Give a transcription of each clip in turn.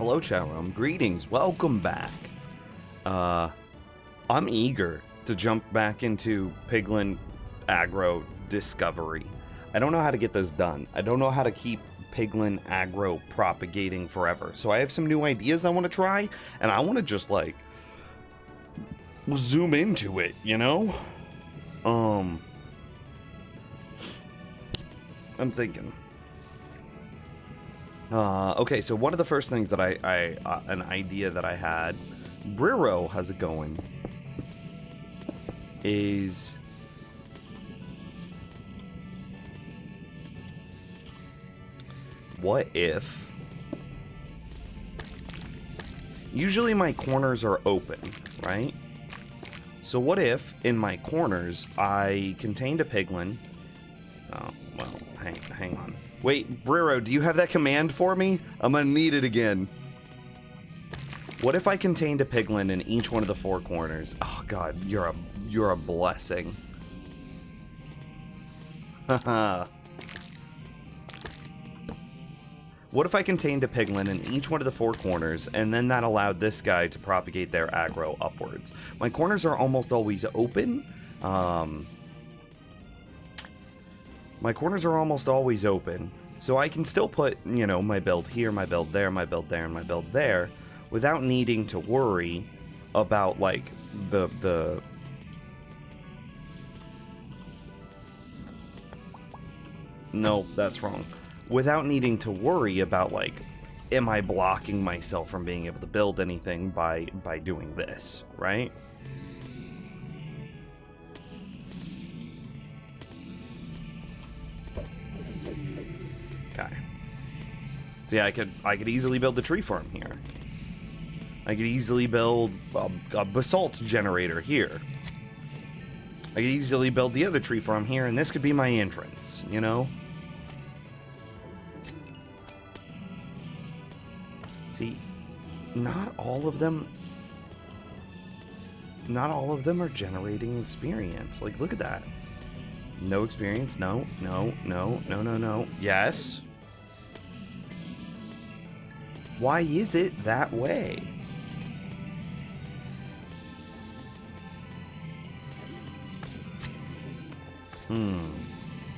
Hello, chat room. Greetings. Welcome back. I'm eager to jump back into Piglin aggro discovery. I don't know how to get this done. I don't know how to keep Piglin aggro propagating forever. So I have some new ideas I want to try, and I want to just like zoom into it, you know? I'm thinking. Okay, so one of the first things that an idea that I had, Briro, how's it going? Is what if usually my corners are open, right? So what if in my corners I contained a piglin? Oh, well, hang on. Wait, Briro, do you have that command for me? I'm gonna need it again. What if I contained a piglin in each one of the four corners? Oh god, you're a blessing. Haha. What if I contained a piglin in each one of the four corners, and then that allowed this guy to propagate their aggro upwards? My corners are almost always open. My corners are almost always open, so I can still put, you know, my build here, my build there, my build there, and my build there, without needing to worry about, like, the... No, that's wrong. Without needing to worry about, like, am I blocking myself from being able to build anything by doing this, right? Okay. See, I could easily build a tree farm here. I could easily build a basalt generator here. I could easily build the other tree farm here, and this could be my entrance, you know? See, not all of them are generating experience. Like, look at that. No experience. No. Yes. Why is it that way?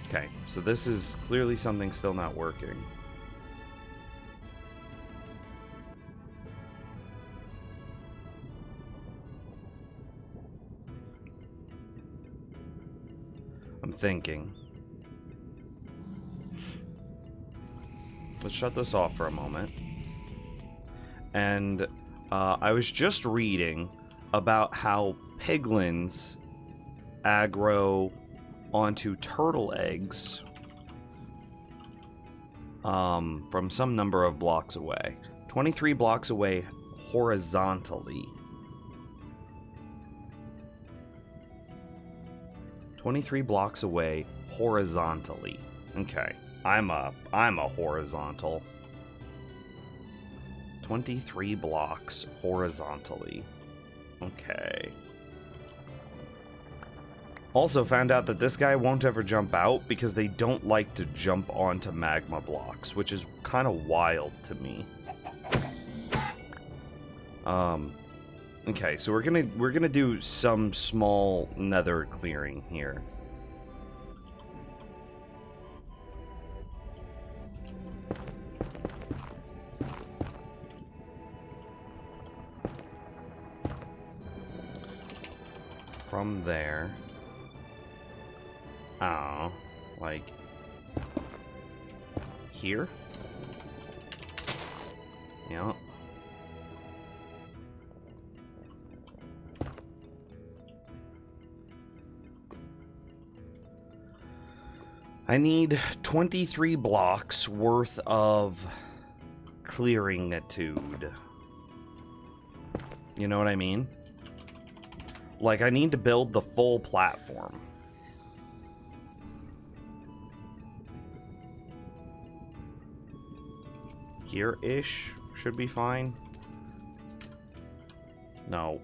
Okay, so this is clearly something still not working. I'm thinking. Let's shut this off for a moment. And I was just reading about how piglins aggro onto turtle eggs from some number of blocks away. 23 blocks away horizontally. 23 blocks away horizontally. Okay. I'm a horizontal. 23 blocks horizontally. Okay. Also found out that this guy won't ever jump out because they don't like to jump onto magma blocks, which is kind of wild to me. Okay, so we're gonna do some small nether clearing here. From there. Oh, like here? Yeah. I need 23 blocks worth of clearingitude. You know what I mean? Like, I need to build the full platform. Here-ish should be fine. No.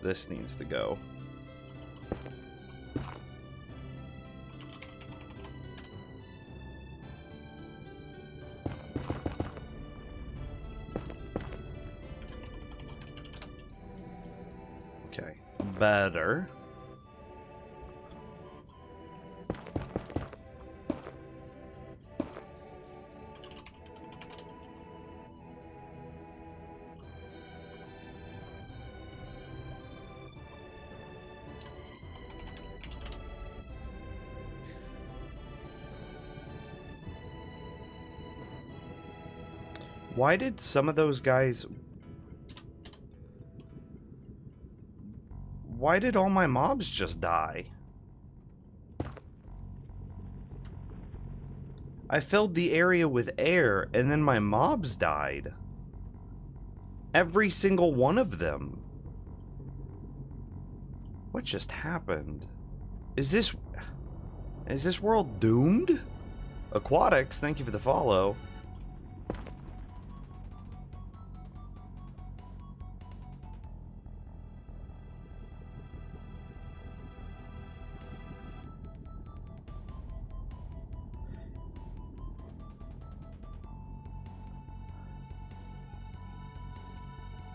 This needs to go. Okay, better. Why did some of those guys... Why did all my mobs just die? I filled the area with air, and then my mobs died. Every single one of them. What just happened? Is this world doomed? Aquatics, thank you for the follow.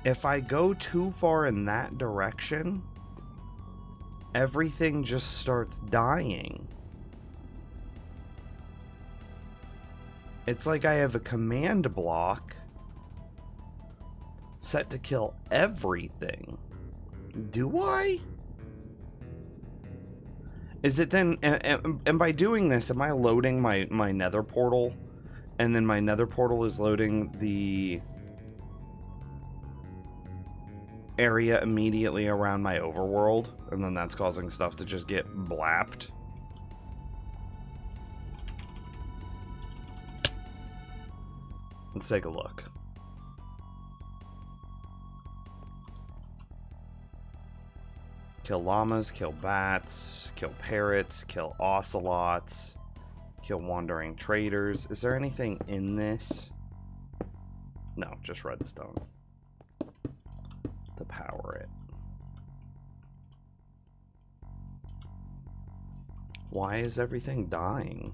If I go too far in that direction, everything just starts dying. It's like I have a command block set to kill everything. Do I? Is it then, and by doing this, am I loading my nether portal? And then my nether portal is loading the area immediately around my overworld, and then that's causing stuff to just get blapped. Let's take a look. Kill llamas, kill bats, kill parrots, kill ocelots, kill wandering traders. Is there anything in this? No, just redstone to power it. Why is everything dying?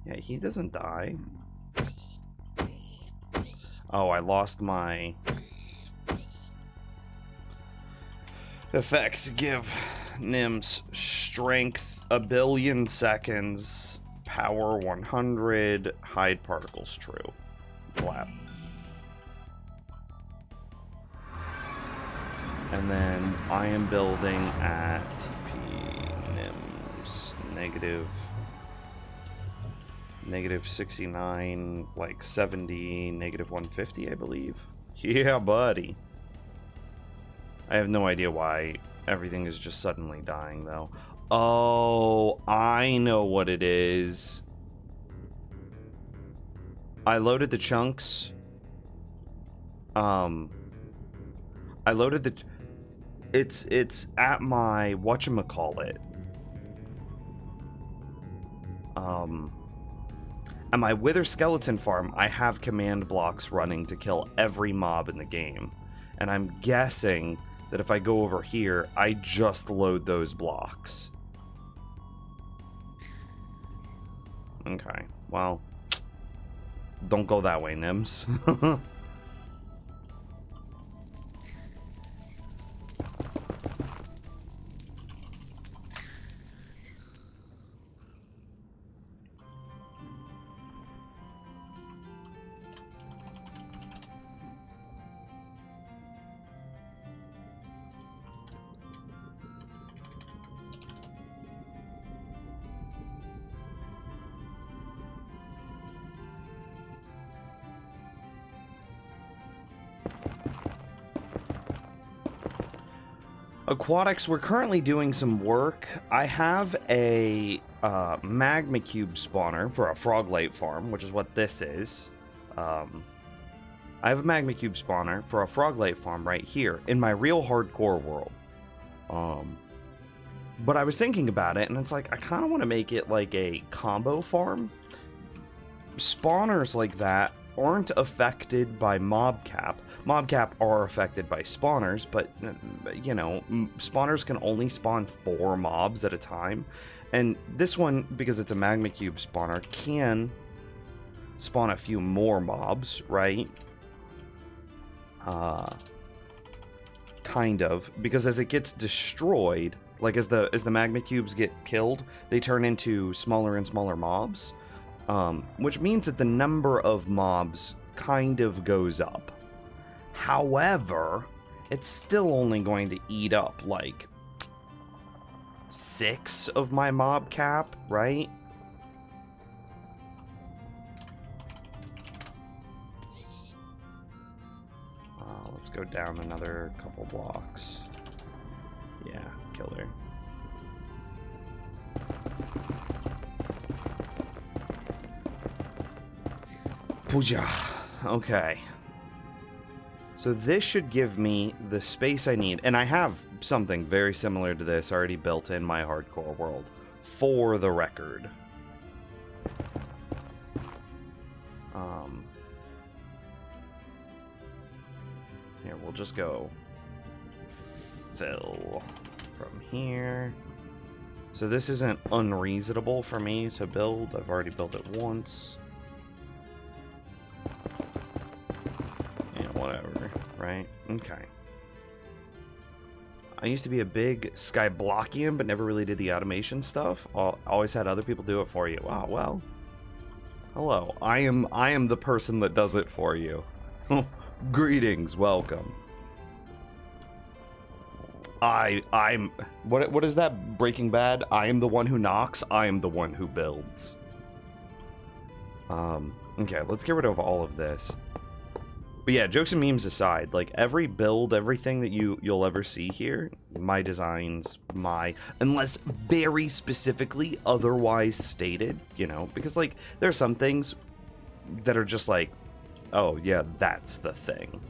Yeah, he doesn't die. Oh, I lost my effect. Give Nims strength 1,000,000,000 seconds, power 100, hide particles true. Blap. And then I am building at TP Nims negative 69, like 70, negative 150, I believe. Yeah, buddy. I have no idea why everything is just suddenly dying, though. Oh, I know what it is. I loaded the chunks. I loaded the... It's at my whatchamacallit. At my Wither Skeleton farm, I have command blocks running to kill every mob in the game. And I'm guessing that if I go over here, I just load those blocks. Okay, well, don't go that way, Nims. Aquatics, we're currently doing some work. I have a magma cube spawner for a Froglight farm, which is what this is. I have a magma cube spawner for a Froglight farm right here in my real hardcore world. But I was thinking about it, and it's like, I kind of want to make it like a combo farm. Spawners like that aren't affected by mob cap. Mob cap are affected by spawners, but, you know, spawners can only spawn 4 mobs at a time. And this one, because it's a magma cube spawner, can spawn a few more mobs, right? Kind of, because as it gets destroyed, like as the magma cubes get killed, they turn into smaller and smaller mobs, which means that the number of mobs kind of goes up. However, it's still only going to eat up like 6 of my mob cap, right? Let's go down another couple blocks. Yeah, killer. Puja. Okay. So this should give me the space I need. And I have something very similar to this already built in my hardcore world, for the record. Here, we'll just go fill from here. So this isn't unreasonable for me to build. I've already built it once. Yeah, whatever, right? Okay. I used to be a big Skyblockian, but never really did the automation stuff. Always had other people do it for you. Wow, well. Hello. I am the person that does it for you. Greetings, welcome. I'm what is that, Breaking Bad? I am the one who knocks, I am the one who builds. Okay, let's get rid of all of this. But yeah, jokes and memes aside, like every build, everything that you'll ever see here, my designs, unless very specifically otherwise stated, you know, because like there are some things that are just like, oh yeah, that's the thing.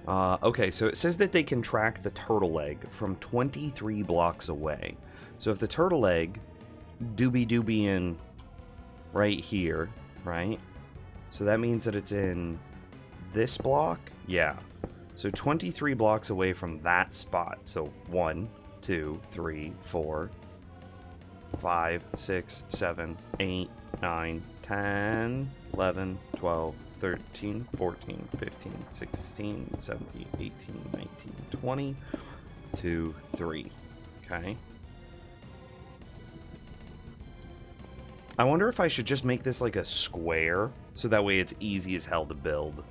Okay, so it says that they can track the turtle egg from 23 blocks away. So if the turtle egg do be in right here, right? So that means that it's in this block? Yeah. So 23 blocks away from that spot. So 1, 2, 3, 4, 5, 6, 7, 8, 9, 10, 11, 12, 13, 14, 15, 16, 17, 18, 19, 20, 2, 3. Okay. I wonder if I should just make this like a square, so that way it's easy as hell to build.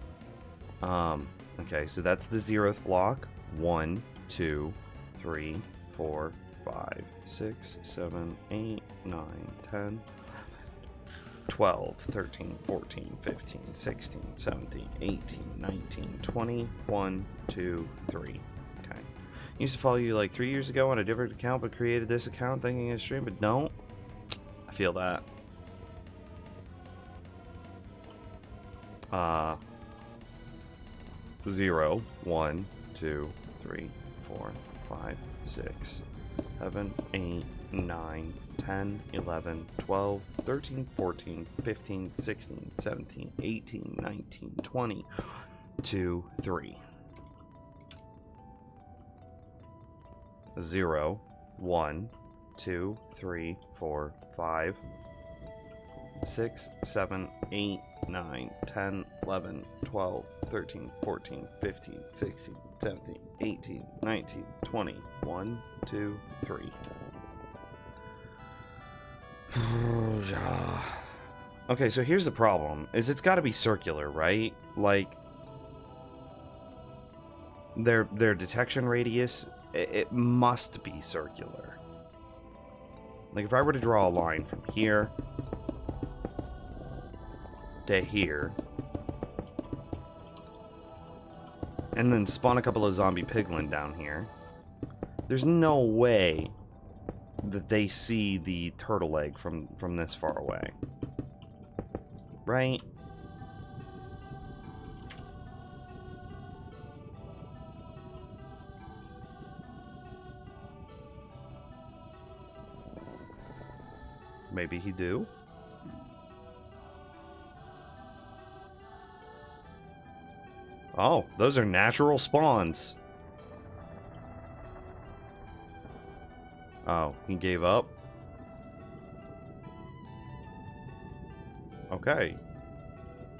Okay, so that's the 0th block. 1, 2, 3, 4, 5, 6, 7, 8, 9, 10, 12, 13, 14, 15, 16, 17, 18, 19, 20, 1, 2, 3. Okay. Used to follow you like 3 years ago on a different account, but created this account thinking it's stream, but don't. I feel that. 0, 1, 2, 3, 4, 5, 6, 7, 8, 9, 10, 11, 12, 13, 14, 15, 16, 17, 18, 19, 20, 2, 3. 0, 1, 2, 3, 4, 5, 6, 7, 8, 9, 10, 11, 12, 13, 14, 15, 16, 17, 18, 19, 20, 1, 2, 3. Okay, so here's the problem, is it's got to be circular, right? Like, their detection radius, it must be circular. Like, if I were to draw a line from here to here, and then spawn a couple of zombie piglin down here, there's no way that they see the turtle egg from this far away. Right? Maybe he do. Oh, those are natural spawns. Oh, he gave up. Okay.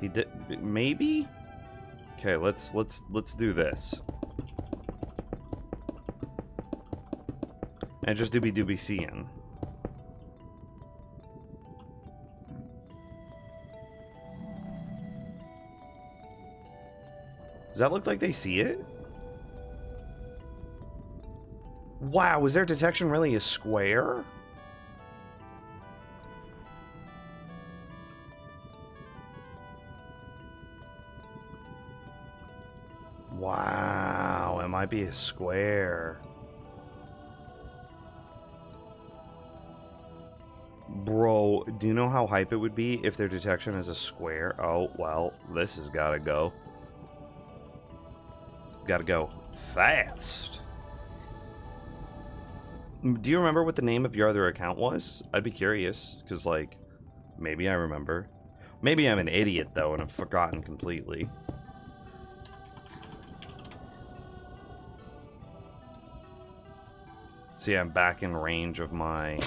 He did maybe? Okay, let's do this. And just doobie seeing. Does that look like they see it? Wow, is their detection really a square? Wow, it might be a square. Bro, do you know how hype it would be if their detection is a square? Oh, well, this has gotta go. Gotta go fast. Do you remember what the name of your other account was? I'd be curious, because, like, maybe I remember. Maybe I'm an idiot, though, and I've forgotten completely. See, I'm back in range of my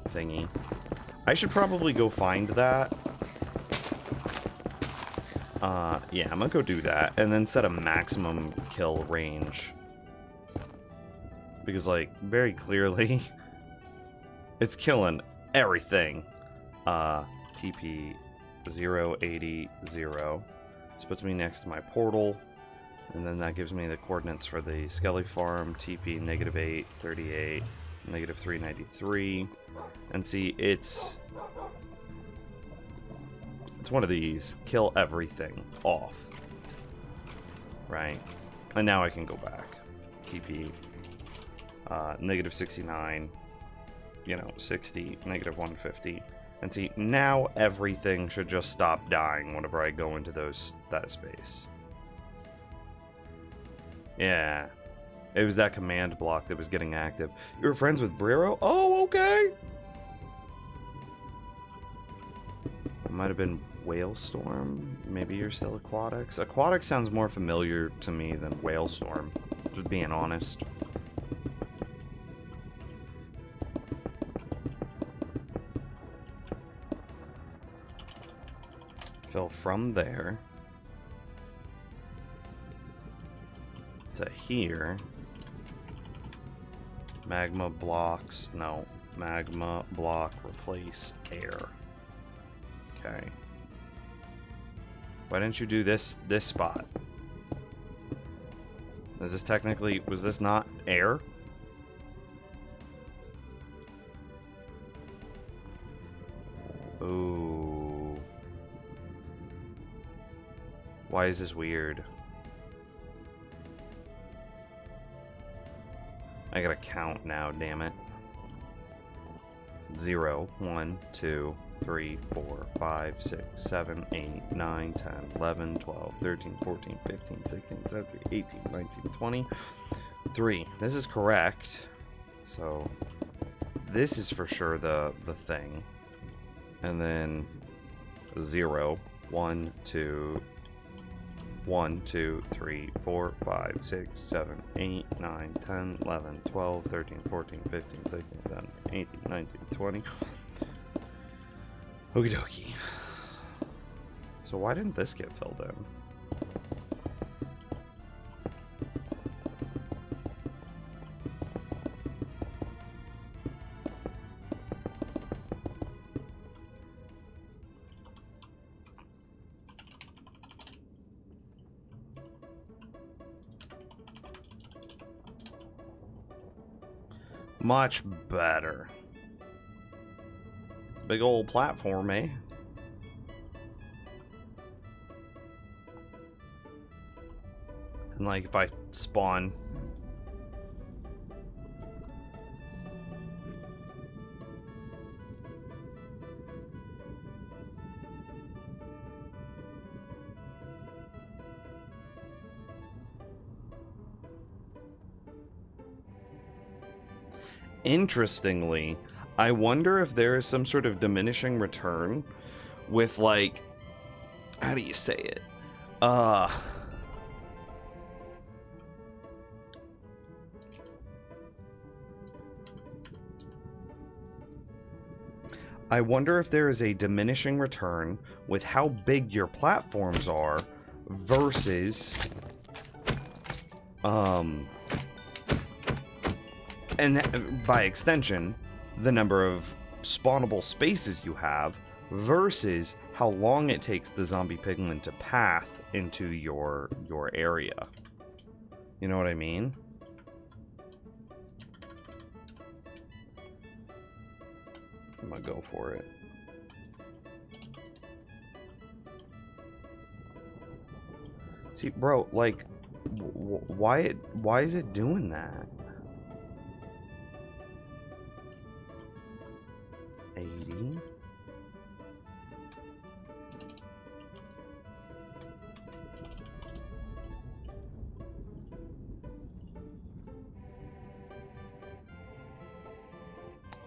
thingy. I should probably go find that. Yeah, I'm gonna go do that, and then set a maximum kill range. Because, like, very clearly, it's killing everything. TP 080. This puts me next to my portal, and then that gives me the coordinates for the Skelly Farm. TP -8, 38, -393. And see, it's one of these. Kill everything off. Right? And now I can go back. TP -69, you know, 60, -150. And see, now everything should just stop dying whenever I go into that space. Yeah. It was that command block that was getting active. You were friends with Brero? Oh, okay. It might have been Whalestorm. Maybe you're still Aquatics. Aquatics sounds more familiar to me than Whalestorm, just being honest. So from there to here, magma blocks, no, magma block replace air. Okay. Why didn't you do this spot? Is this technically, was this not air? Ooh. Why is this weird? I gotta count now, damn it. 0, 1, 2, 3, 4, 5, 6, 7, 8, 9, 10, 11, 12, 13, 14, 15, 16, 17, 18, 19, 20. 3. This is correct. So this is for sure the thing. And then 0, 1, 2, 1, 2, 3, 4, 5, 6, 7, 8, 9, 10, 11, 12, 13, 14, 15, 16, 17, 18, 19, 20. Okie dokie. So why didn't this get filled in? Much better. Big old platform, eh? And like if I spawn interestingly, I wonder if there is some sort of diminishing return with, like, how do you say it? I wonder if there is a diminishing return with how big your platforms are versus, and by extension, the number of spawnable spaces you have versus how long it takes the zombie piglin to path into your area. You know what I mean? I'm gonna go for it. See, bro, like, why is it doing that? 80.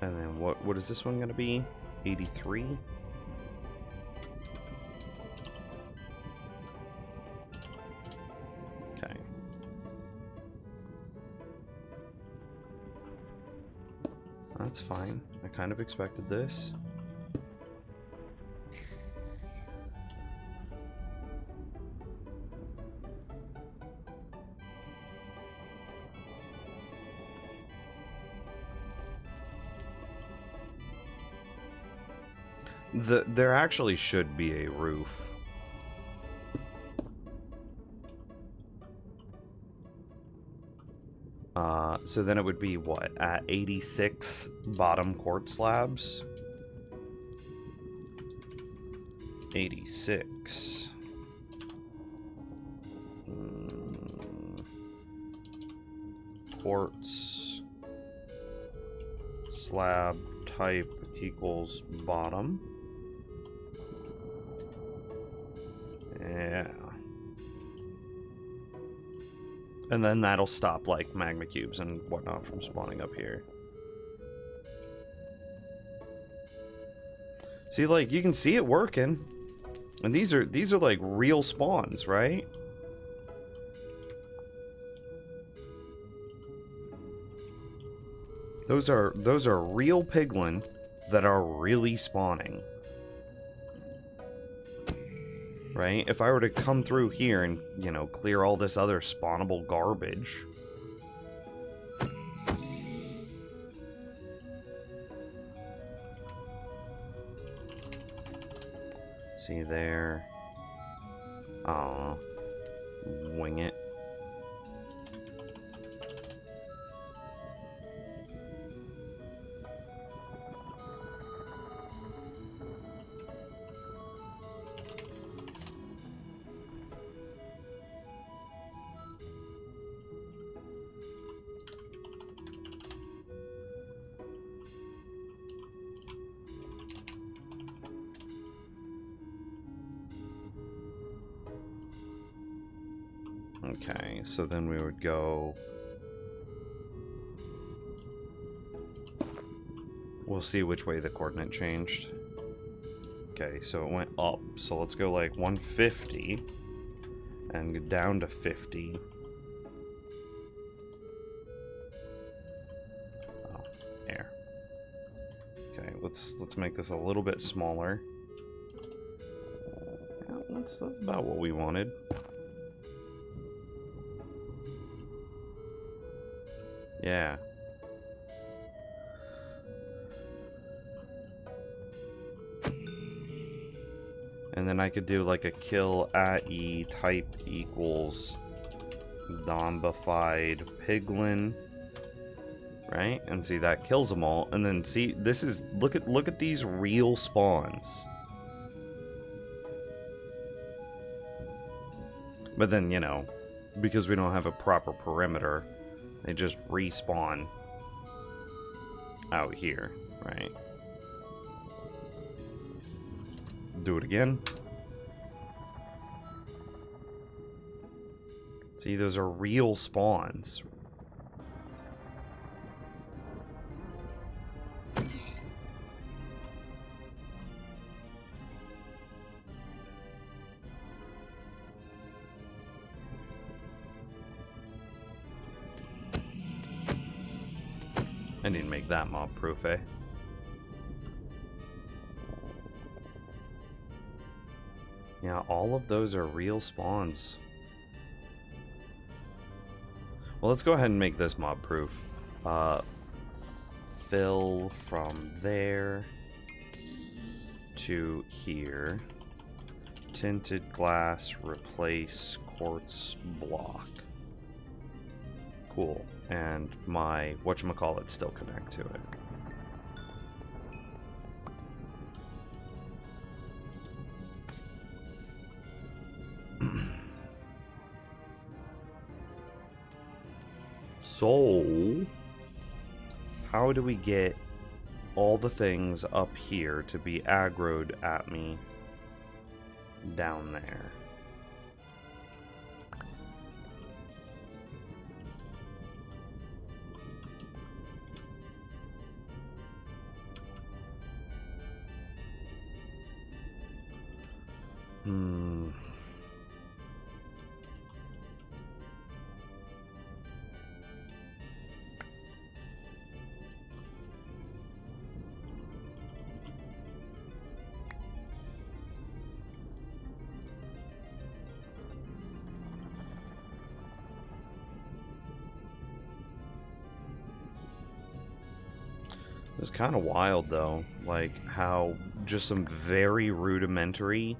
And then what is this one gonna be? 83? Okay. That's fine. I kind of expected this. There actually should be a roof. So then it would be what, at 86 bottom quartz slabs? 86. Quartz slab type equals bottom. Yeah. And then that'll stop, like, magma cubes and whatnot from spawning up here. See, like, you can see it working. And these are like real spawns, right? Those are real piglin that are really spawning. Right? If I were to come through here and, you know, clear all this other spawnable garbage. See there. Oh, wing it. Okay, so then we would go... We'll see which way the coordinate changed. Okay, so it went up. So let's go like 150 and go down to 50. Oh, air. Okay, let's make this a little bit smaller. Yeah, that's about what we wanted. Yeah. And then I could do like a kill at E type equals zombified piglin, right? And see, that kills them all. And then see, this is, look at these real spawns. But then, you know, because we don't have a proper perimeter, they just respawn out here, right? Do it again. See, those are real spawns. I need to make that mob proof, eh? Yeah, all of those are real spawns. Well, let's go ahead and make this mob proof. Fill from there to here. Tinted glass, replace quartz block. Cool. And my whatchamacallit still connect to it. So, how do we get all the things up here to be aggroed at me down there? It's kind of wild, though, like how just some very rudimentary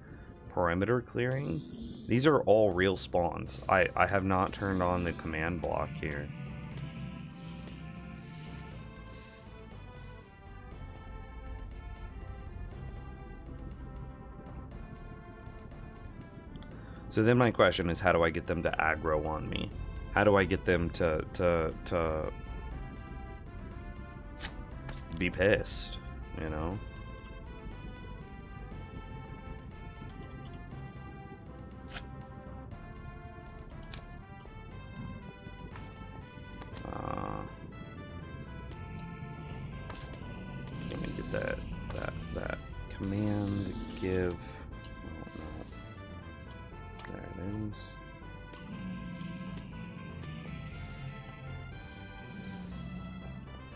perimeter clearing. These are all real spawns. I have not turned on the command block here. So then my question is, how do I get them to aggro on me? How do I get them to be pissed, you know? Let me get that command give. Oh, no. There it is.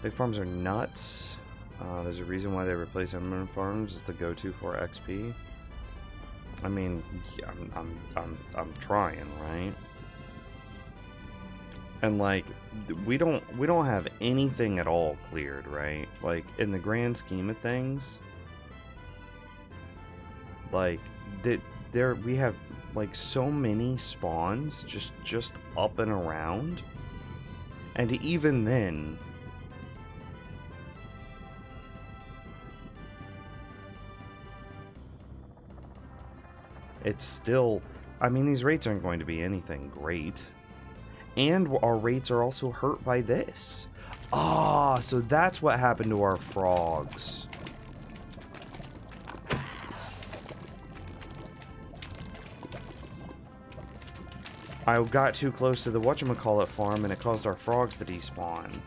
Big farms are nuts. There's a reason why they replace emerald farms as the go-to for XP. I mean, yeah, I'm trying, right? And like, we don't have anything at all cleared, right? Like, in the grand scheme of things, like there we have like so many spawns just up and around, and even then, it's still, I mean, these rates aren't going to be anything great. And our rates are also hurt by this. Ah, so that's what happened to our frogs. I got too close to the whatchamacallit farm and it caused our frogs to despawn.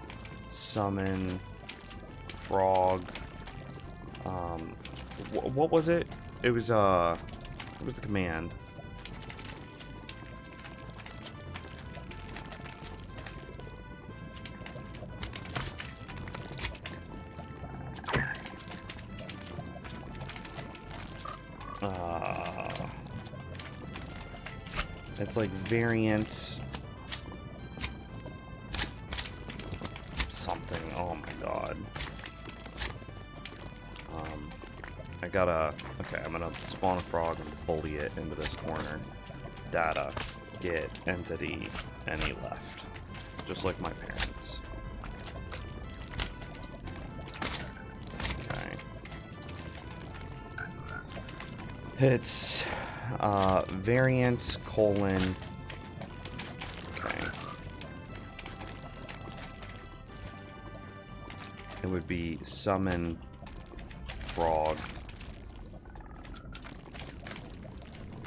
Summon frog. What was it? It was what was the command? It's like variant something. Oh my god. I gotta, okay, I'm gonna spawn a frog and bully it into this corner. Data, get entity, any left. Just like my parents. Okay. It's variant colon. Okay. It would be summon frog.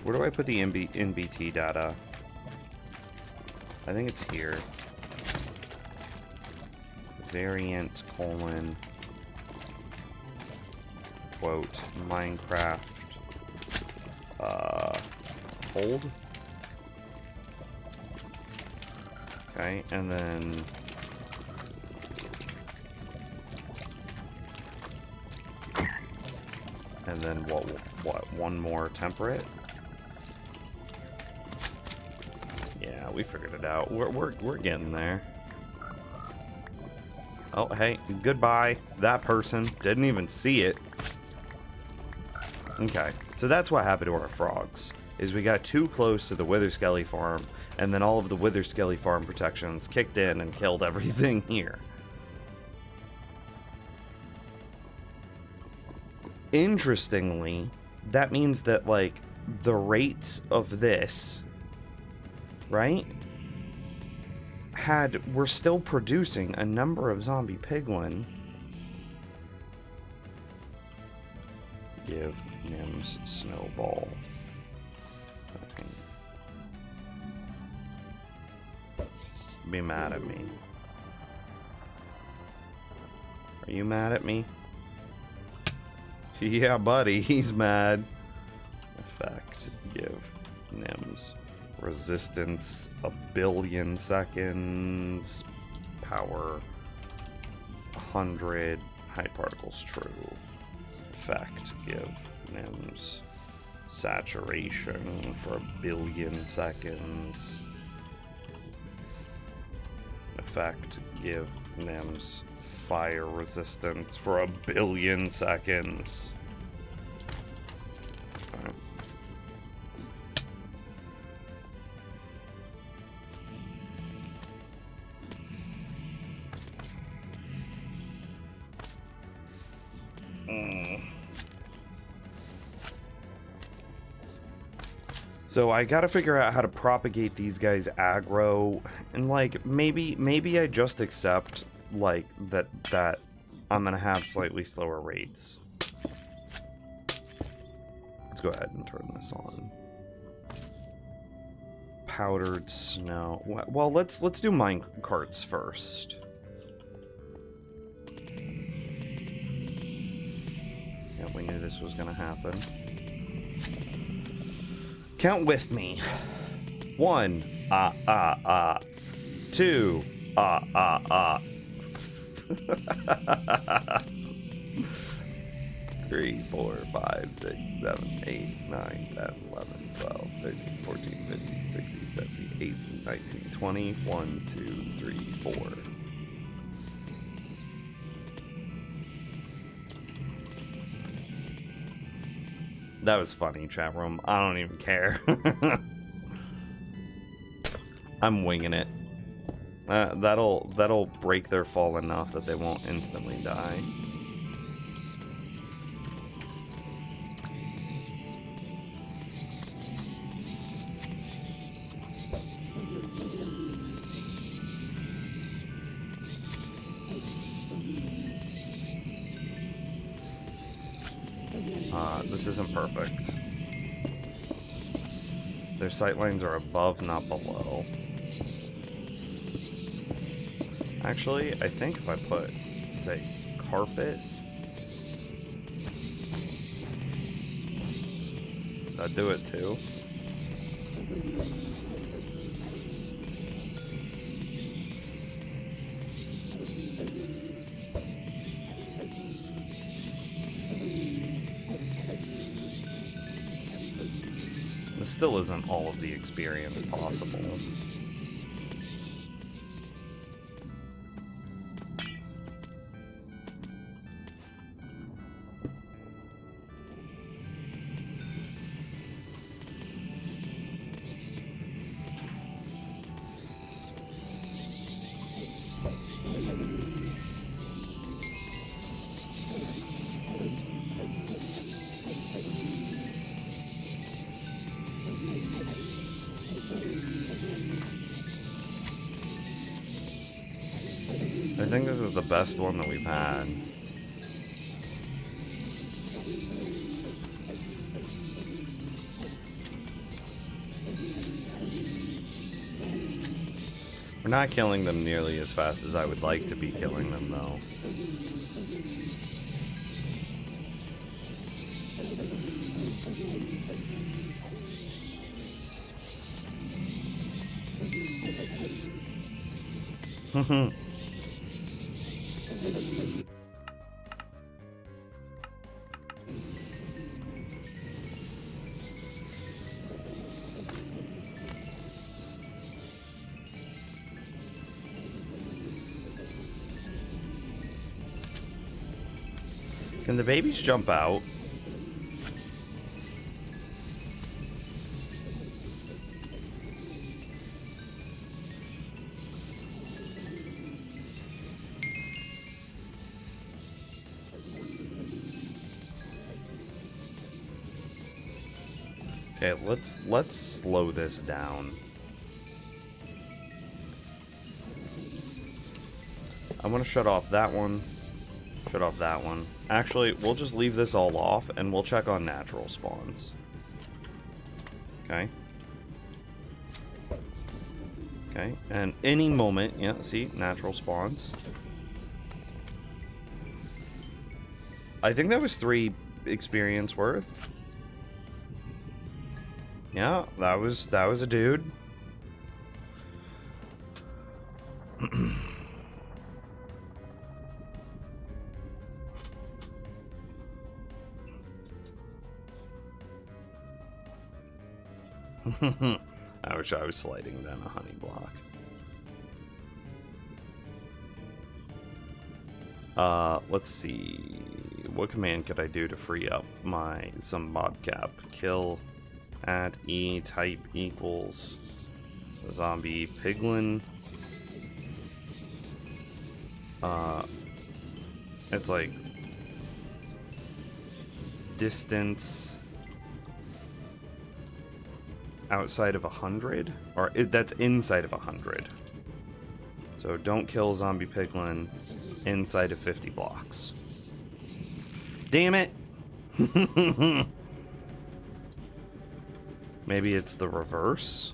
Where do I put the NBT data? I think it's here. Variant colon quote Minecraft hold. Okay, and then And then what? One more temperate? Yeah, we figured it out. We're getting there. Oh, hey, goodbye. That person didn't even see it. Okay, so that's what happened to our frogs. Is we got too close to the Witherskelly farm, and then all of the Witherskelly farm protections kicked in and killed everything here. Interestingly, that means that, like, the rates of this, right, we're still producing a number of zombie piglin. Give Nims Snowball. Okay. Be mad at me. Are you mad at me? Yeah, buddy, he's mad. Effect. Give Nims resistance 1,000,000,000 seconds. Power 100. Height particles true. Effect. Give Nims saturation for 1,000,000,000 seconds. Effect. Give Nims fire resistance for 1,000,000,000 seconds. Okay. So I gotta figure out how to propagate these guys aggro, and like maybe I just accept like that I'm gonna have slightly slower rates. Let's go ahead and turn this on. Powdered snow. Well, let's do mine carts first. Yeah, we knew this was gonna happen. Count with me. 1, 2, 3, 4, 5, 6, 7, 8, 9, 10, 11, 12, 13, 14, 15, 16, 17, 18, 19, 20. 1, 2, 3, 4. That was funny, chat room. I don't even care. I'm winging it. That'll break their fall enough that they won't instantly die. This isn't perfect. Their sightlines are above, not below. Actually, I think if I put, say, carpet, that'd do it too. This still isn't all of the experience possible. I think this is the best one that we've had. We're not killing them nearly as fast as I would like to be killing them, though. Can the babies jump out? Okay, let's slow this down. I want to shut off that one. Shut off that one. Actually, we'll just leave this all off and we'll check on natural spawns. Okay. Okay, and any moment, yeah, see, natural spawns. I think that was 3 experience worth. Yeah, that was a dude. I wish I was sliding down a honey block. Let's see. What command could I do to free up some mobcap? Kill at E type equals zombie piglin. It's like distance outside of 100, or that's inside of 100. So don't kill zombie piglin inside of 50 blocks. Damn it! Maybe it's the reverse?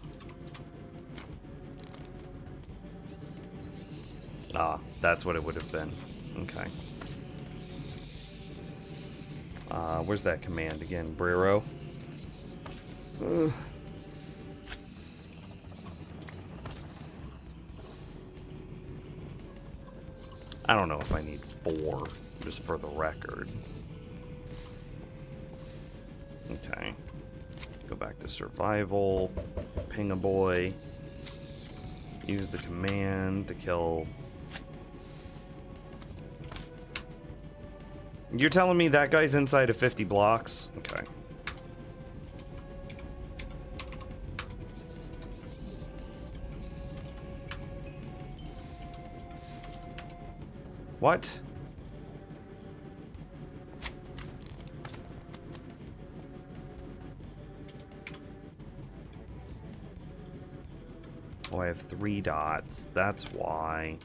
Ah, that's what it would have been. Okay. Where's that command again? Brero? I don't know if I need 4, just for the record. Okay. Go back to survival. Ping a boy. Use the command to kill. You're telling me that guy's inside of 50 blocks? Okay. What? Oh, I have 3 dots. That's why.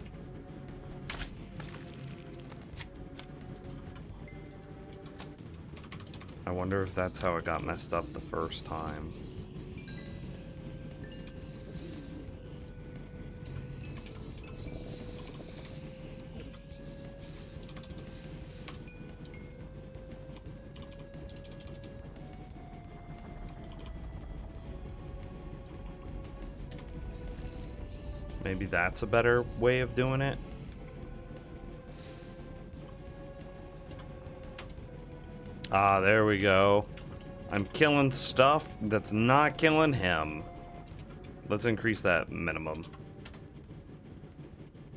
I wonder if that's how it got messed up the first time. Maybe that's a better way of doing it. Ah, there we go. I'm killing stuff that's not killing him. Let's increase that minimum.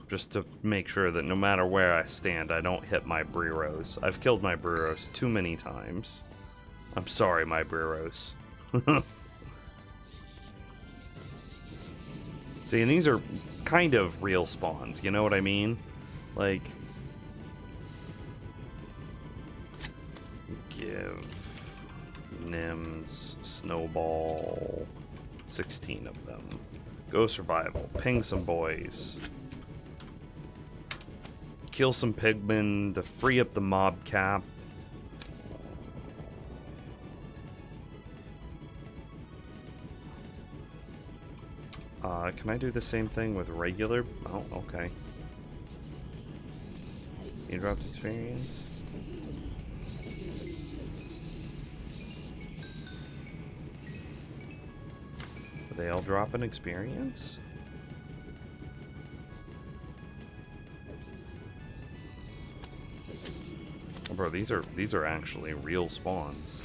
Just to make sure that no matter where I stand, I don't hit my Breros. I've killed my Breros too many times. I'm sorry, my Breros. See, and these are kind of real spawns, you know what I mean? Like, give Nims, Snowball, 16 of them. Go survival, ping some boys. Kill some pigmen to free up the mob cap. Can I do the same thing with regular? Oh, okay. You dropped experience? Do they all drop an experience? Oh, bro, these are actually real spawns.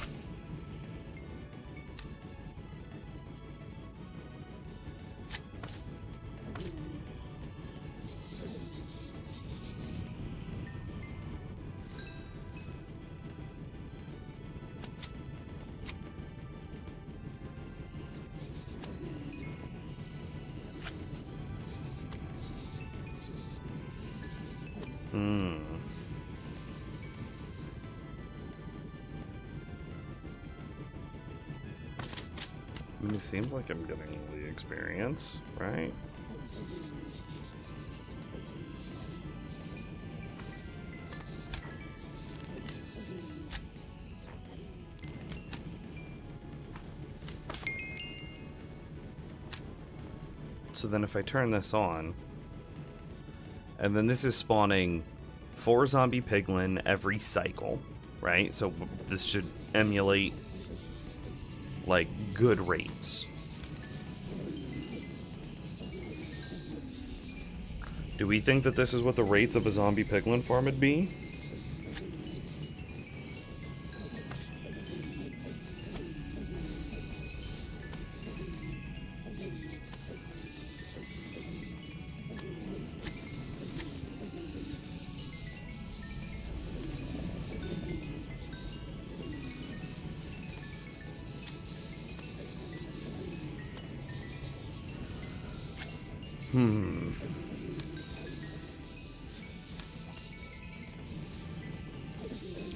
It seems like I'm getting the experience, right? So then if I turn this on, and then this is spawning 4 zombie piglin every cycle, right? So this should emulate, like, good rates. Do we think that this is what the rates of a zombie piglin farm would be?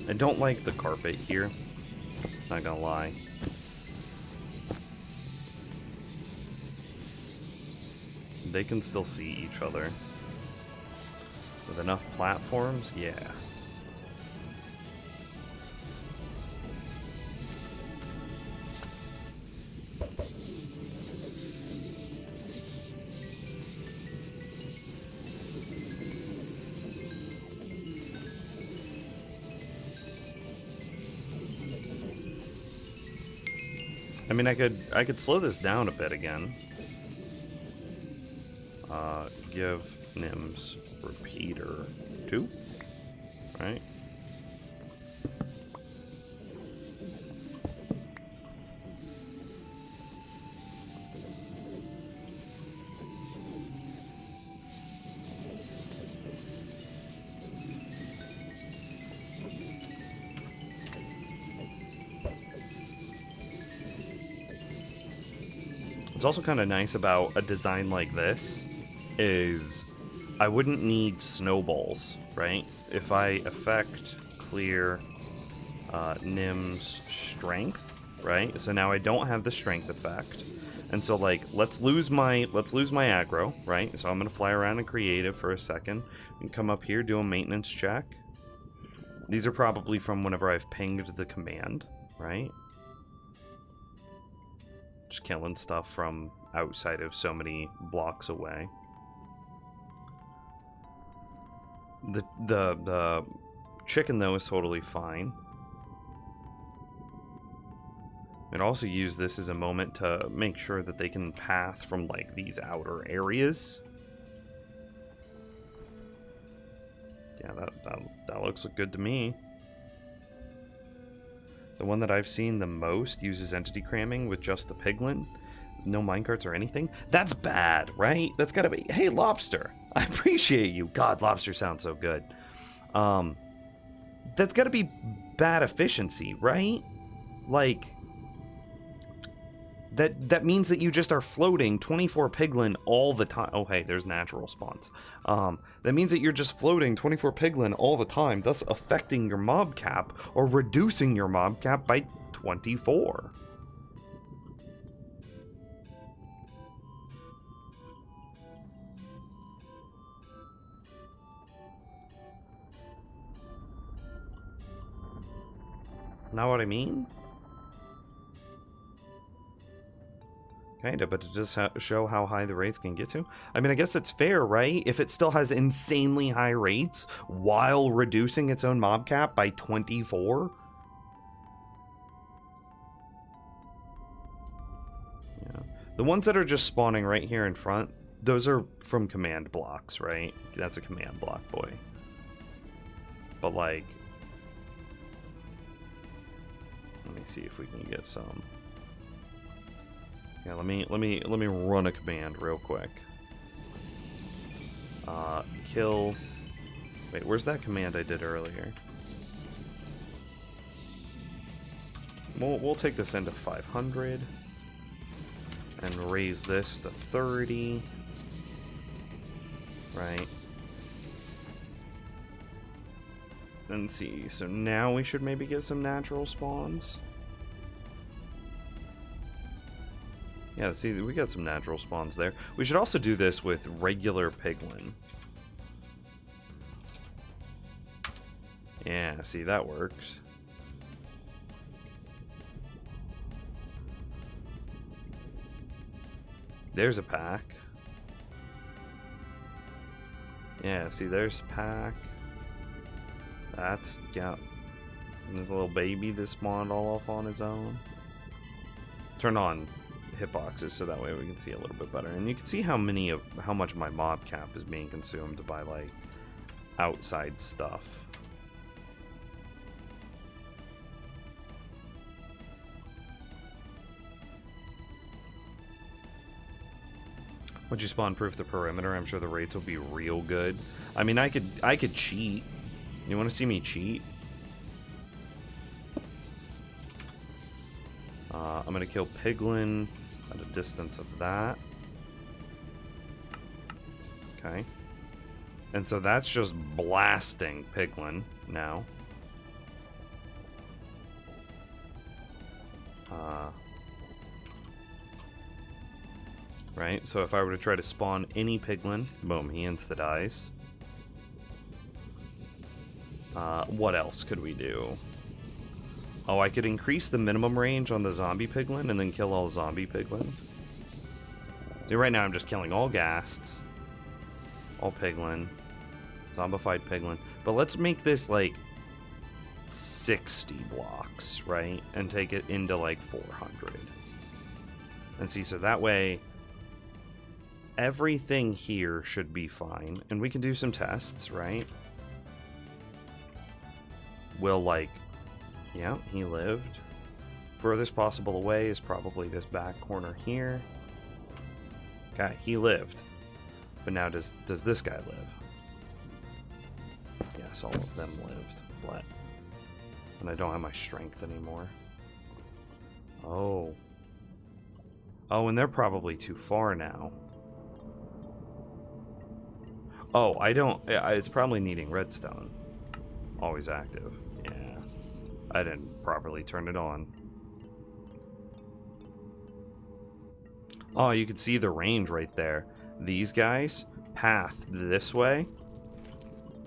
I don't like the carpet here. Not gonna lie. They can still see each other. With enough platforms, yeah. I mean, I could slow this down a bit again. Give Nims repeater 2, right? What's also kind of nice about a design like this is I wouldn't need snowballs, right? If I effect clear Nim's strength, right? So now I don't have the strength effect. And so, like, let's lose my aggro, right? So I'm gonna fly around in creative for a second and come up here, do a maintenance check. These are probably from whenever I've pinged the command, right? Just killing stuff from outside of so many blocks away. The chicken, though, is totally fine. And also use this as a moment to make sure that they can path from, like, these outer areas. Yeah, that looks good to me. The one that I've seen the most uses entity cramming with just the piglin. No minecarts or anything. That's bad, right? That's gotta be... Hey, Lobster! I appreciate you. God, Lobster sounds so good. That's gotta be bad efficiency, right? Like... That means that you just are floating 24 piglin all the time. Oh, hey, there's natural spawns. That means that you're just floating 24 piglin all the time, thus affecting your mob cap or reducing your mob cap by 24. Know what I mean? Kinda, but to just show how high the rates can get to. I mean, I guess it's fair, right? If it still has insanely high rates while reducing its own mob cap by 24. Yeah. The ones that are just spawning right here in front, those are from command blocks, right? That's a command block, boy. But, like... Let me see if we can get some... Yeah, let me run a command real quick. Kill. Wait, where's that command I did earlier? We'll take this into 500 and raise this to 30. Right. And see. So now we should maybe get some natural spawns. Yeah, see, we got some natural spawns there. We should also do this with regular piglin. Yeah, see, that works. There's a pack. Yeah, see, there's a pack. That's, yeah. And there's a little baby that spawned all off on his own. Turn on hitboxes so that way we can see a little bit better. And you can see how much my mob cap is being consumed by, like, outside stuff. Once you spawn proof the perimeter, I'm sure the rates will be real good. I mean, I could cheat. You want to see me cheat? I'm gonna kill Piglin at a distance of that. Okay. And so that's just blasting Piglin now. Right, so if I were to try to spawn any Piglin, boom, he insta-dies. What else could we do? Oh, I could increase the minimum range on the zombie Piglin and then kill all zombie Piglin. See, right now I'm just killing all ghasts, all Piglin, zombified Piglin. But let's make this like 60 blocks, right? And take it into like 400. And see, so that way everything here should be fine. And we can do some tests, right? We'll like... Yeah, he lived. Furthest possible away is probably this back corner here. Okay, he lived. But now does this guy live? Yes, all of them lived. But... And I don't have my strength anymore. Oh. Oh, and they're probably too far now. Oh, I don't... It's probably needing redstone. Always active. Yeah. I didn't properly turn it on. Oh, you can see the range right there. These guys path this way.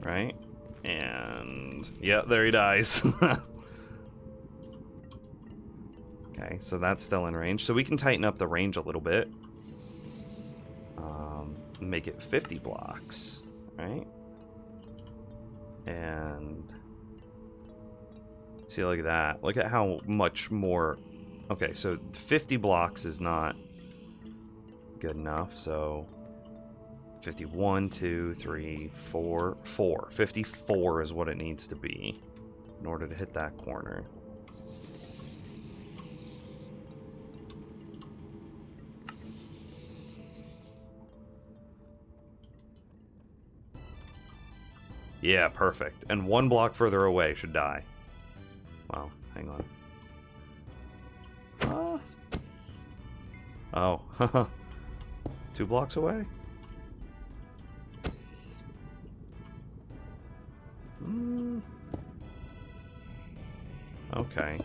Right? And... yeah, there he dies. Okay, so that's still in range. So we can tighten up the range a little bit. Make it 50 blocks. Right? And... see, look at that. Look at how much more... Okay, so 50 blocks is not good enough, so... 51, 2, 3, 4... 4. 54 is what it needs to be in order to hit that corner. Yeah, perfect. And 1 block further away should die. Wow, hang on. Oh, 2 blocks away? Okay.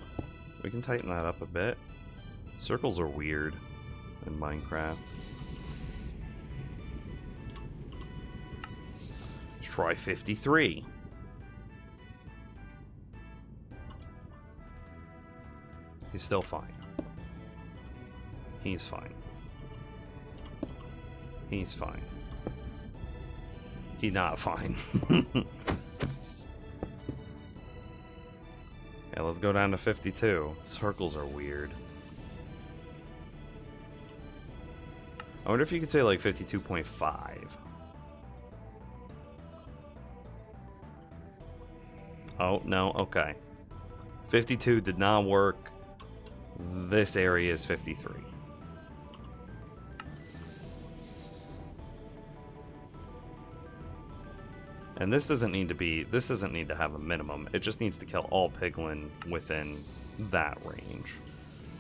We can tighten that up a bit. Circles are weird in Minecraft. Let's try 53. He's still fine. He's fine. He's fine. He not fine. Yeah, let's go down to 52. Circles are weird. I wonder if you could say like 52.5. Oh, no, okay. 52 did not work. This area is 53. And this doesn't need to have a minimum. It just needs to kill all piglin within that range.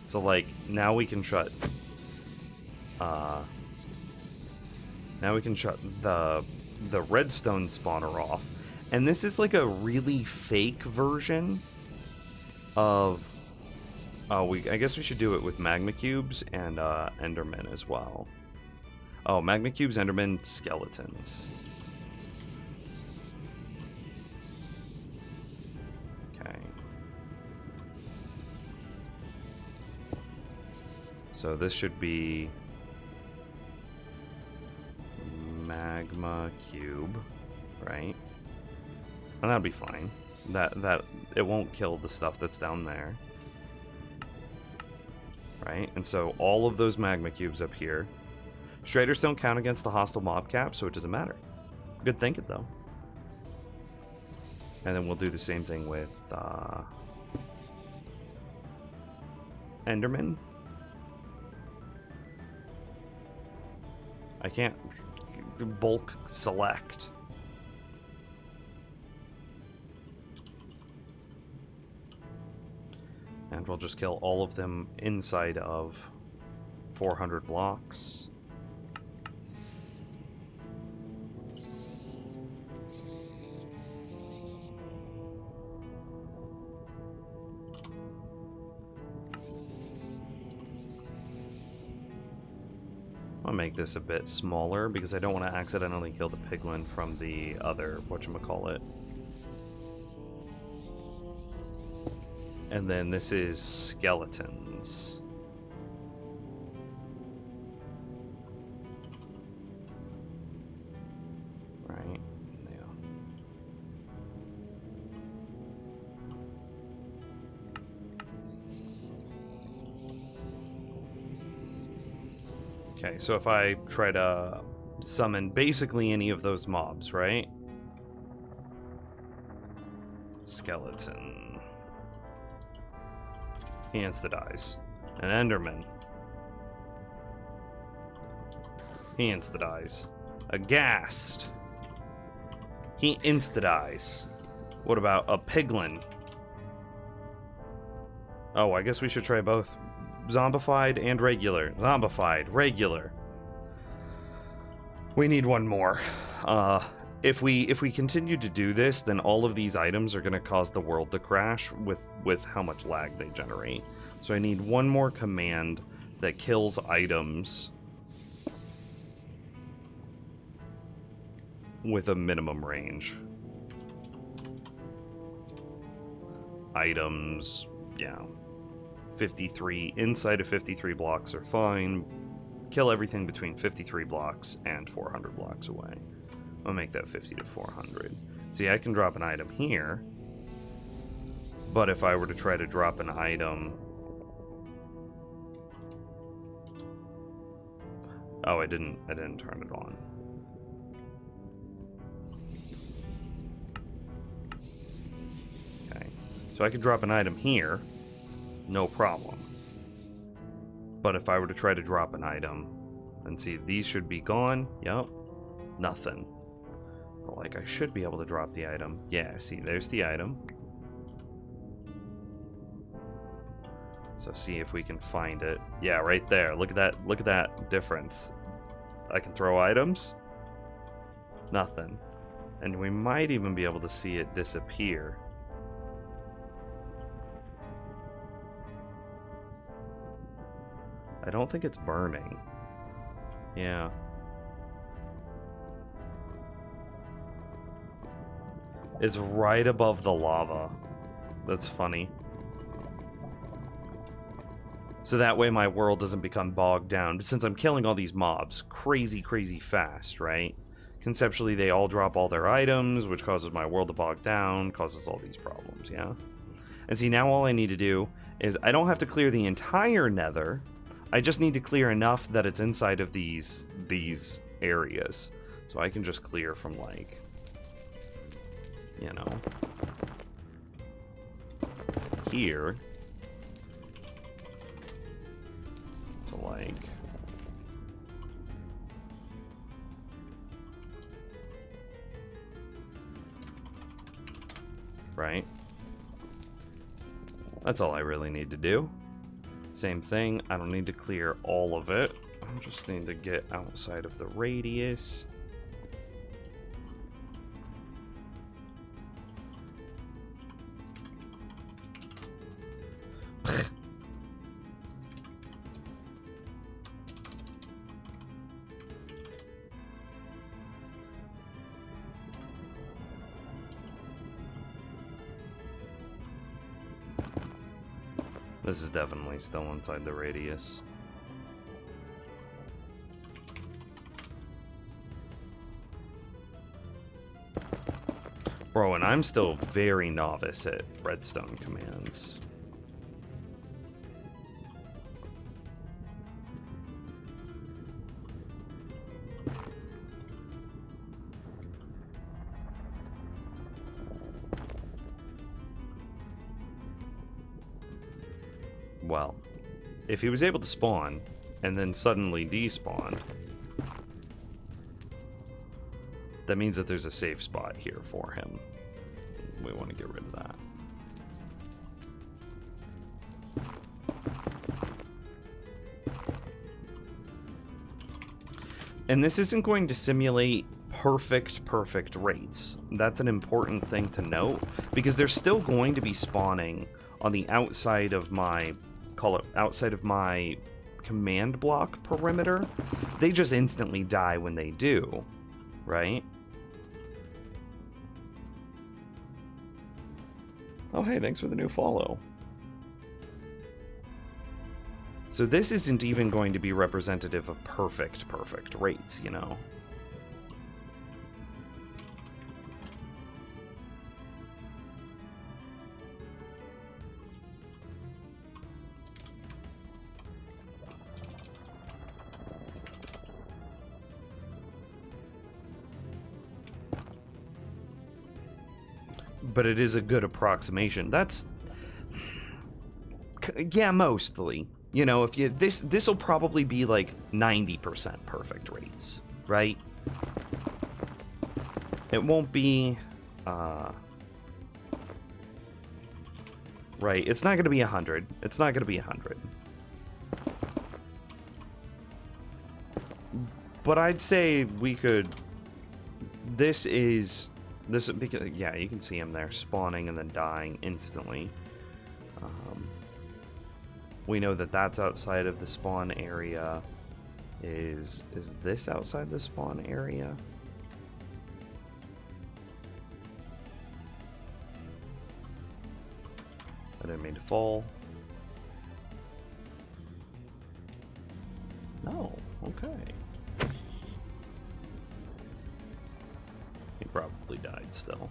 So like now we can shut the redstone spawner off. And this is like a really fake version of Oh, I guess we should do it with magma cubes and Endermen as well. Oh, magma cubes, Endermen, skeletons. Okay. So this should be magma cube, right? And that'll be fine. That it won't kill the stuff that's down there. Right? And so all of those magma cubes up here. Straders don't count against the hostile mob cap, so it doesn't matter. Good thinking, though. And then we'll do the same thing with Enderman. I can't bulk select. And we'll just kill all of them inside of 400 blocks. I'll make this a bit smaller because I don't want to accidentally kill the piglin from the other whatchamacallit. And then this is skeletons. Right? Yeah. Okay, so if I try to summon basically any of those mobs, right? Skeleton. He insta-dies. An Enderman. He insta-dies. A Ghast. He insta-dies. What about a Piglin? Oh, I guess we should try both. Zombified and regular. Zombified, regular. We need one more. If we continue to do this, then all of these items are going to cause the world to crash with how much lag they generate. So I need one more command that kills items with a minimum range. Items, yeah. 53, inside of 53 blocks are fine. Kill everything between 53 blocks and 400 blocks away. I'll make that 50 to 400. See, I can drop an item here, but if I were to try to drop an item... Oh, I didn't turn it on. Okay, so I could drop an item here, no problem. But if I were to try to drop an item, and see, these should be gone. Yep, nothing. But like, I should be able to drop the item. Yeah, see, there's the item. So see if we can find it. Yeah, right there. Look at that difference. I can throw items. Nothing. And we might even be able to see it disappear. I don't think it's burning. Yeah. It's right above the lava. That's funny. So that way my world doesn't become bogged down. But since I'm killing all these mobs crazy fast, right? Conceptually, they all drop all their items, which causes my world to bog down, causes all these problems, yeah? And see, now all I need to do is I don't have to clear the entire nether. I just need to clear enough that it's inside of these areas. So I can just clear from, like, you know, here to, like, right? That's all I really need to do. Same thing, I don't need to clear all of it. I just need to get outside of the radius. This is definitely still inside the radius. Bro, and I'm still very novice at redstone commands. Well, if he was able to spawn and then suddenly despawned, that means that there's a safe spot here for him. We want to get rid of that. And this isn't going to simulate perfect rates. That's an important thing to note, because they're still going to be spawning on the outside of my, call it outside of my command block perimeter. They just instantly die when they do, right? Oh, hey, thanks for the new follow. So this isn't even going to be representative of perfect rates, you know? But it is a good approximation. That's... yeah, mostly. You know, if you... This'll probably be like 90% perfect rates, right? It won't be... right, it's not going to be 100. It's not going to be 100. But I'd say we could... This is... This, because, yeah, you can see him there spawning and then dying instantly. We know that that's outside of the spawn area. Is this outside the spawn area? I didn't mean to fall. No, okay. He probably died still.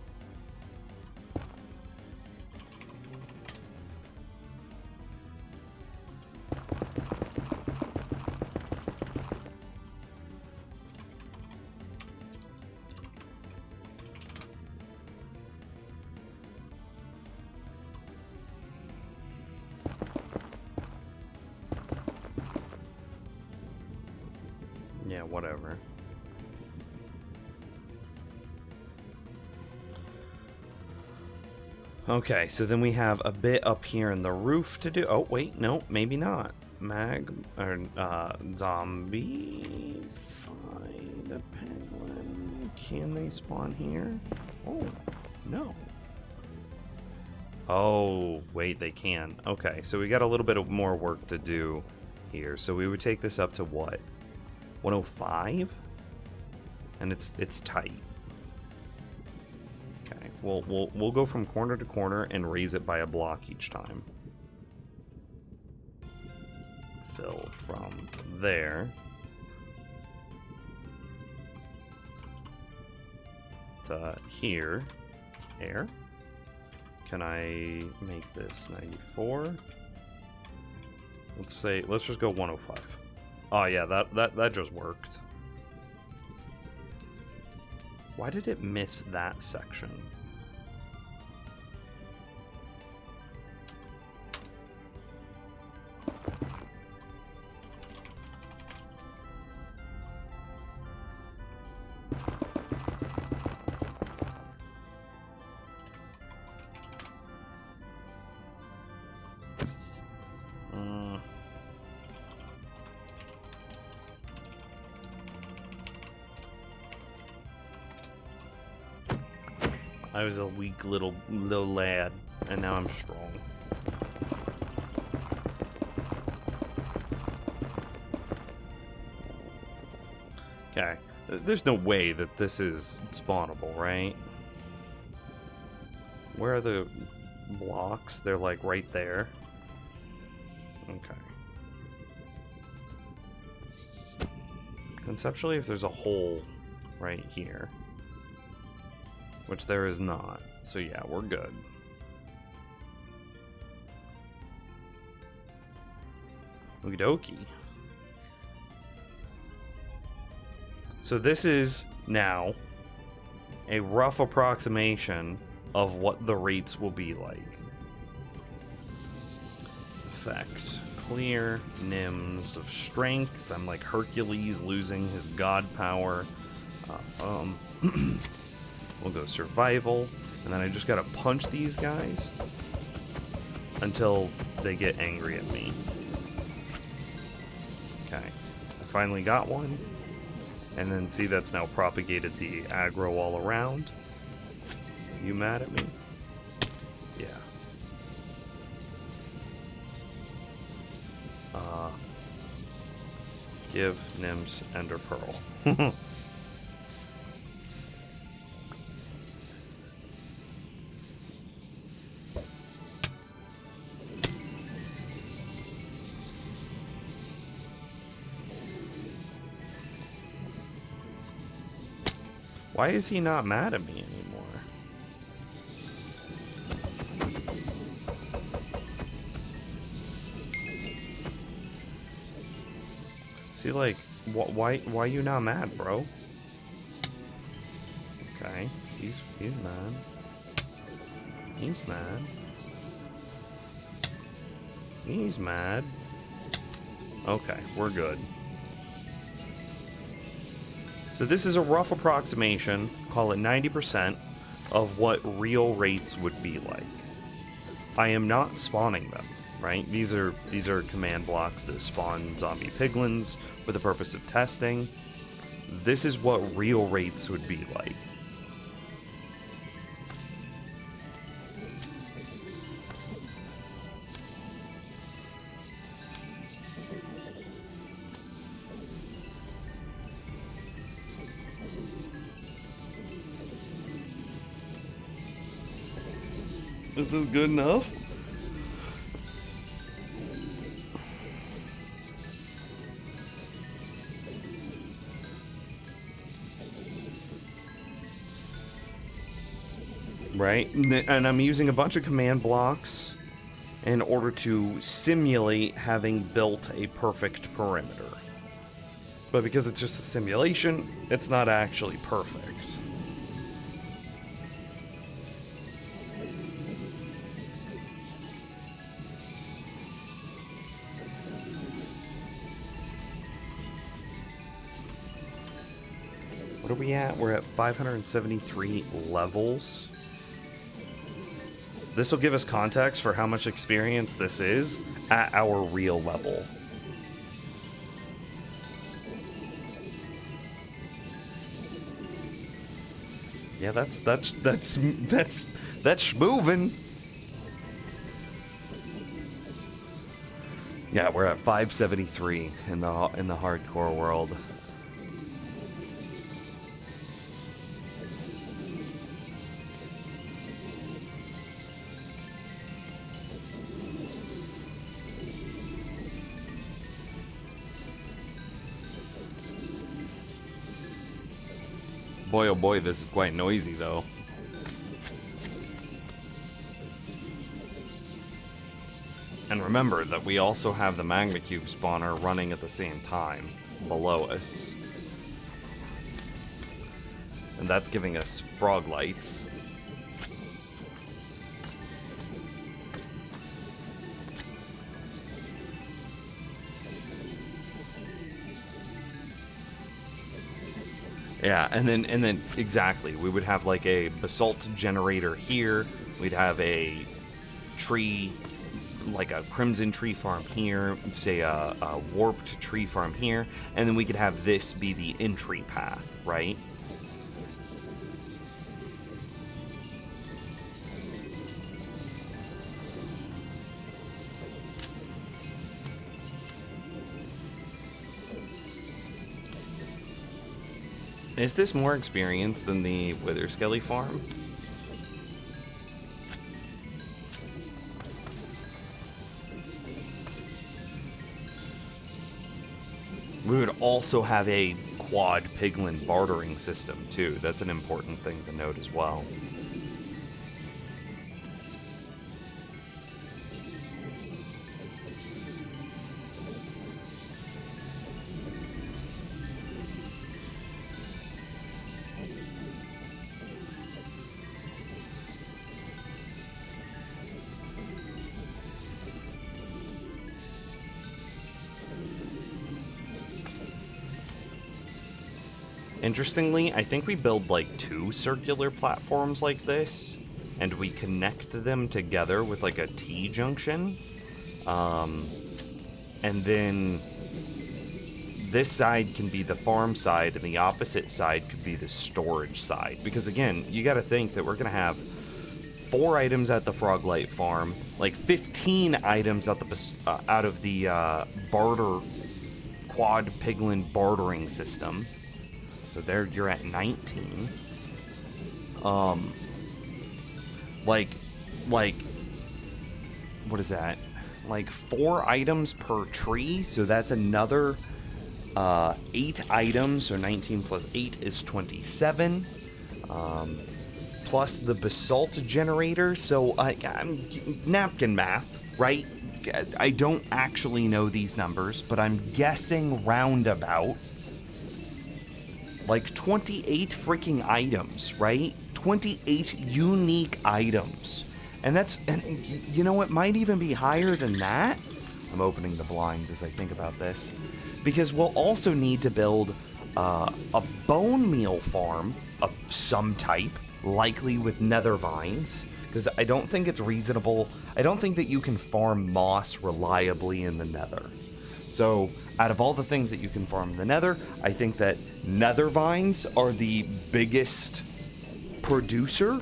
Yeah, whatever. Okay, so then we have a bit up here in the roof to do. Oh, wait, no, maybe not. Zombie, find a penguin. Can they spawn here? Oh, no. Oh, wait, they can. Okay, so we got a little bit of more work to do here. So we would take this up to what? 105? And it's tight. Okay, we'll go from corner to corner and raise it by a block each time. Fill from there to here. Air. Can I make this 94? Let's just go 105. Oh yeah, that just worked. Why did it miss that section? I was a weak little lad, and now I'm strong. Okay, there's no way that this is spawnable, right? Where are the blocks? They're like right there. Okay. Conceptually, if there's a hole right here, which there is not, so yeah, we're good. Okie dokie. So this is now a rough approximation of what the rates will be like. Effect. Clear. Nyms of strength. I'm like Hercules losing his god power. We'll go survival. And then I just gotta punch these guys until they get angry at me. Okay. I finally got one. And then see, that's now propagated the aggro all around. You mad at me? Yeah. Give Nyms Ender Pearl. Why is he not mad at me anymore? See, like, why you not mad, bro? Okay, he's mad. He's mad. He's mad. Okay, we're good. So this is a rough approximation, call it 90%, of what real rates would be like. I am not spawning them, right? These are command blocks that spawn zombie piglins for the purpose of testing. This is what real rates would be like. This is good enough? Right? And I'm using a bunch of command blocks in order to simulate having built a perfect perimeter. But because it's just a simulation, it's not actually perfect. What are we at? We're at 573 levels. This will give us context for how much experience this is at our real level. Yeah, that's moving. Yeah, we're at 573 in the hardcore world. Boy, oh boy, this is quite noisy, though. And remember that we also have the Magma Cube spawner running at the same time below us. And that's giving us frog lights. Yeah, and then exactly, we would have like a basalt generator here. We'd have a tree, like a crimson tree farm here, say a warped tree farm here, and then we could have this be the entry path, right? Is this more experience than the Wither Skelly farm? We would also have a quad piglin bartering system too. That's an important thing to note as well. Interestingly, I think we build like 2 circular platforms like this, and we connect them together with like a T-junction. And then this side can be the farm side, and the opposite side could be the storage side. Because again, you got to think that we're going to have 4 items at the Froglight farm, like 15 items out of the barter quad piglin bartering system. So there you're at 19. Like what is that? Like 4 items per tree, so that's another 8 items, so 19 plus 8 is 27. Plus the basalt generator, so I'm napkin math, right? I don't actually know these numbers, but I'm guessing roundabout like 28 freaking items, right? 28 unique items. And you know, it might even be higher than that. I'm opening the blinds as I think about this. Because we'll also need to build a bone meal farm of some type, likely with nether vines. Because I don't think it's reasonable. I don't think that you can farm moss reliably in the nether. So, out of all the things that you can farm in the nether, I think that nether vines are the biggest producer.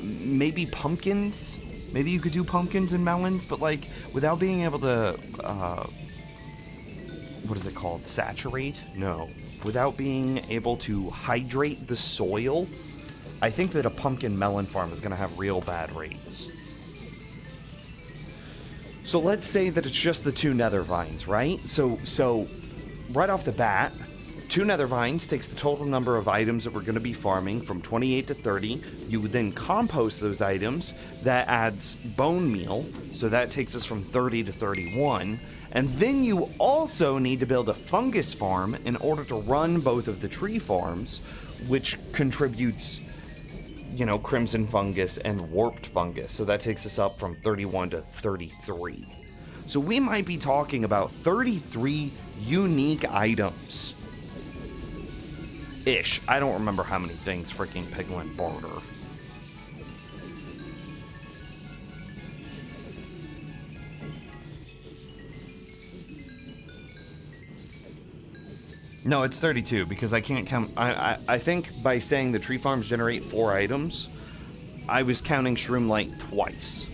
Maybe pumpkins. Maybe you could do pumpkins and melons, but like without being able to, what is it called? Saturate? No. Without being able to hydrate the soil, I think that a pumpkin melon farm is going to have real bad rates. So let's say that it's just the 2 nether vines, right? So right off the bat, 2 nether vines takes the total number of items that we're going to be farming from 28 to 30. You would then compost those items. That adds bone meal, so that takes us from 30 to 31. And then you also need to build a fungus farm in order to run both of the tree farms, which contributes, you know, crimson fungus and warped fungus. So that takes us up from 31 to 33. So we might be talking about 33 unique items. Ish. I don't remember how many things freaking piglin barter. No, it's 32 because I can't count. I think by saying the tree farms generate 4 items, I was counting Shroomlight twice.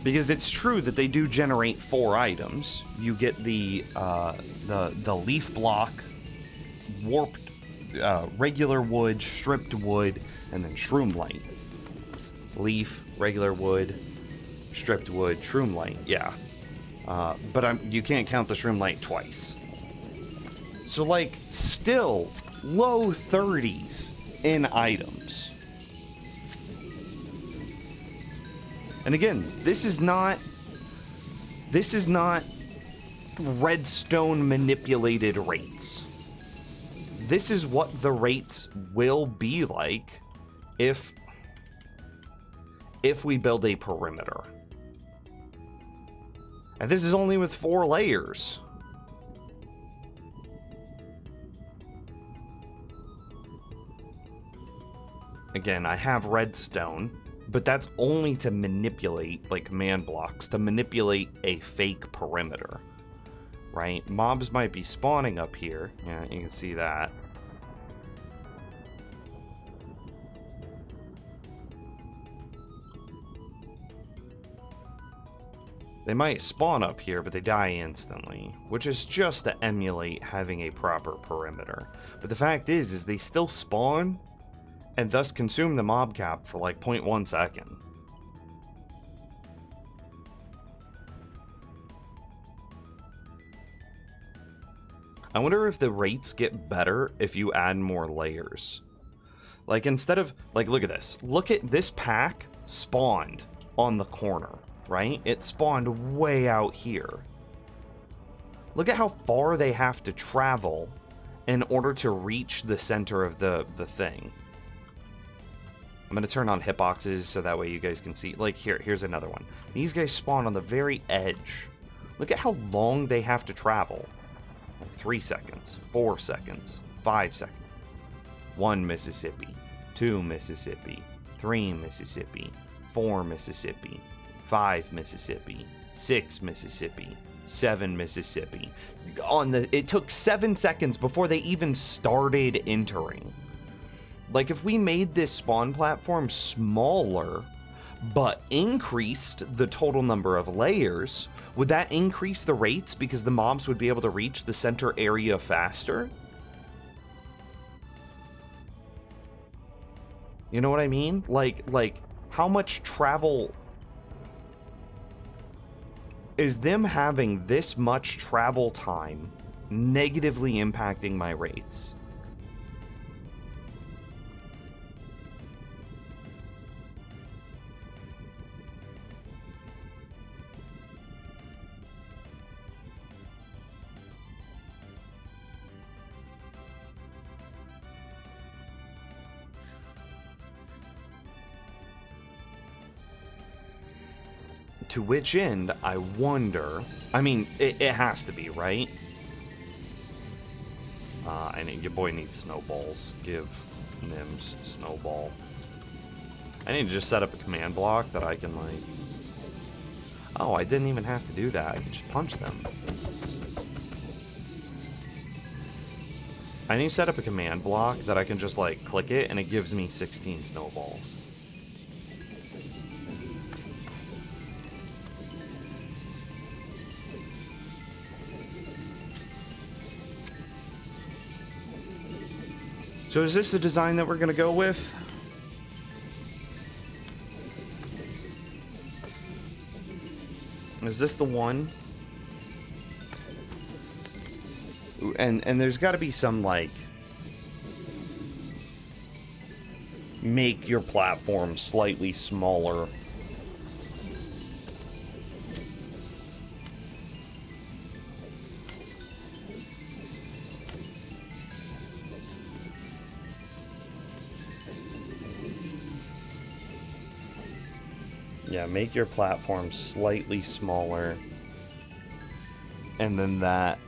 Because it's true that they do generate 4 items. You get the leaf block, warped, regular wood, stripped wood, and then Shroomlight. Leaf, regular wood, stripped wood, Shroomlight. Yeah, but you can't count the Shroomlight twice. So, like, still low 30s in items. And again, this is not redstone manipulated rates. This is what the rates will be like if we build a perimeter. And this is only with 4 layers. Again, I have redstone, but that's only to manipulate, like, command blocks, to manipulate a fake perimeter, right? Mobs might be spawning up here. Yeah, you can see that. They might spawn up here, but they die instantly, which is just to emulate having a proper perimeter. But the fact is they still spawn, and thus consume the mob cap for like 0.1 second. I wonder if the rates get better if you add more layers. Like, instead of, like, look at this. Look at this pack spawned on the corner, right? It spawned way out here. Look at how far they have to travel in order to reach the center of the thing. I'm going to turn on hitboxes so that way you guys can see. Like, here's another one. These guys spawn on the very edge. Look at how long they have to travel. Like 3 seconds, 4 seconds, 5 seconds. 1 Mississippi, 2 Mississippi, 3 Mississippi, 4 Mississippi, 5 Mississippi, 6 Mississippi, 7 Mississippi. It took 7 seconds before they even started entering. Like, if we made this spawn platform smaller, but increased the total number of layers, would that increase the rates because the mobs would be able to reach the center area faster? You know what I mean? Like how much travel is them having this much travel time negatively impacting my rates? To which end, I wonder... I mean, it has to be, right? Your boy needs snowballs. Give Nims snowball. I need to just set up a command block that I can, like... Oh, I didn't even have to do that. I can just punch them. I need to set up a command block that I can just, like, click it, and it gives me 16 snowballs. So is this the design that we're going to go with? Is this the one? Ooh, and there's got to be some, like, make your platform slightly smaller. Yeah, make your platform slightly smaller. And then that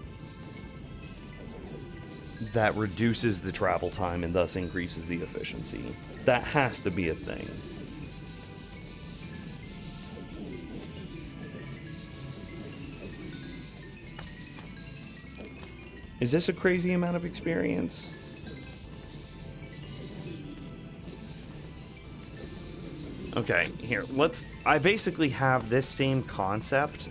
reduces the travel time and thus increases the efficiency. That has to be a thing. Is this a crazy amount of experience? Okay, here, I basically have this same concept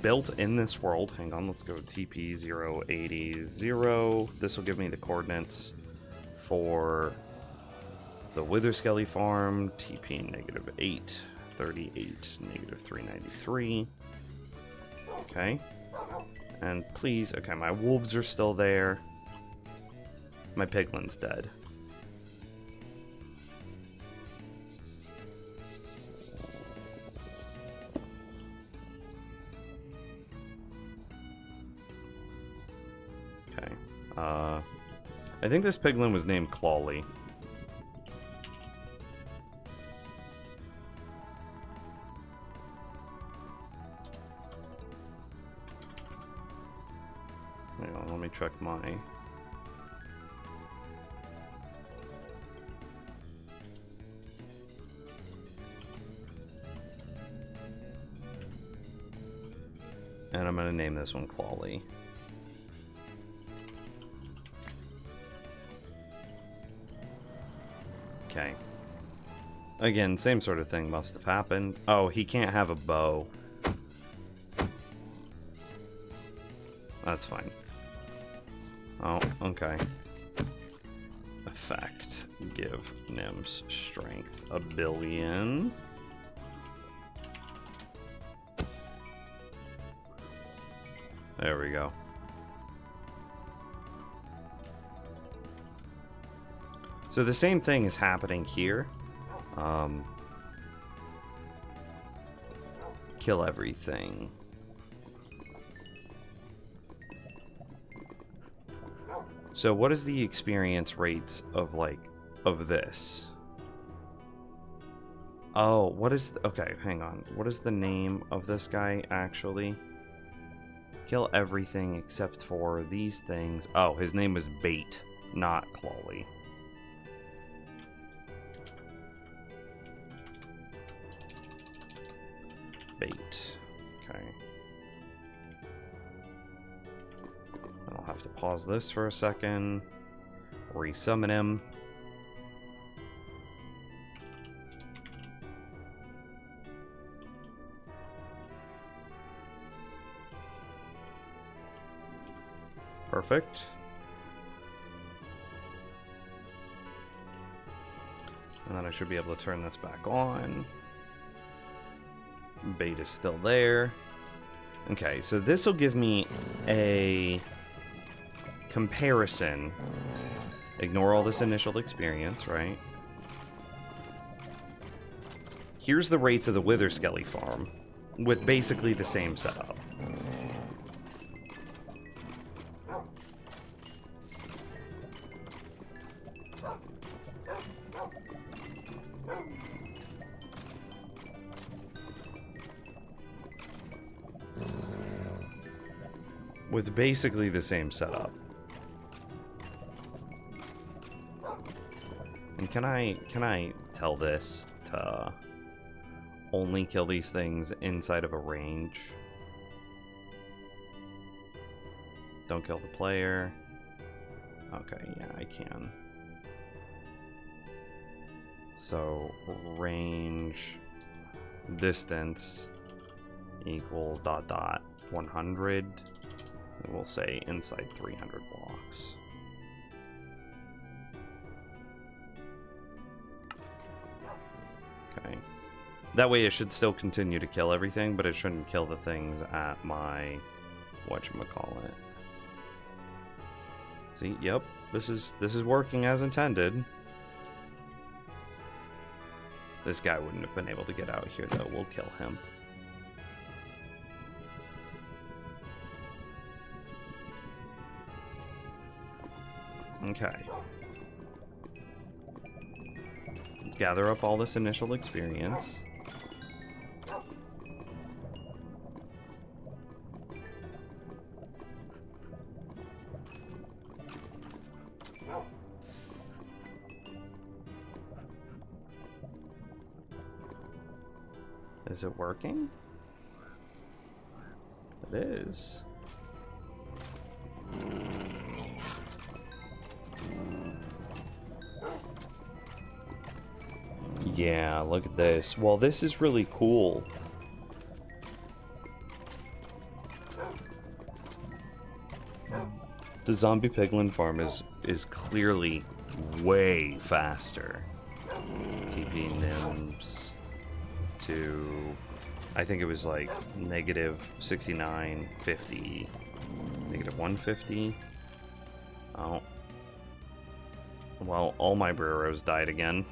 built in this world. Hang on, let's go TP080. This will give me the coordinates for the Witherskelly farm. TP -8, 38, -393. Okay. And please, okay, my wolves are still there. My piglin's dead. I think this piglin was named Clawley. Hang on, let me check my... And I'm gonna name this one Clawley. Okay. Again, same sort of thing must have happened. Oh, he can't have a bow. That's fine. Oh, okay. Effect. Give Nims strength 1 billion. There we go. So the same thing is happening here. Kill everything. So what is the experience rates of, like, of this? Oh, what is... okay, hang on. What is the name of this guy, actually? Kill everything except for these things. Oh, his name was Bait, not Clawley. Bait. Okay. I'll have to pause this for a second. Resummon him. Perfect. And then I should be able to turn this back on. Bait is still there. Okay, so this will give me a comparison. Ignore all this initial experience, right? Here's the rates of the Witherskelly farm with basically the same setup. With basically the same setup. And can I tell this to only kill these things inside of a range? Don't kill the player. Okay, yeah, I can. So range distance equals ... 100. And we'll say inside 300 blocks. Okay. That way it should still continue to kill everything, but it shouldn't kill the things at my whatchamacallit. See, yep, this is working as intended. This guy wouldn't have been able to get out here though. We'll kill him. Okay. Gather up all this initial experience. Is it working? It is. Yeah, look at this. Well, this is really cool. The zombie piglin farm is clearly way faster. TP Nims to, I think it was like negative 69, 50, negative 150. Oh. Well, all my Breros died again.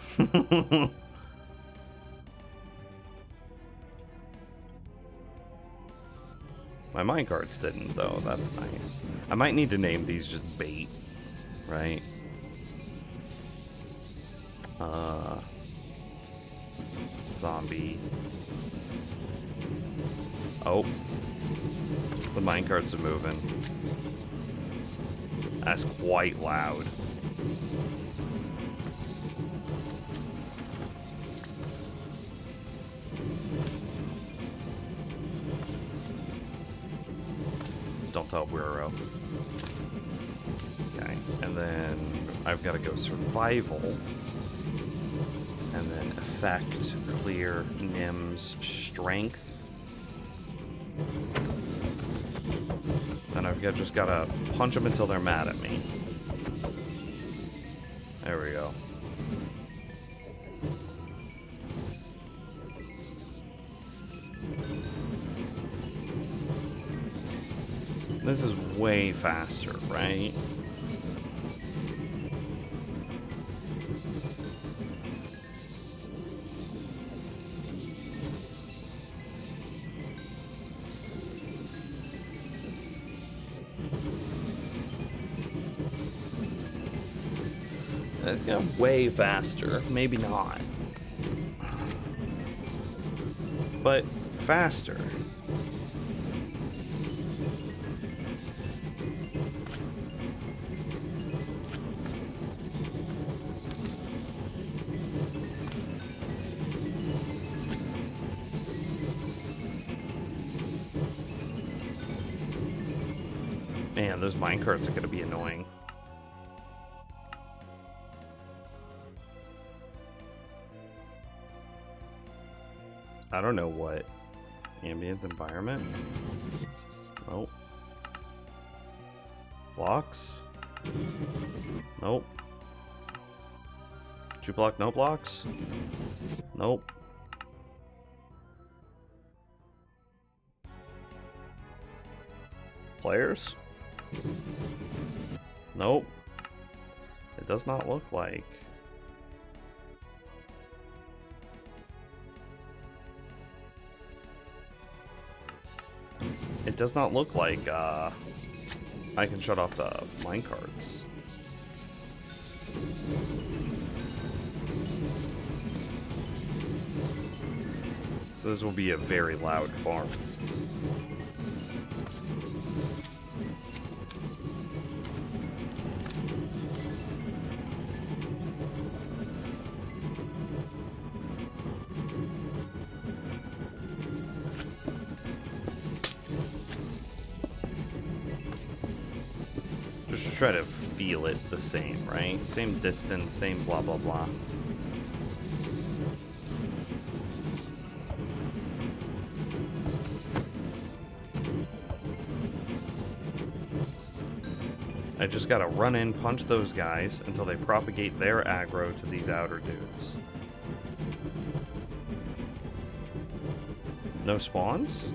My minecarts didn't, though. That's nice. I might need to name these just Bait, right? Zombie. Oh. The minecarts are moving. That's quite loud. Don't tell Wiro. Okay, and then I've got to go survival. And then effect, clear, Nims, strength. And I've just got to punch them until they're mad at me. There we go. This is way faster, right? It's going way faster. Maybe not. But faster. Man, those minecarts are going to be annoying. I don't know what. Ambient environment? Nope. Blocks? Nope. Did you block no blocks? Nope. Players? Nope. It does not look like. It does not look like I can shut off the minecarts. So this will be a very loud farm. Just try to feel it the same, right? Same distance, same blah blah blah. I just gotta run in, punch those guys until they propagate their aggro to these outer dudes. No spawns?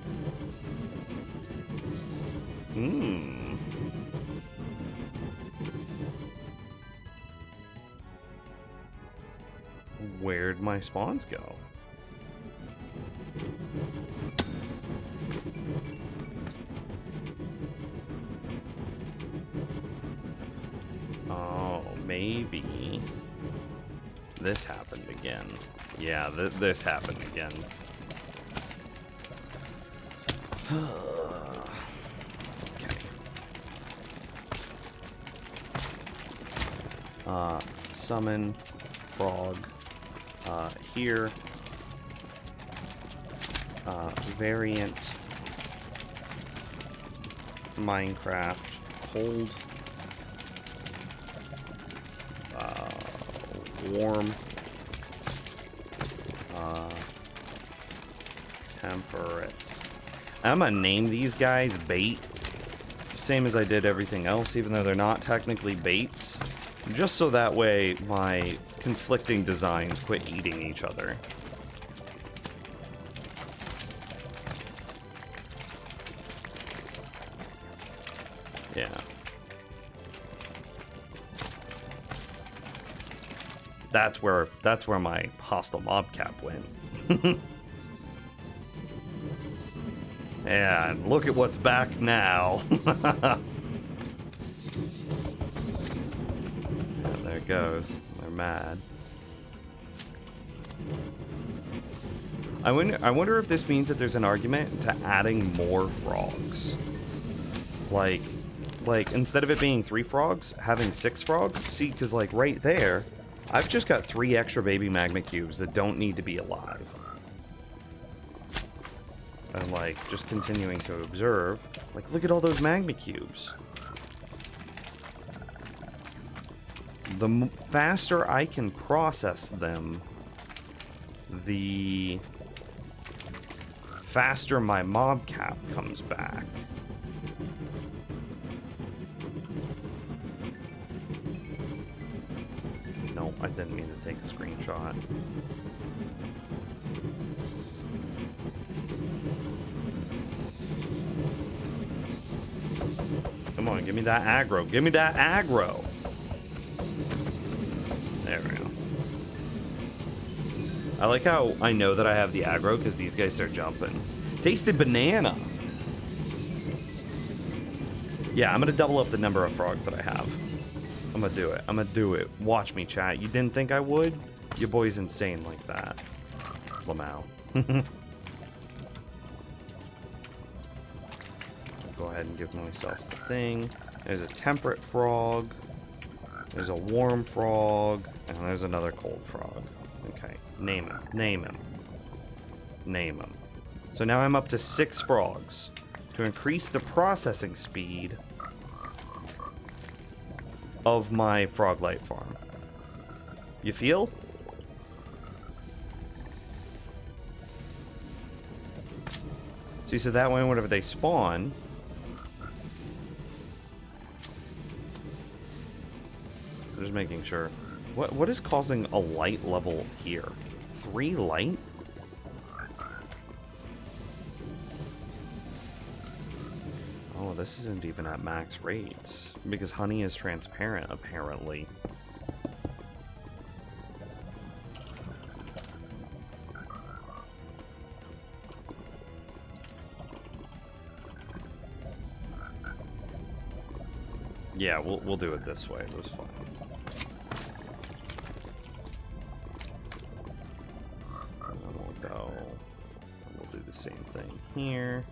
Where'd my spawns go? Oh, maybe this happened again. Yeah, this happened again. Okay. Summon frog here. Variant Minecraft hold warm temperate. I'm gonna name these guys bait, same as I did everything else, even though they're not technically baits, just so that way my conflicting designs quit eating each other. Yeah. That's where my hostile mob cap went. Yeah, and look at what's back now. And there it goes. They're mad. I wonder if this means that there's an argument to adding more frogs. Like instead of it being 3 frogs, having 6 frogs. See, because like right there, I've just got 3 extra baby magma cubes that don't need to be alive. And like just continuing to observe, like look at all those magma cubes. The faster I can process them, the faster my mob cap comes back. No, I didn't mean to take a screenshot. Come on, give me that aggro. Give me that aggro. There we go. I like how I know that I have the aggro because these guys start jumping. Tasted banana. Yeah, I'm going to double up the number of frogs that I have. I'm I'm gonna do it. I'm gonna do it. Watch me, chat. You didn't think I would? Your boy's insane like that. Lamau. Go ahead and give myself the thing. There's a temperate frog. There's a warm frog. And there's another cold frog. Okay. Name him. Name him. Name him. So now I'm up to 6 frogs. To increase the processing speed of my frog light farm. You feel? See, so that way whenever they spawn, I'm just making sure. What is causing a light level here? 3 light? Oh, this isn't even at max rates. Because honey is transparent, apparently. Yeah, we'll do it this way. That's fine. And then we'll go. And we'll do the same thing here.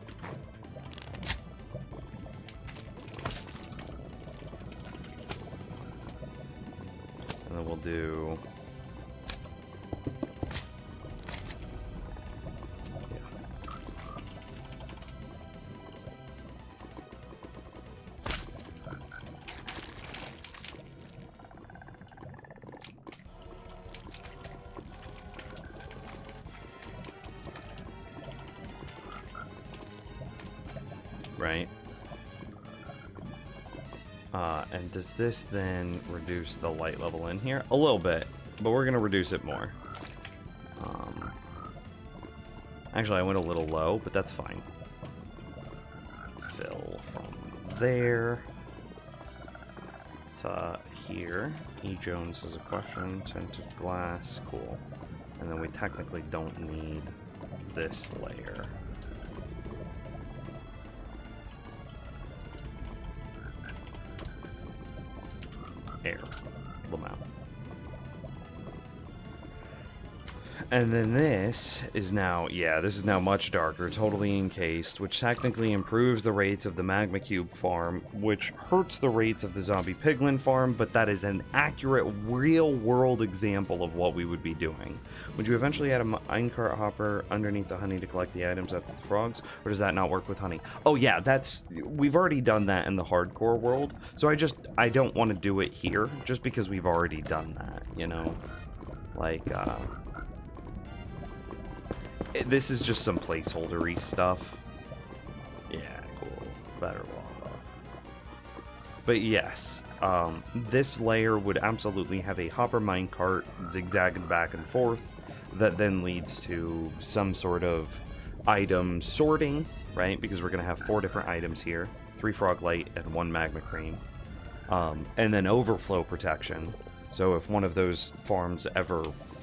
And then we'll do. Right? And does this then reduce the light level in here? A little bit, but we're going to reduce it more. Actually, I went a little low, but that's fine. Fill from there to here. E. Jones has a question. Tinted glass. Cool. And then we technically don't need this layer. Air. Lamau. And then this is now, yeah, this is now much darker, totally encased, which technically improves the rates of the Magma Cube farm, which hurts the rates of the Zombie Piglin farm, but that is an accurate, real-world example of what we would be doing. Would you eventually add a minecart hopper underneath the honey to collect the items after the frogs, or does that not work with honey? Oh yeah, we've already done that in the hardcore world, so I don't want to do it here, just because we've already done that, you know? Like, this is just some placeholder-y stuff. Yeah, cool. Better lava. But yes, this layer would absolutely have a hopper minecart zigzagging back and forth that then leads to some sort of item sorting, right? Because we're going to have 4 different items here. 3 frog light and 1 magma cream. And then overflow protection. So if one of those farms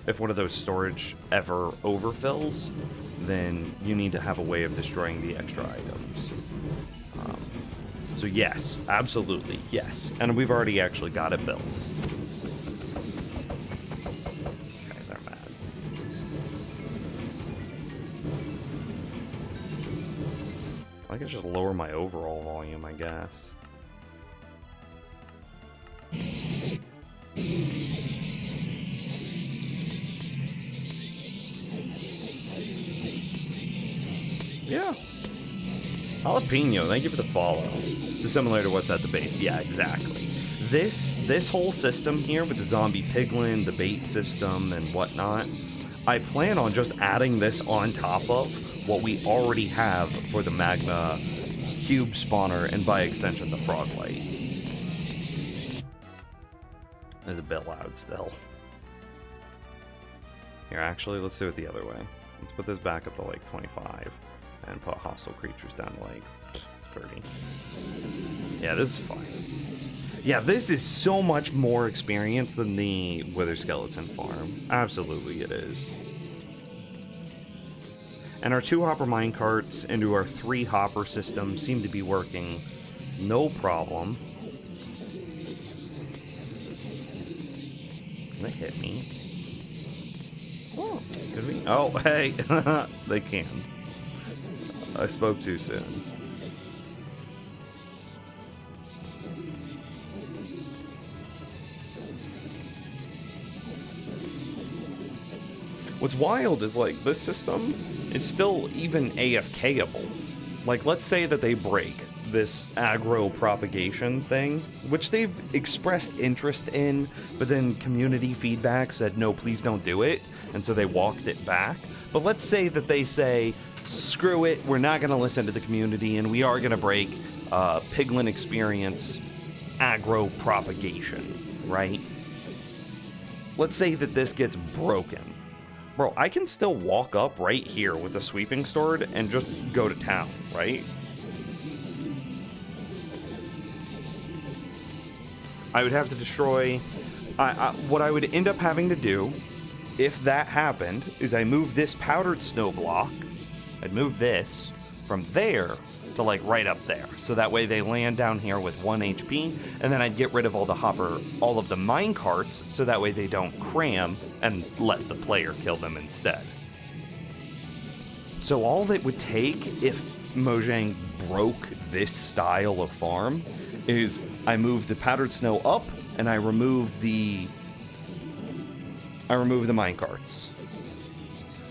if one of those storage ever overfills, then you need to have a way of destroying the extra items. So yes, absolutely, yes. And we've already actually got it built. Okay, they're mad. I could just lower my overall volume, I guess. Yeah. Jalapeno, thank you for the follow. Similar to what's at the base. Yeah, exactly. This whole system here with the zombie piglin, the bait system, and whatnot, I plan on just adding this on top of what we already have for the magma cube spawner, and by extension, the frog light. It's a bit loud still. Here, actually, let's do it the other way. Let's put this back up to like 25. And put hostile creatures down to like 30. Yeah, this is fine. Yeah, this is so much more experience than the Wither Skeleton farm. Absolutely it is. And our 2 hopper minecarts into our 3 hopper system seem to be working no problem. Can they hit me? Oh, could we? Oh, hey. They can. I spoke too soon. What's wild is, like, this system is still even AFK-able. Like, let's say that they break this aggro propagation thing, which they've expressed interest in, but then community feedback said, no, please don't do it, and so they walked it back. But let's say that they say, screw it, we're not going to listen to the community, and we are going to break Piglin experience aggro propagation, right? Let's say that this gets broken. Bro, I can still walk up right here with a sweeping sword and just go to town, right? I would have to destroy... what I would end up having to do, if that happened, is I move this powdered snow block. I'd move this from there to, like, right up there. So that way they land down here with 1 HP, and then I'd get rid of all of the mine carts, so that way they don't cram and let the player kill them instead. So all that would take if Mojang broke this style of farm is I move the powdered snow up, and I remove the mine carts.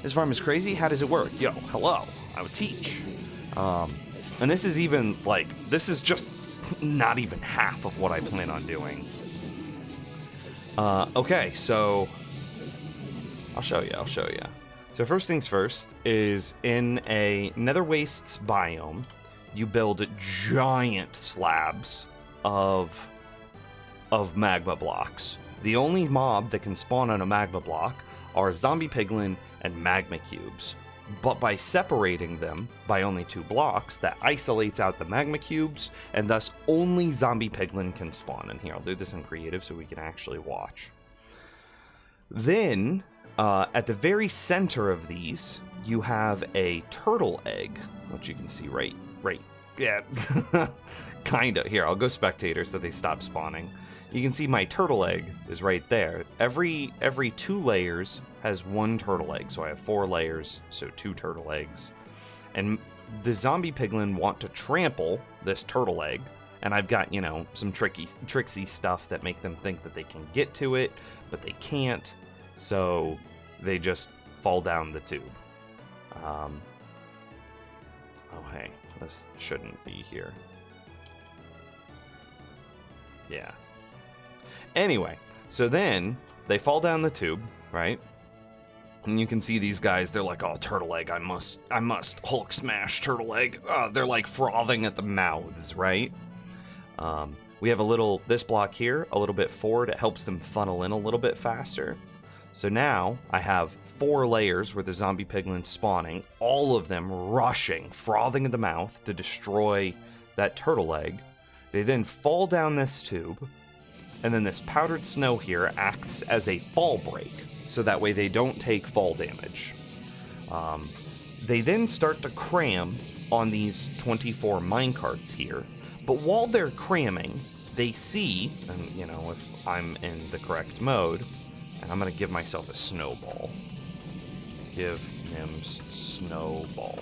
This farm is crazy. How does it work? Yo, hello. I would teach. And this is even, like, this is just not even half of what I plan on doing. Okay, so I'll show you. So first things first is in a Nether Wastes biome, you build giant slabs of magma blocks. The only mob that can spawn on a magma block are zombie piglin and magma cubes. But by separating them by only 2 blocks, that isolates out the magma cubes, and thus only zombie piglin can spawn in here. I'll do this in creative so we can actually watch. Then, at the very center of these, you have a turtle egg, which you can see right, yeah, kinda. Here, I'll go spectator so they stop spawning. You can see my turtle egg is right there. Every 2 layers has 1 turtle egg, so I have 4 layers, so 2 turtle eggs. And the zombie piglin want to trample this turtle egg, and I've got, you know, some tricksy stuff that make them think that they can get to it, but they can't, so they just fall down the tube. Oh hey, this shouldn't be here. Yeah. Anyway, so then they fall down the tube, right? And you can see these guys, they're like, oh, turtle egg, I must Hulk smash turtle egg. They're like frothing at the mouths, right? We have this block here, a little bit forward. It helps them funnel in a little bit faster. So now I have 4 layers where the zombie piglin's spawning, all of them rushing, frothing at the mouth to destroy that turtle egg. They then fall down this tube, and then this powdered snow here acts as a fall break, so that way they don't take fall damage. They then start to cram on these 24 minecarts here, but while they're cramming, they see, and you know, if I'm in the correct mode, and I'm gonna give myself a snowball. Give Nims snowball.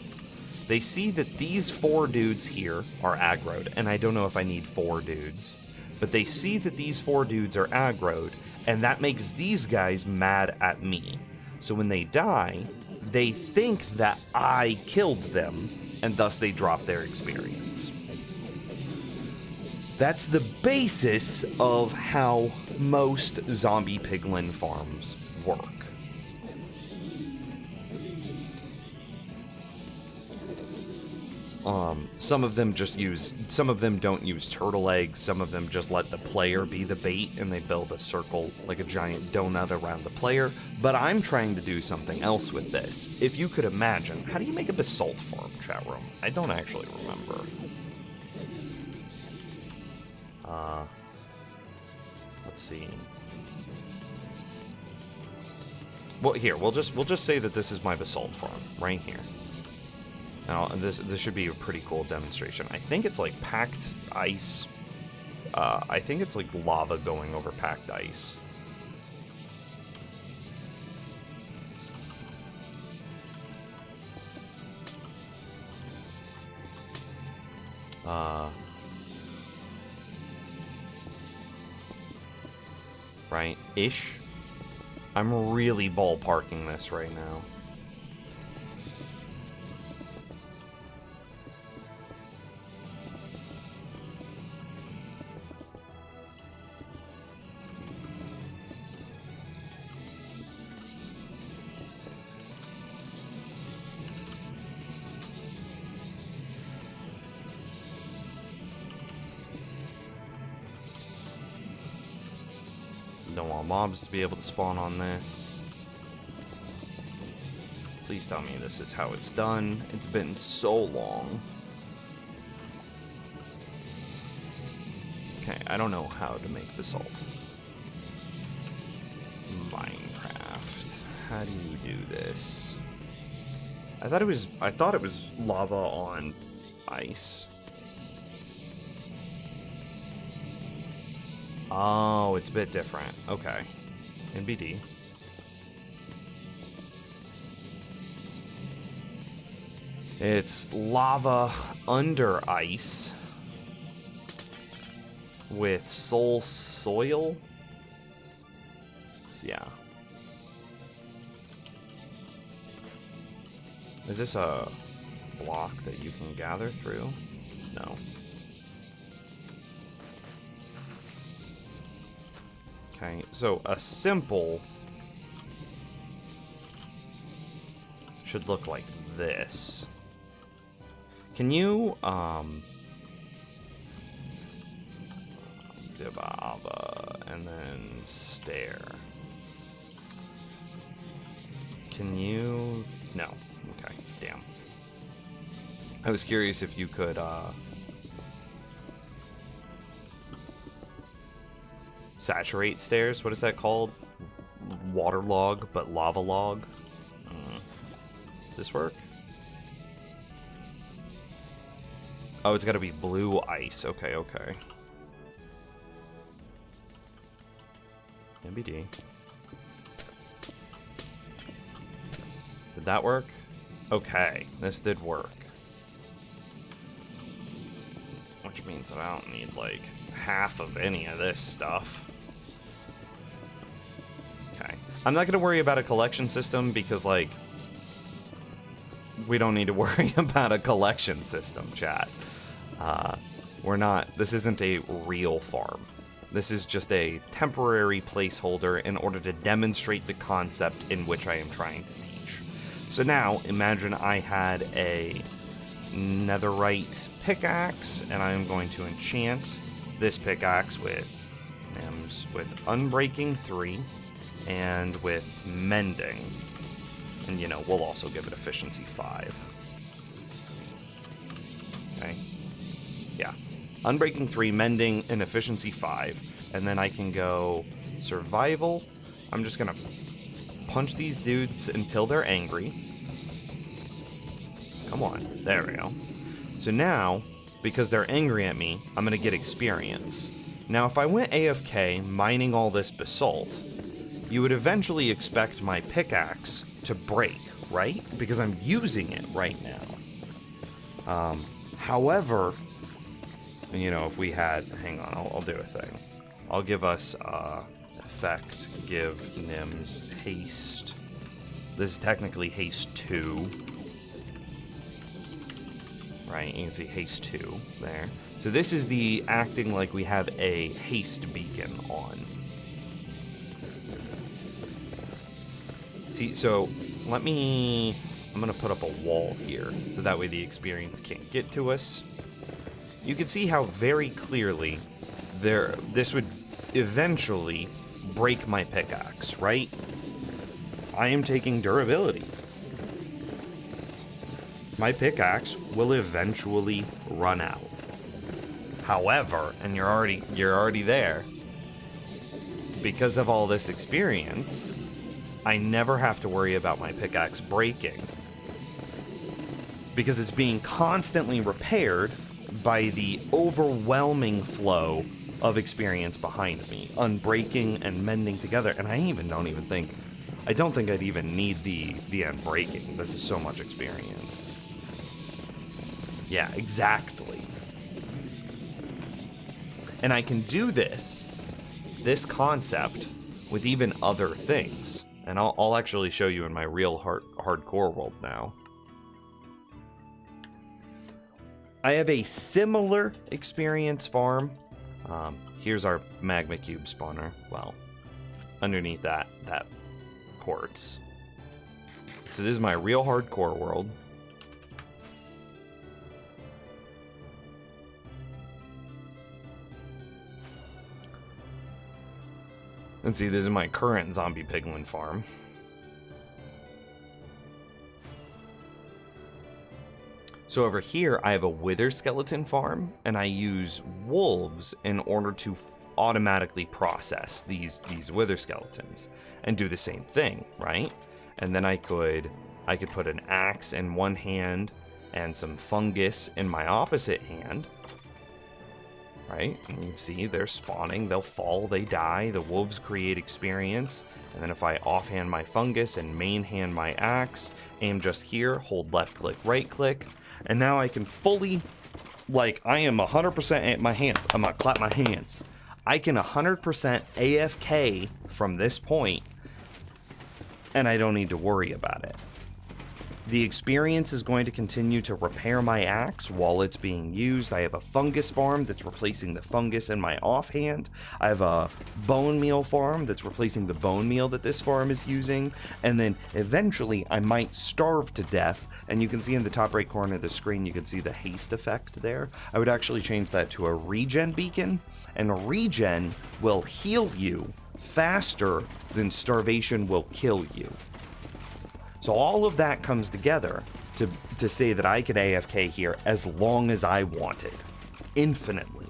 They see that these 4 dudes here are aggroed, and I don't know if I need 4 dudes, but they see that these 4 dudes are aggroed, and that makes these guys mad at me. So when they die, they think that I killed them, and thus they drop their experience. That's the basis of how most zombie piglin farms work. Some of them don't use turtle eggs, some of them just let the player be the bait and they build a circle, like a giant donut around the player, but I'm trying to do something else with this. If you could imagine, how do you make a basalt farm, chat room? I don't actually remember. Let's see. Well, here, we'll just say that this is my basalt farm, right here. Now, this should be a pretty cool demonstration. I think it's like packed ice. I think it's like lava going over packed ice. Right? Ish. I'm really ballparking this right now. Don't want mobs to be able to spawn on this. Please tell me this is how it's done. It's been so long. Okay, I don't know how to make the salt. Minecraft. How do you do this? I thought it was lava on ice. Oh, it's a bit different. Okay. NBD. It's lava under ice with soul soil. Yeah. Is this a block that you can gather through? No. Okay, so a simple should look like this. Can you, Divaba, and then stare. Can you, no, okay, damn. I was curious if you could, saturate stairs. What is that called? Waterlog, but lava log. Does this work? Oh, it's got to be blue ice. Okay, okay. NBD. Did that work? Okay, this did work. Which means that I don't need, like, half of any of this stuff. Okay. I'm not going to worry about a collection system because, like, we don't need to worry about a collection system, chat. We're not... This isn't a real farm. This is just a temporary placeholder in order to demonstrate the concept in which I am trying to teach. So now, imagine I had a netherite pickaxe, and I'm going to enchant this pickaxe with Unbreaking 3 and with Mending. And, you know, we'll also give it Efficiency 5. Okay. Yeah. Unbreaking 3, Mending, and Efficiency 5. And then I can go Survival. I'm just going to punch these dudes until they're angry. Come on. There we go. So now, because they're angry at me, I'm going to get experience. Now, if I went AFK mining all this basalt, you would eventually expect my pickaxe to break, right? Because I'm using it right now. However, you know, if we had... Hang on, I'll do a thing. I'll give us effect, give Nims haste. This is technically haste 2. Right, you can see haste 2 there. So this is the acting like we have a haste beacon on. See, so let me... I'm going to put up a wall here, so that way the experience can't get to us. You can see how very clearly this would eventually break my pickaxe, right? I am taking durability. My pickaxe will eventually run out. However, and you're already there, because of all this experience, I never have to worry about my pickaxe breaking. Because it's being constantly repaired by the overwhelming flow of experience behind me, unbreaking and mending together. And I don't think I'd even need the unbreaking. This is so much experience. Yeah, exactly. And I can do this concept with even other things. And I'll actually show you in my real hardcore world now. I have a similar experience farm. Here's our magma cube spawner. Well, underneath that quartz. So this is my real hardcore world. And see, this is my current zombie piglin farm. So over here, I have a wither skeleton farm, and I use wolves in order to automatically process these wither skeletons and do the same thing, right? And then I could put an axe in one hand and some fungus in my opposite hand. Right? And you can see they're spawning, they'll fall, they die, the wolves create experience, and then if I offhand my fungus and main hand my axe, aim just here, hold left click, right click, and now I can fully, like, I am 100% at my hands, I'm gonna clap my hands. I can 100% AFK from this point, and I don't need to worry about it. The experience is going to continue to repair my axe while it's being used. I have a fungus farm that's replacing the fungus in my offhand. I have a bone meal farm that's replacing the bone meal that this farm is using. And then eventually I might starve to death. And you can see in the top right corner of the screen, you can see the haste effect there. I would actually change that to a regen beacon. And a regen will heal you faster than starvation will kill you. So all of that comes together to say that I could AFK here as long as I wanted. Infinitely.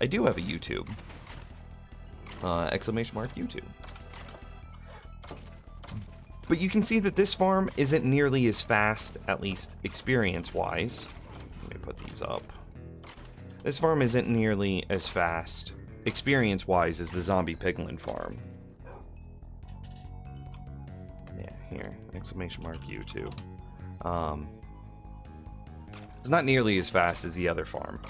I do have a YouTube. Exclamation mark YouTube. But you can see that this farm isn't nearly as fast, at least experience-wise. Let me put these up. This farm isn't nearly as fast, experience-wise, as the zombie piglin farm. Here, exclamation mark YouTube. It's not nearly as fast as the other farm.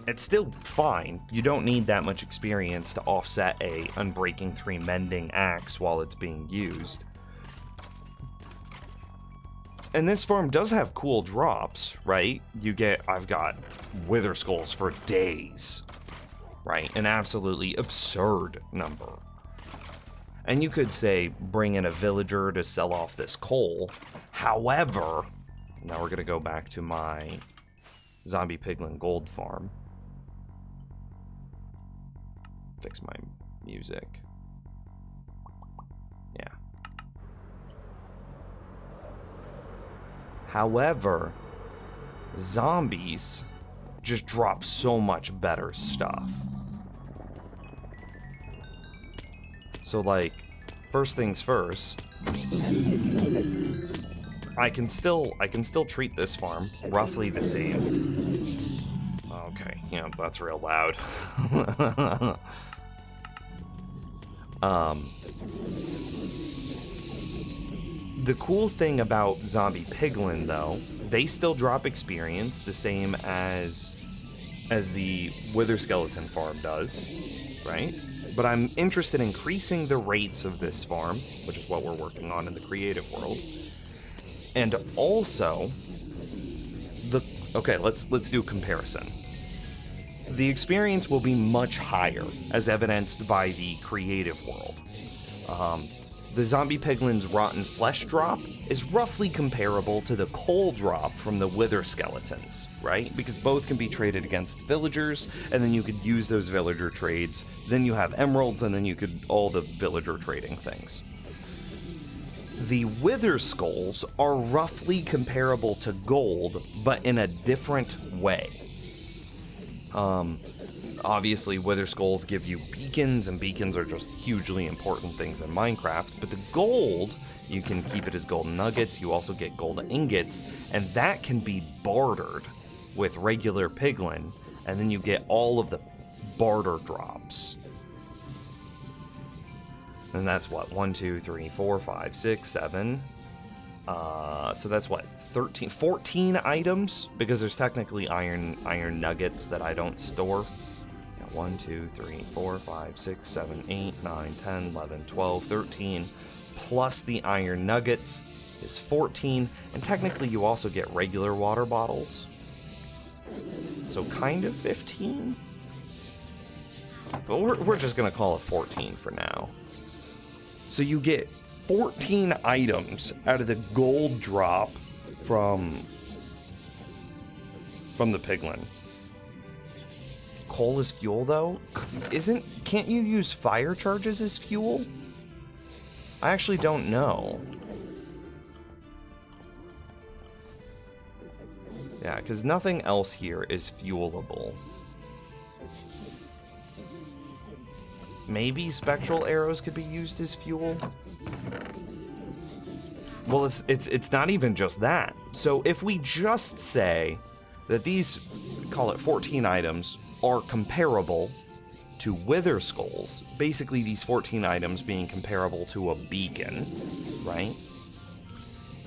It's still fine. You don't need that much experience to offset a Unbreaking 3 mending axe while it's being used. And this farm does have cool drops, right? I've got wither skulls for days, right? An absolutely absurd number. And you could say, bring in a villager to sell off this coal. However, now we're going to go back to my zombie piglin gold farm. Fix my music. Yeah. However, zombies just drop so much better stuff. So, like, first things first, I can still treat this farm roughly the same. Okay, yeah, that's real loud. The cool thing about zombie piglin, though, they still drop experience the same as the wither skeleton farm does, right? But I'm interested in increasing the rates of this farm, which is what we're working on in the creative world. And also, okay, let's do a comparison. The experience will be much higher, as evidenced by the creative world. The zombie piglin's rotten flesh drop is roughly comparable to the coal drop from the wither skeletons, right? Because both can be traded against villagers, and then you could use those villager trades. Then you have emeralds, and then you could all the villager trading things. The wither skulls are roughly comparable to gold, but in a different way. Obviously, wither skulls give you beacons, and beacons are just hugely important things in Minecraft, but the gold, you can keep it as golden nuggets, you also get gold ingots, and that can be bartered with regular piglin, and then you get all of the barter drops. And that's what, 1, 2, 3, 4, 5, 6, 7, So that's what, 14 items, because there's technically iron nuggets that I don't store. 1, 2, 3, 4, 5, 6, 7, 8, 9, 10, 11, 12, 13, plus the iron nuggets is 14, and technically you also get regular water bottles. So kind of 15? But we're just going to call it 14 for now. So you get 14 items out of the gold drop from the piglin. Coal is fuel, though? Can't you use fire charges as fuel? I actually don't know. Yeah, because nothing else here is fuelable. Maybe spectral arrows could be used as fuel? Well, it's not even just that. So if we just say that these, call it 14 items, are comparable to Wither Skulls, basically these 14 items being comparable to a beacon, right?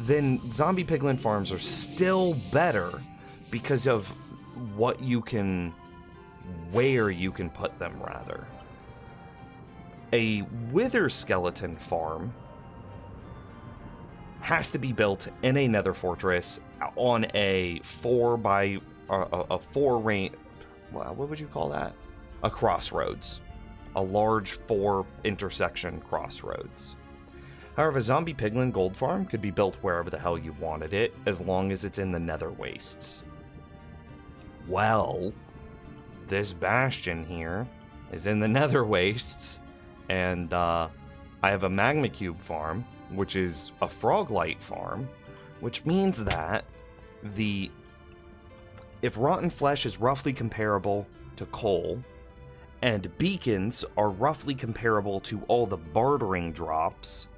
Then zombie piglin farms are still better because of where you can put them, rather. A Wither Skeleton farm has to be built in a nether fortress on a 4 range. Well, what would you call that? A crossroads. A large 4 intersection crossroads. However, a zombie piglin gold farm could be built wherever the hell you wanted it, as long as it's in the nether wastes. Well, this bastion here is in the nether wastes, and I have a magma cube farm, which is a froglight farm, which means that if rotten flesh is roughly comparable to coal, and beacons are roughly comparable to all the bartering drops,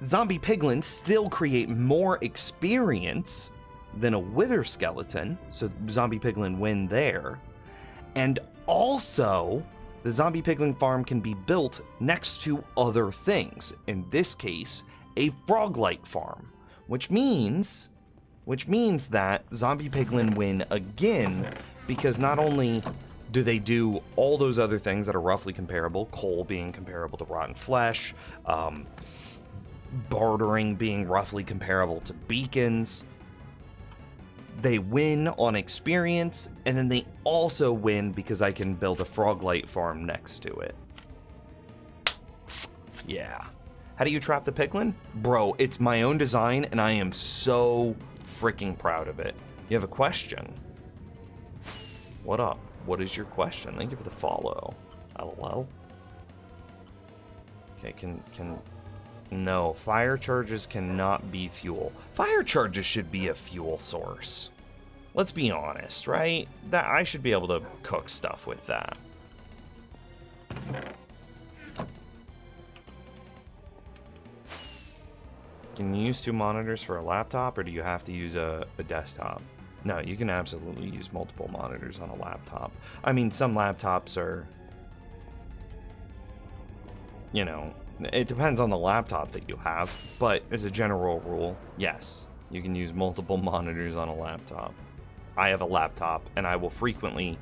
zombie piglins still create more experience than a wither skeleton, so zombie piglin win there. And also, the zombie piglin farm can be built next to other things. In this case, a froglight farm, which means that zombie piglin win again, because not only do they do all those other things that are roughly comparable, coal being comparable to rotten flesh, bartering being roughly comparable to beacons, they win on experience, and then they also win because I can build a froglight farm next to it. Yeah. How do you trap the piglin? Bro, it's my own design, and I am so freaking proud of it. You have a question? What up? What is your question? Thank you for the follow. LOL. Okay, no, fire charges cannot be fuel. Fire charges should be a fuel source. Let's be honest, right? That I should be able to cook stuff with that. Can you use 2 monitors for a laptop, or do you have to use a desktop? No, you can absolutely use multiple monitors on a laptop. I mean, some laptops are, you know, it depends on the laptop that you have, but as a general rule, yes, you can use multiple monitors on a laptop. I have a laptop, and I will frequently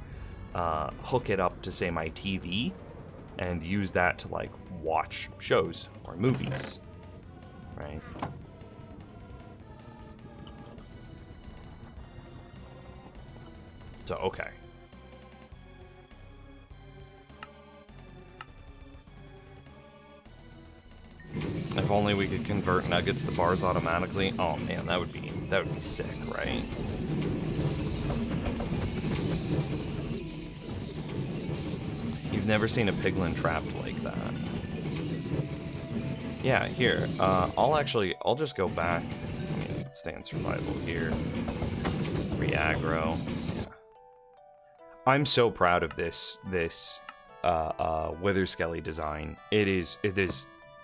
hook it up to, say, my TV, and use that to, like, watch shows or movies, right? So, okay. If only we could convert nuggets to bars automatically. Oh man, that would be sick, right? You've never seen a piglin trapped like that. Yeah, here. I'll just go back. I mean, stay in survival here. Re-aggro. Yeah. I'm so proud of this Wither Skelly design. It is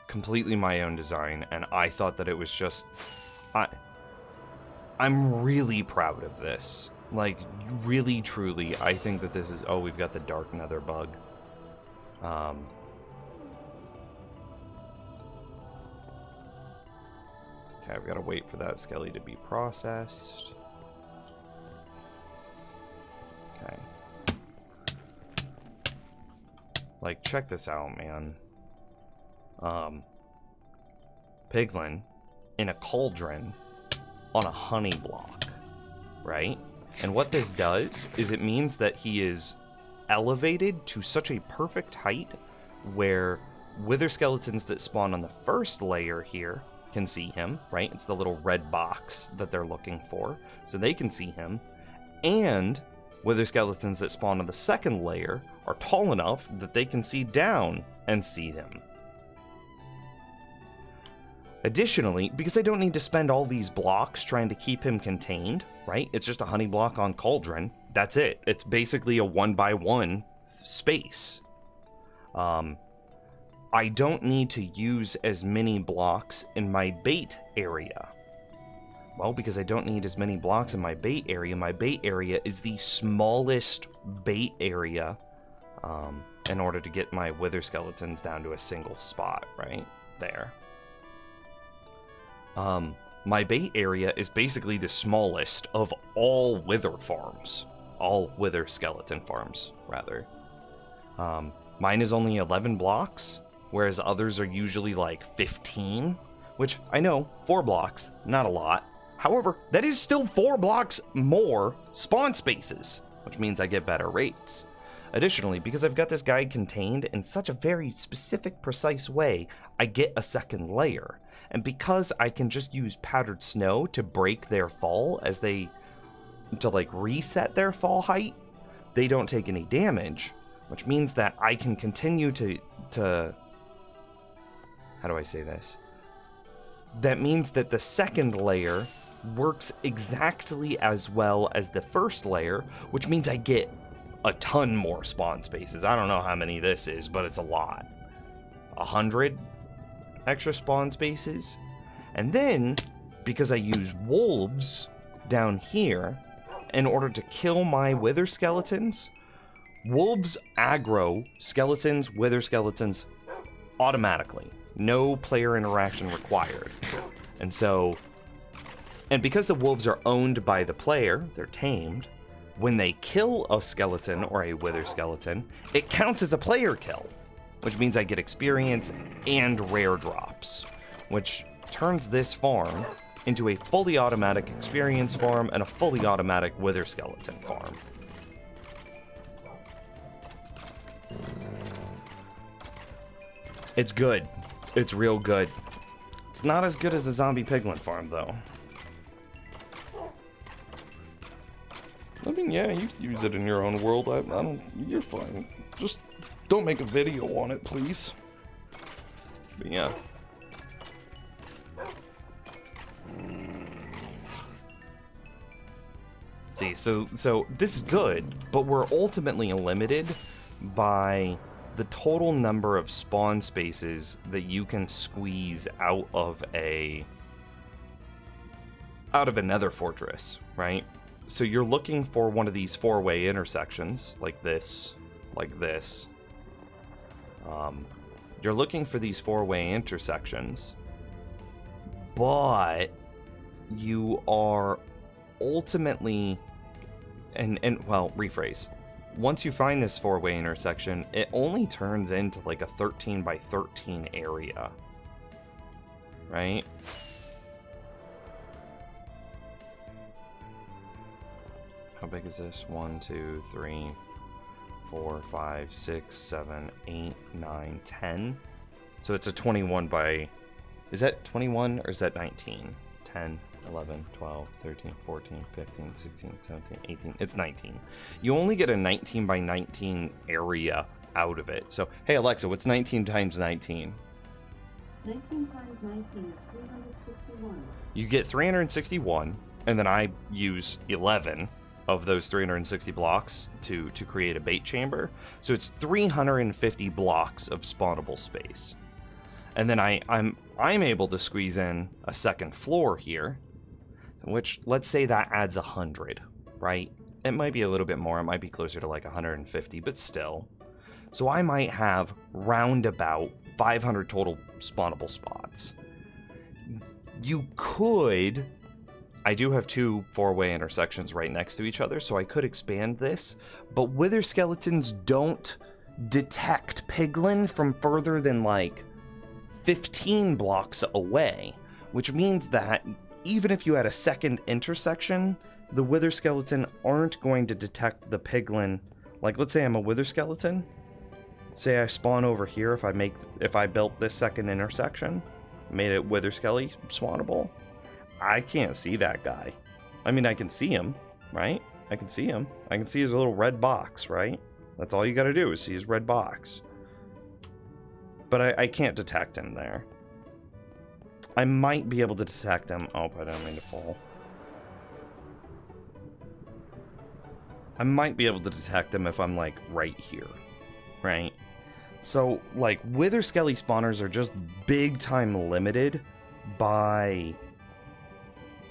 completely my own design, and I thought that it was just... I'm really proud of this. Like, really, truly, I think that this is... Oh, we've got the Dark Nether bug. Okay, I've got to wait for that skelly to be processed. Okay. Like, check this out, man. Piglin in a cauldron on a honey block, right? And what this does is it means that he is elevated to such a perfect height where wither skeletons that spawn on the first layer here can see him, right? It's the little red box that they're looking for, so they can see him. And wither skeletons that spawn on the second layer are tall enough that they can see down and see him. Additionally, because I don't need to spend all these blocks trying to keep him contained, right? It's just a honey block on cauldron. That's it. It's basically a 1x1 space. I don't need to use as many blocks in my bait area. Well, because I don't need as many blocks in my bait area is the smallest bait area in order to get my wither skeletons down to a single spot, right there. My bait area is basically the smallest of all wither farms. All wither skeleton farms, rather. Mine is only 11 blocks, whereas others are usually like 15, which I know, 4 blocks, not a lot. However, that is still 4 blocks more spawn spaces, which means I get better rates. Additionally, because I've got this guy contained in such a very specific, precise way, I get a second layer. And because I can just use powdered snow to break their fall as they, to like reset their fall height, they don't take any damage, which means that I can continue to how do I say this? That means that the second layer works exactly as well as the first layer, which means I get a ton more spawn spaces. I don't know how many this is, but it's a lot. 100 extra spawn spaces. And then, because I use wolves down here in order to kill my wither skeletons, wolves aggro skeletons, wither skeletons automatically. No player interaction required. And so, and because the wolves are owned by the player, they're tamed, when they kill a skeleton or a wither skeleton, it counts as a player kill, which means I get experience and rare drops, which turns this farm into a fully automatic experience farm and a fully automatic wither skeleton farm. It's good. It's real good. It's not as good as a zombie piglin farm, though. I mean, yeah, you can use it in your own world. I don't. You're fine. Just don't make a video on it, please. But yeah. See, so this is good, but we're ultimately limited by the total number of spawn spaces that you can squeeze out of a nether fortress, right? So you're looking for one of these 4-way intersections, like this, like this. You're looking for these 4-way intersections, but you are ultimately, and well, rephrase. Once you find this 4-way intersection, it only turns into like a 13 by 13 area, right? How big is this? 1, 2, 3, 4, 5, 6, 7, 8, 9, 10. So it's a 21 by... Is that 21 or is that 19? 10, 11, 12, 13, 14, 15, 16, 17, 18. It's 19. You only get a 19 by 19 area out of it. So, hey Alexa, what's 19 times 19? 19 times 19 is 361. You get 361, and then I use 11 of those 360 blocks to create a bait chamber. So it's 350 blocks of spawnable space. And then I'm able to squeeze in a second floor here, which let's say that adds 100, right? It might be a little bit more, it might be closer to like 150, but still. So I might have roundabout 500 total spawnable spots. You could... I do have two four-way intersections right next to each other, so I could expand this, but wither skeletons don't detect piglin from further than, like, 15 blocks away, which means that even if you had a second intersection, the wither skeleton aren't going to detect the piglin. Like, let's say I'm a wither skeleton. Say I spawn over here if I built this second intersection, made it wither skelly spawnable. I can't see that guy. I mean, I can see him, right? I can see him. I can see his little red box, right? That's all you gotta do is see his red box. But I can't detect him there. I might be able to detect him. Oh, but I don't mean to fall. I might be able to detect him if I'm, like, right here, right? So, like, wither skelly spawners are just big time limited by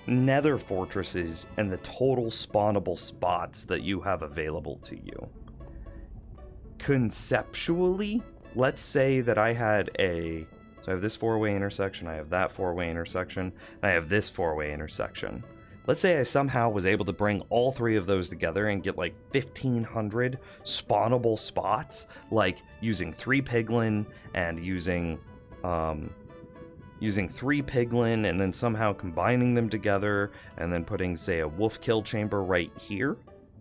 nether fortresses and the total spawnable spots that you have available to you. Conceptually, let's say that I had so I have this four-way intersection, I have that four-way intersection, and I have this four-way intersection. Let's say I somehow was able to bring all three of those together and get like 1,500 spawnable spots, like using 3 piglin and using 3 piglin and then somehow combining them together and then putting, say, a wolf kill chamber right here,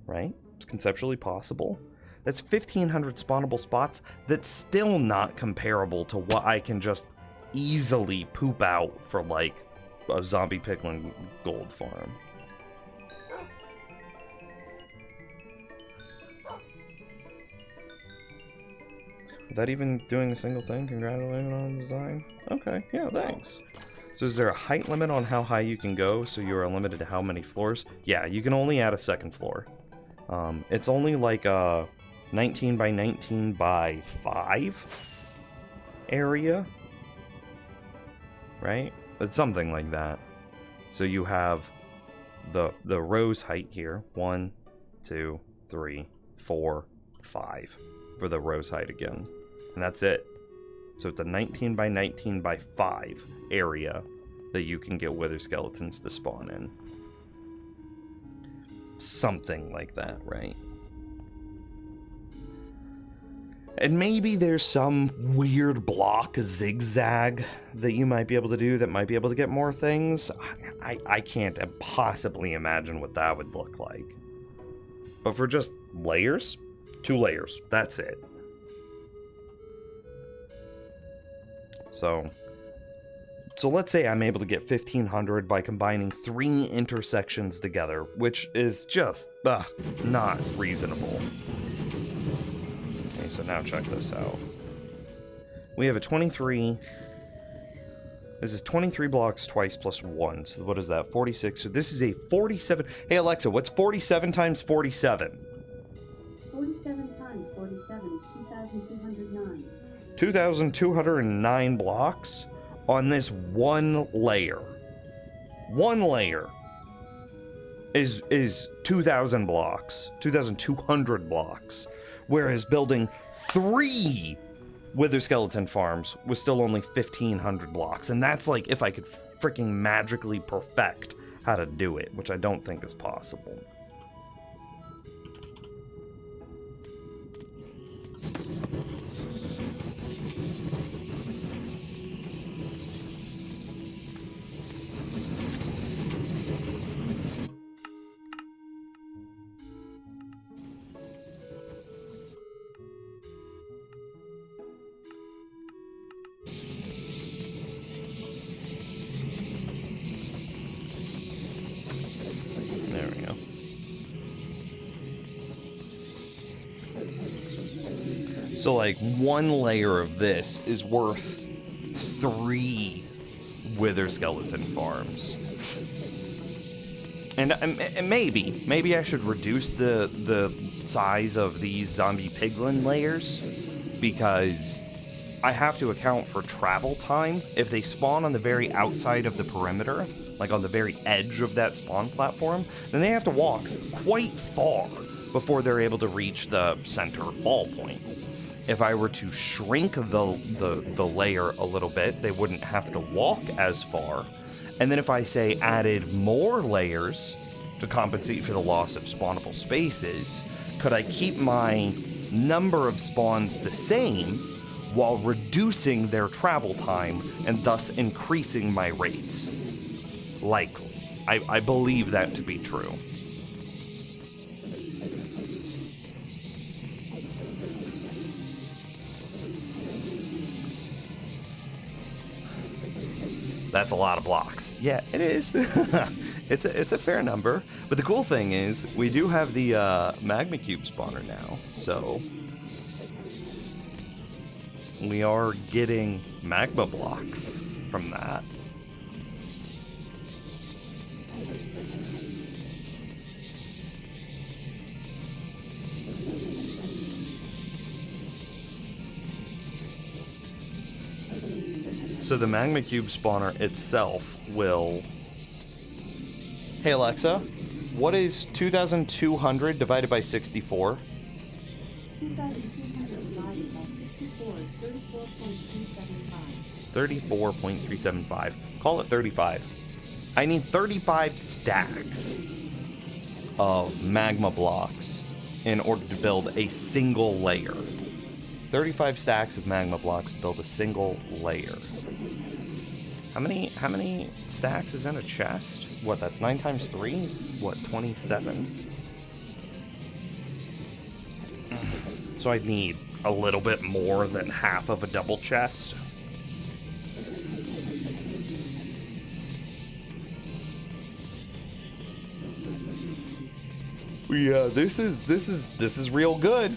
right? It's conceptually possible. That's 1,500 spawnable spots. That's still not comparable to what I can just easily poop out for, like, a zombie piglin gold farm. Without even doing a single thing, congratulating on the design. Okay, yeah, thanks. So is there a height limit on how high you can go, so you are limited to how many floors? Yeah, you can only add a second floor. It's only like a 19 by 19 by 5 area, right? It's something like that. So you have the rose height here, 1, 2, 3, 4, 5 for the rose height again, and that's it. So it's a 19 by 19 by 5 area that you can get wither skeletons to spawn in. Something like that, right? And maybe there's some weird block zigzag that you might be able to do that might be able to get more things. I can't possibly imagine what that would look like. But for just layers, 2 layers, that's it. So let's say I'm able to get 1,500 by combining 3 intersections together, which is just not reasonable. Okay, so now check this out. We have a 23. This is 23 blocks twice plus 1. So what is that? 46. So this is a 47. Hey Alexa, what's 47 times 47? 47 times 47 is 2,209. 2,209 blocks on this one layer. One layer is 2,000 blocks, 2,200 blocks, whereas building 3 wither skeleton farms was still only 1,500 blocks, and that's like if I could freaking magically perfect how to do it, which I don't think is possible. There we go. So like one layer of this is worth 3 wither skeleton farms. And maybe I should reduce the size of these zombie piglin layers, because I have to account for travel time. If they spawn on the very outside of the perimeter, like on the very edge of that spawn platform, then they have to walk quite far before they're able to reach the center fall point. If I were to shrink the layer a little bit, they wouldn't have to walk as far, And then if I say added more layers to compensate for the loss of spawnable spaces, could I keep my number of spawns the same while reducing their travel time and thus increasing my rates? Likely. I believe that to be true. That's a lot of blocks. Yeah, it is. It's a fair number. But the cool thing is, we do have the magma cube spawner now, so we are getting magma blocks from that. So the magma cube spawner itself will... Hey Alexa, what is 2,200 divided by 64? 2,200 divided by 64 is 34.375. 34.375. Call it 35. I need 35 stacks of magma blocks in order to build a single layer. 35 stacks of magma blocks to build a single layer. How many stacks is in a chest? What, that's 9 times 3 is what, 27? So I'd need a little bit more than half of a double chest. Yeah, this is real good.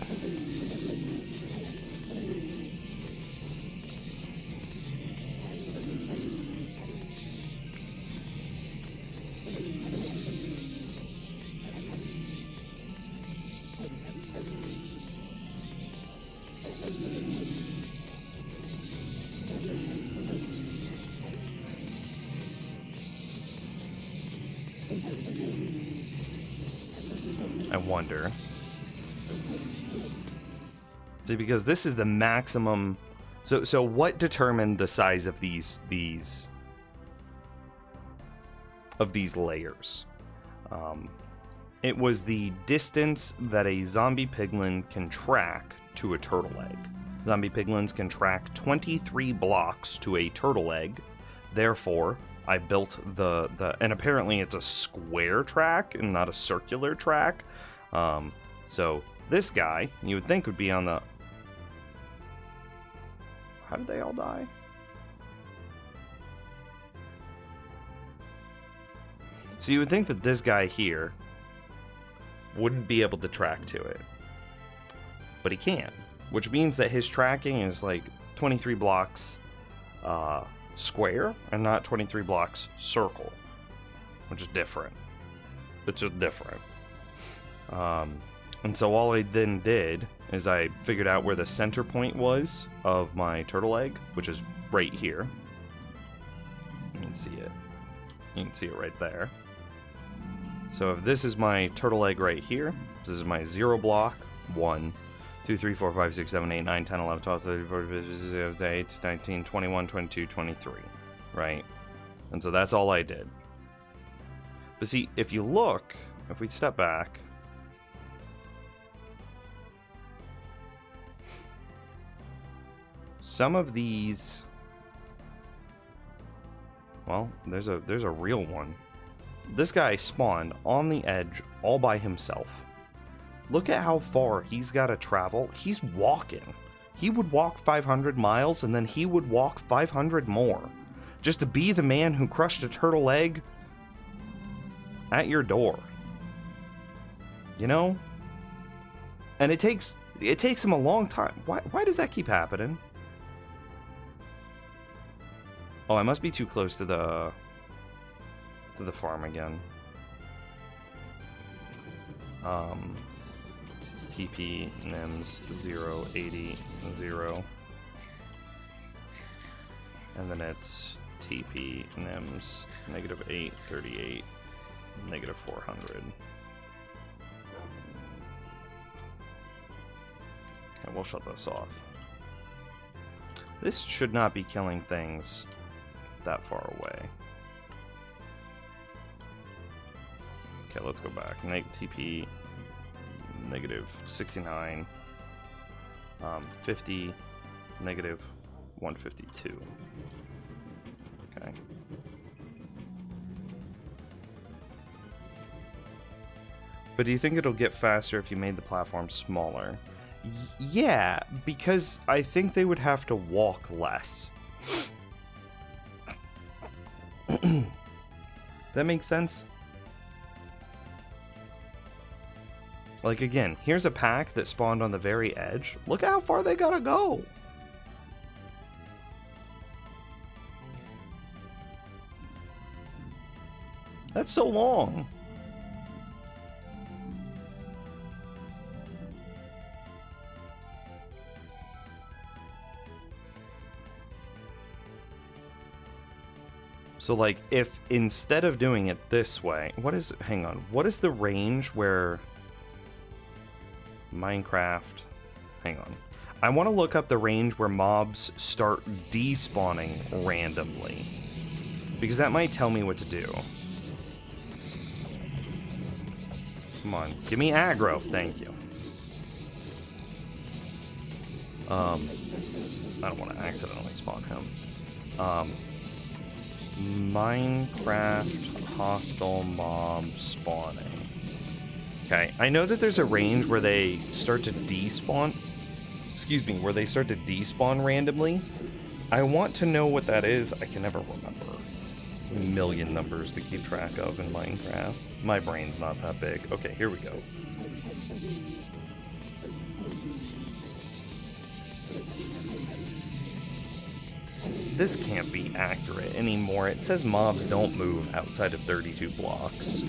I wonder. See, because this is the maximum. So what determined the size of these layers? It was the distance that a zombie piglin can track to a turtle egg. Zombie piglins can track 23 blocks to a turtle egg. Therefore, I built and apparently it's a square track and not a circular track. So this guy, you would think would be on the... How did they all die? So you would think that this guy here wouldn't be able to track to it. But he can. Which means that his tracking is like 23 blocks square and not 23 blocks circle. Which is different. It's just different. And so all I then did is I figured out where the center point was of my turtle egg, which is right here. You can see it. You can see it right there. So if this is my turtle egg right here, this is my 0 block, 1, 2, 3, 4, 5, 6, 7, 8, 9, 10, 11, 12, 13, 14, 15, 16, 19, 21, 22, 23, right? And so that's all I did. But see, if you look, if we step back, some of these, well, there's a real one. This guy spawned on the edge all by himself. Look at how far he's got to travel. He's walking. He would walk 500 miles and then he would walk 500 more just to be the man who crushed a turtle egg at your door. You know? And it takes him a long time. Why does that keep happening? Oh, I must be too close to the farm again. TP NIMS 080 0. And then it's TP NIMS -838 -400. Okay, we'll shut this off. This should not be killing things that far away. Okay, let's go back. TP negative 69, 50, negative 152. Okay. But do you think it'll get faster if you made the platform smaller? Yeah, because I think they would have to walk less. That makes sense? Like, again, here's a pack that spawned on the very edge. Look how far they gotta go. That's so long. So, like, if instead of doing it this way, hang on, what is the range where Minecraft, hang on. I want to look up the range where mobs start despawning randomly, because that might tell me what to do. Come on, give me aggro, thank you. I don't want to accidentally spawn him. Minecraft hostile mob spawning. Okay, I know that there's a range where they start to despawn. Excuse me, where they start to despawn randomly. I want to know what that is. I can never remember. A million numbers to keep track of in Minecraft. My brain's not that big. Okay, here we go. This can't be accurate anymore. It says mobs don't move outside of 32 blocks.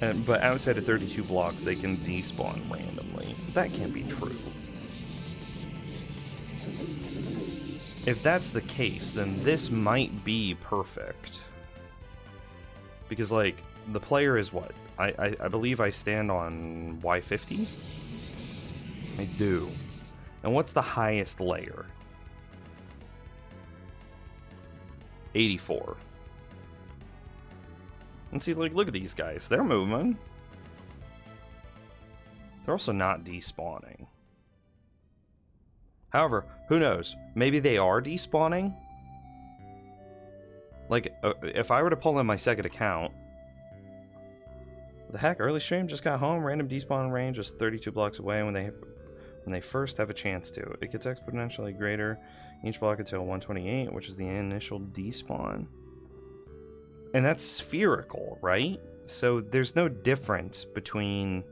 But outside of 32 blocks, they can despawn randomly. That can't be true. If that's the case, then this might be perfect. Because, like, the player is what? I believe I stand on Y50? I do. And what's the highest layer? 84. And see, like, look at these guys. They're moving. They're also not despawning. However, who knows? Maybe they are despawning? Like, if I were to pull in my second account... What the heck? Early stream, just got home. Random despawn range is 32 blocks away when they first have a chance to. It gets exponentially greater each block until 128, which is the initial despawn. And that's spherical, right? So there's no difference between...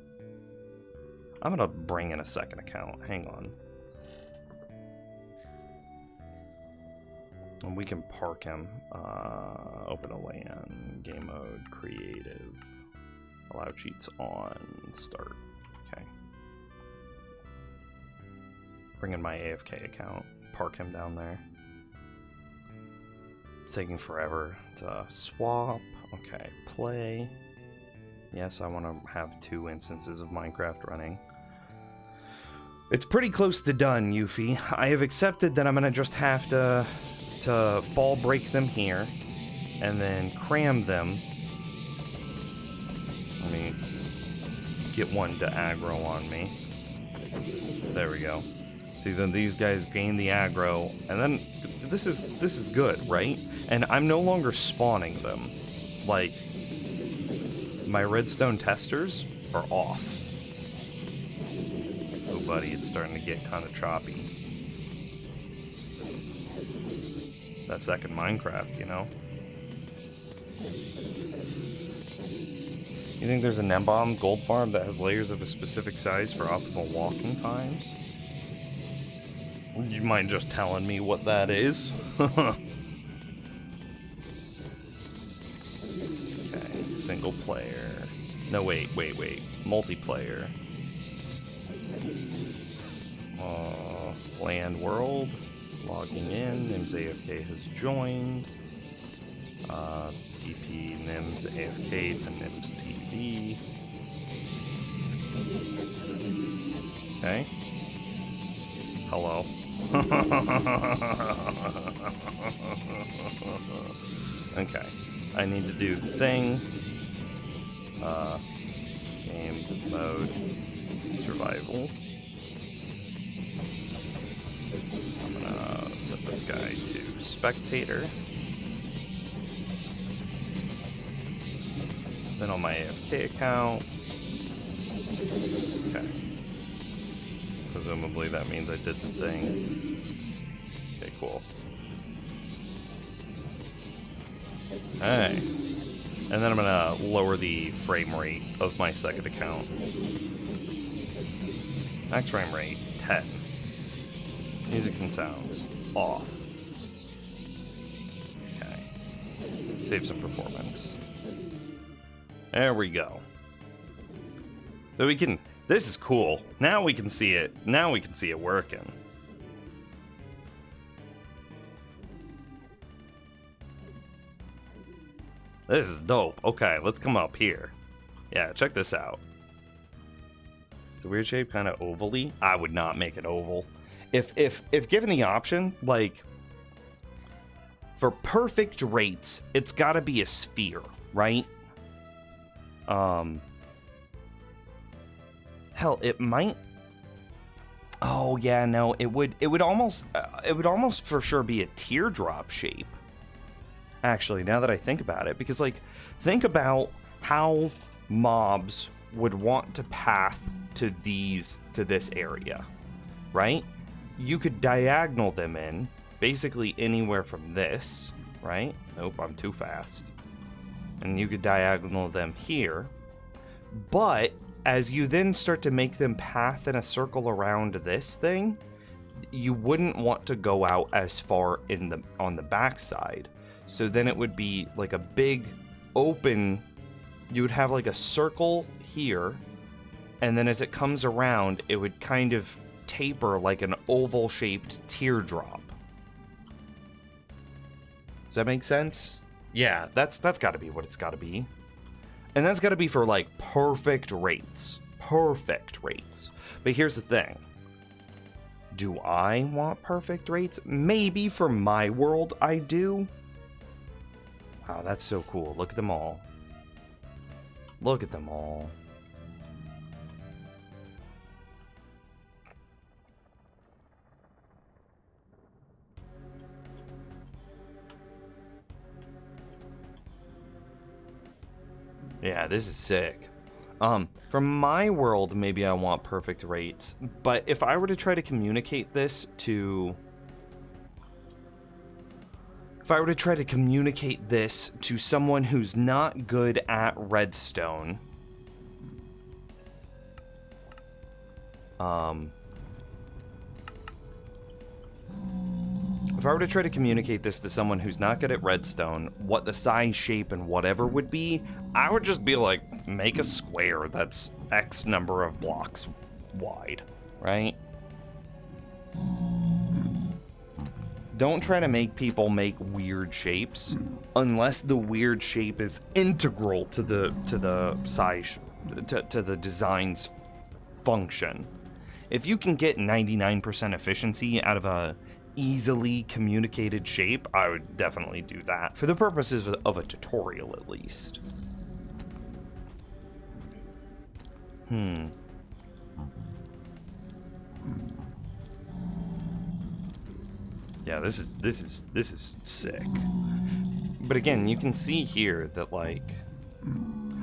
I'm gonna bring in a second account. Hang on. And we can park him. Open a LAN. Game mode. Creative. Allow cheats on. Start. Okay. Bring in my AFK account. Park him down there. It's taking forever to swap. Okay, play. Yes, I want to have 2 instances of Minecraft running. It's pretty close to done, Yuffie. I have accepted that I'm going to just have to fall break them here. And then cram them. Let me get one to aggro on me. There we go. See, then these guys gain the aggro, and then this is good, right? And I'm no longer spawning them. Like, my redstone testers are off. Oh, buddy, it's starting to get kind of choppy. That second Minecraft, you know? You think there's a Nembomb gold farm that has layers of a specific size for optimal walking times? You mind just telling me what that is? Okay, single player. No, wait. Multiplayer. Land world. Logging in. Nims AFK has joined. TP Nims AFK to Nims TV. Okay. Hello. Okay. I need to do the thing. Game mode. Survival. I'm gonna set this guy to spectator. Then on my AFK account. Okay. Presumably that means I did the thing. Okay, cool. Alright. And then I'm gonna lower the frame rate of my second account. Max frame rate, 10. Music and sounds, off. Okay. Save some performance. There we go. So we can, this is cool. Now we can see it. Now we can see it working. This is dope. Okay, let's come up here. Yeah, check this out. It's a weird shape, kind of ovally. I would not make it oval. If given the option, like, for perfect rates, it's got to be a sphere, right? Hell, it might. Oh yeah, no, it would almost for sure be a teardrop shape. Actually, now that I think about it, because like, think about how mobs would want to path to this area, right? You could diagonal them in basically anywhere from this, right? Nope, I'm too fast. And you could diagonal them here, but as you then start to make them path in a circle around this thing, you wouldn't want to go out as far on the backside. So then it would be like a big open, you would have like a circle here, and then as it comes around, it would kind of taper like an oval shaped teardrop. Does that make sense? Yeah, that's got to be what it's got to be. And that's got to be for like perfect rates. Perfect rates. But here's the thing. Do I want perfect rates? Maybe for my world I do. Wow, that's so cool. Look at them all. Look at them all. Yeah, this is sick. From my world, maybe I want perfect rates, but if I were to try to communicate this to... If I were to try to communicate this to someone who's not good at redstone, if I were to try to communicate this to someone who's not good at redstone, what the size, shape, and whatever would be, I would just be like, make a square that's X number of blocks wide, right? Don't try to make people make weird shapes unless the weird shape is integral to the size, to the design's function. If you can get 99% efficiency out of a easily communicated shape, I would definitely do that for the purposes of a tutorial, at least. Yeah, this is sick. But again, you can see here that, like,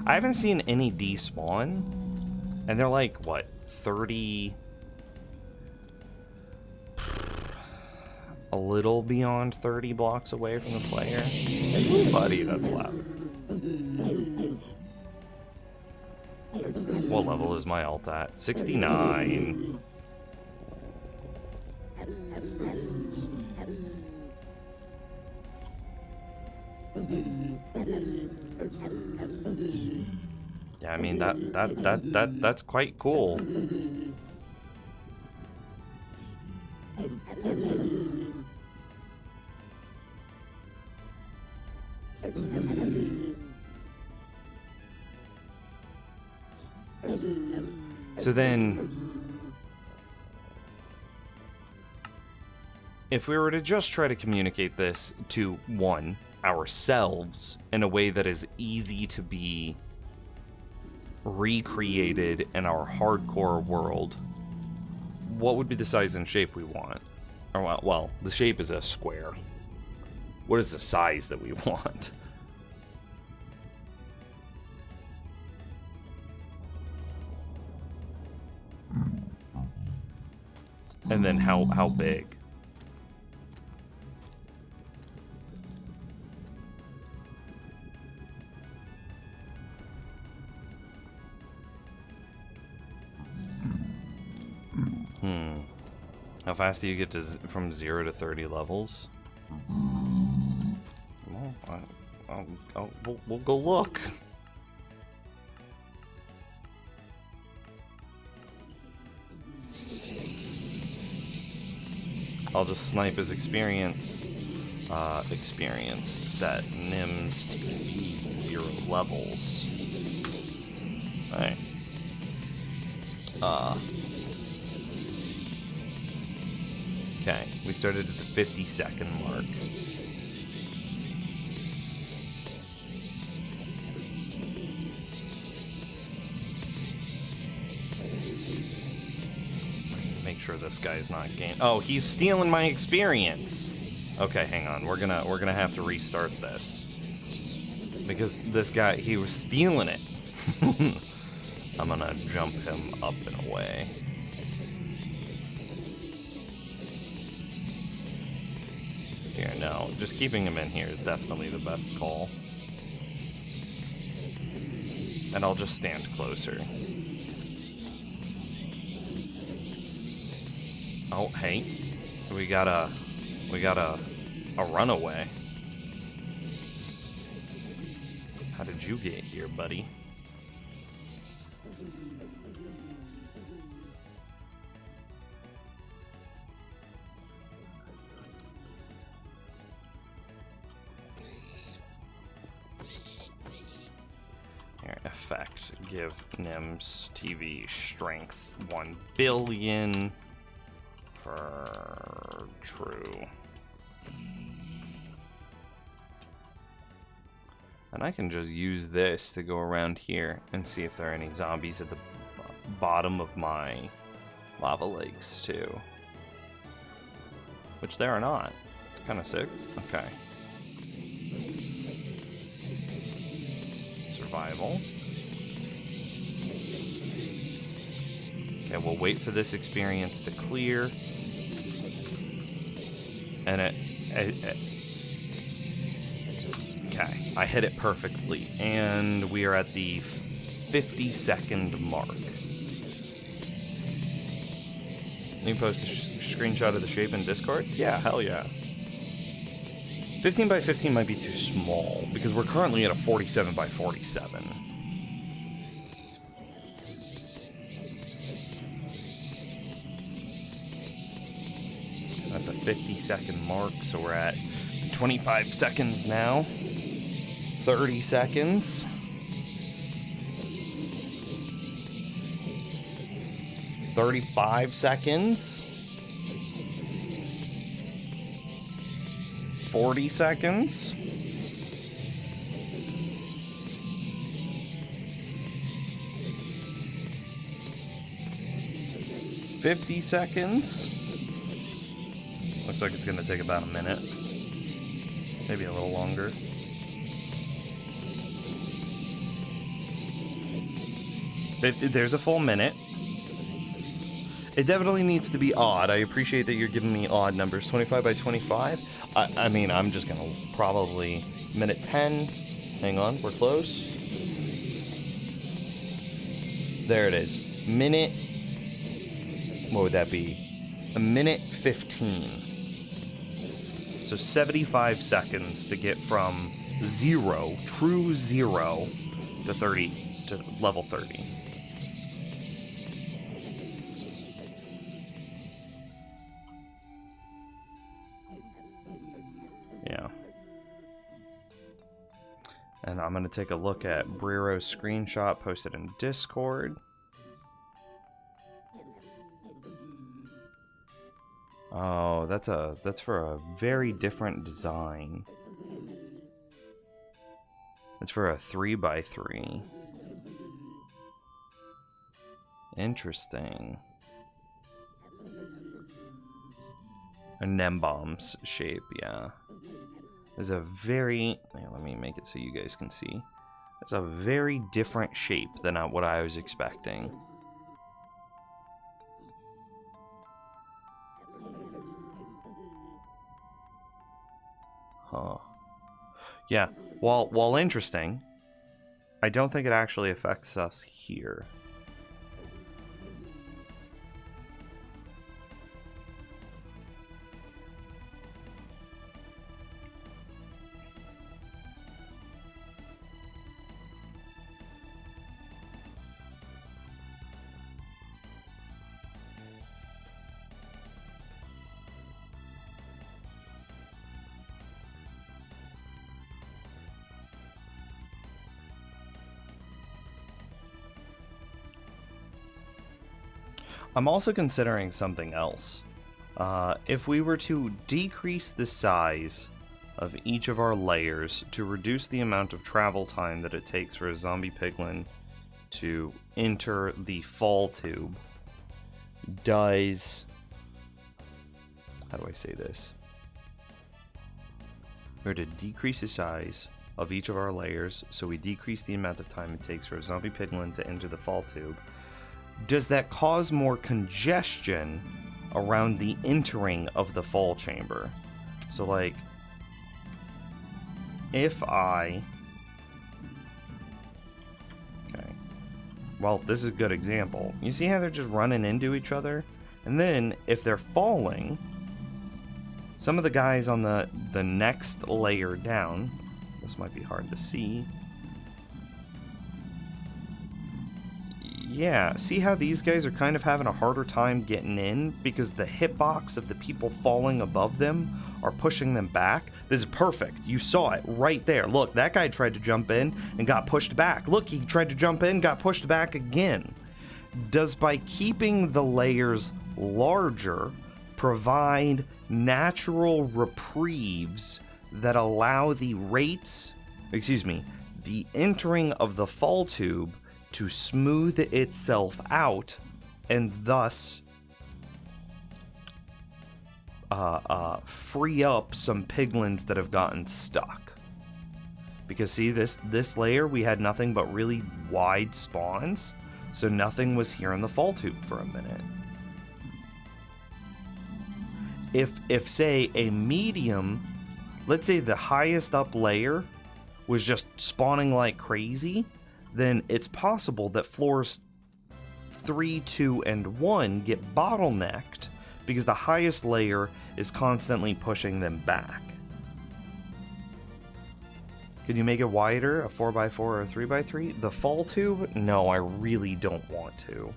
I haven't seen any despawn, and they're like, what, 30... a little beyond 30 blocks away from the player. Ooh, buddy, that's loud. What level is my alt at? 69. Yeah, I mean that's quite cool. So then if we were to just try to communicate this to, one, ourselves in a way that is easy to be recreated in our hardcore world, what would be the size and shape we want? Or, well, the shape is a square. What is the size that we want? And then how big? How fast do you get to from 0 to 30 levels? Well, we'll go look. I'll just snipe his experience. Experience set. Nims TV 0 levels. Alright. Okay, we started at the 50-second mark. Make sure this guy's not gaining. Oh, he's stealing my experience. Okay, hang on. We're gonna have to restart this because this guy, he was stealing it. I'm gonna jump him up and away. Here, no, just keeping him in here is definitely the best call. And I'll just stand closer. Oh, hey, we got a runaway. How did you get here, buddy? Here, effect. Give Nims TV strength 1 billion for true. And I can just use this to go around here and see if there are any zombies at the bottom of my lava lakes too. Which there are not. It's kind of sick. Okay. Survival. Okay, we'll wait for this experience to clear. And okay, I hit it perfectly, and we are at the 50-second mark. Can you post a screenshot of the shape in Discord? Yeah, hell yeah. 15 by 15 might be too small, because we're currently at a 47 by 47. At the 50-second mark, so we're at 25 seconds now. 30 seconds. $35 seconds. 40 seconds. $50 seconds. Looks like it's gonna take about a minute. Maybe a little longer. There's a full minute. It definitely needs to be odd. I appreciate that you're giving me odd numbers. 25 by 25. I mean, I'm just gonna probably minute 10. Hang on, we're close. There it is. Minute. What would that be? A minute 15. So 75 seconds to get from 0, true 0, to 30, to level 30. Yeah. And I'm going to take a look at Briro's screenshot posted in Discord. Oh, that's for a very different design. It's for a 3x3. Interesting. A Nembomb's shape, yeah. There's a very... Here, let me make it so you guys can see. It's a very different shape than what I was expecting. Huh. Yeah, while interesting, I don't think it actually affects us here. I'm also considering something else. If we were to decrease the size of each of our layers to reduce the amount of travel time that it takes for a zombie piglin to enter the fall tube, does... How do I say this? We're to decrease the size of each of our layers, so we decrease the amount of time it takes for a zombie piglin to enter the fall tube. Does that cause more congestion around the entering of the fall chamber? So, like, if I... Okay. Well, this is a good example. You see how they're just running into each other? And then, if they're falling, some of the guys on the next layer down... This might be hard to see. Yeah, see how these guys are kind of having a harder time getting in because the hitbox of the people falling above them are pushing them back? This is perfect. You saw it right there. Look, that guy tried to jump in and got pushed back. Look, he tried to jump in, got pushed back again. Does by keeping the layers larger provide natural reprieves that allow the the entering of the fall tube to smooth itself out and thus free up some piglins that have gotten stuck? Because see, this layer we had nothing but really wide spawns, so nothing was here in the fall tube for a minute. If say a medium, let's say the highest up layer was just spawning like crazy, then it's possible that floors 3, 2, and 1 get bottlenecked because the highest layer is constantly pushing them back. Can you make it wider, a 4x4 or a 3x3? The fall tube? No, I really don't want to.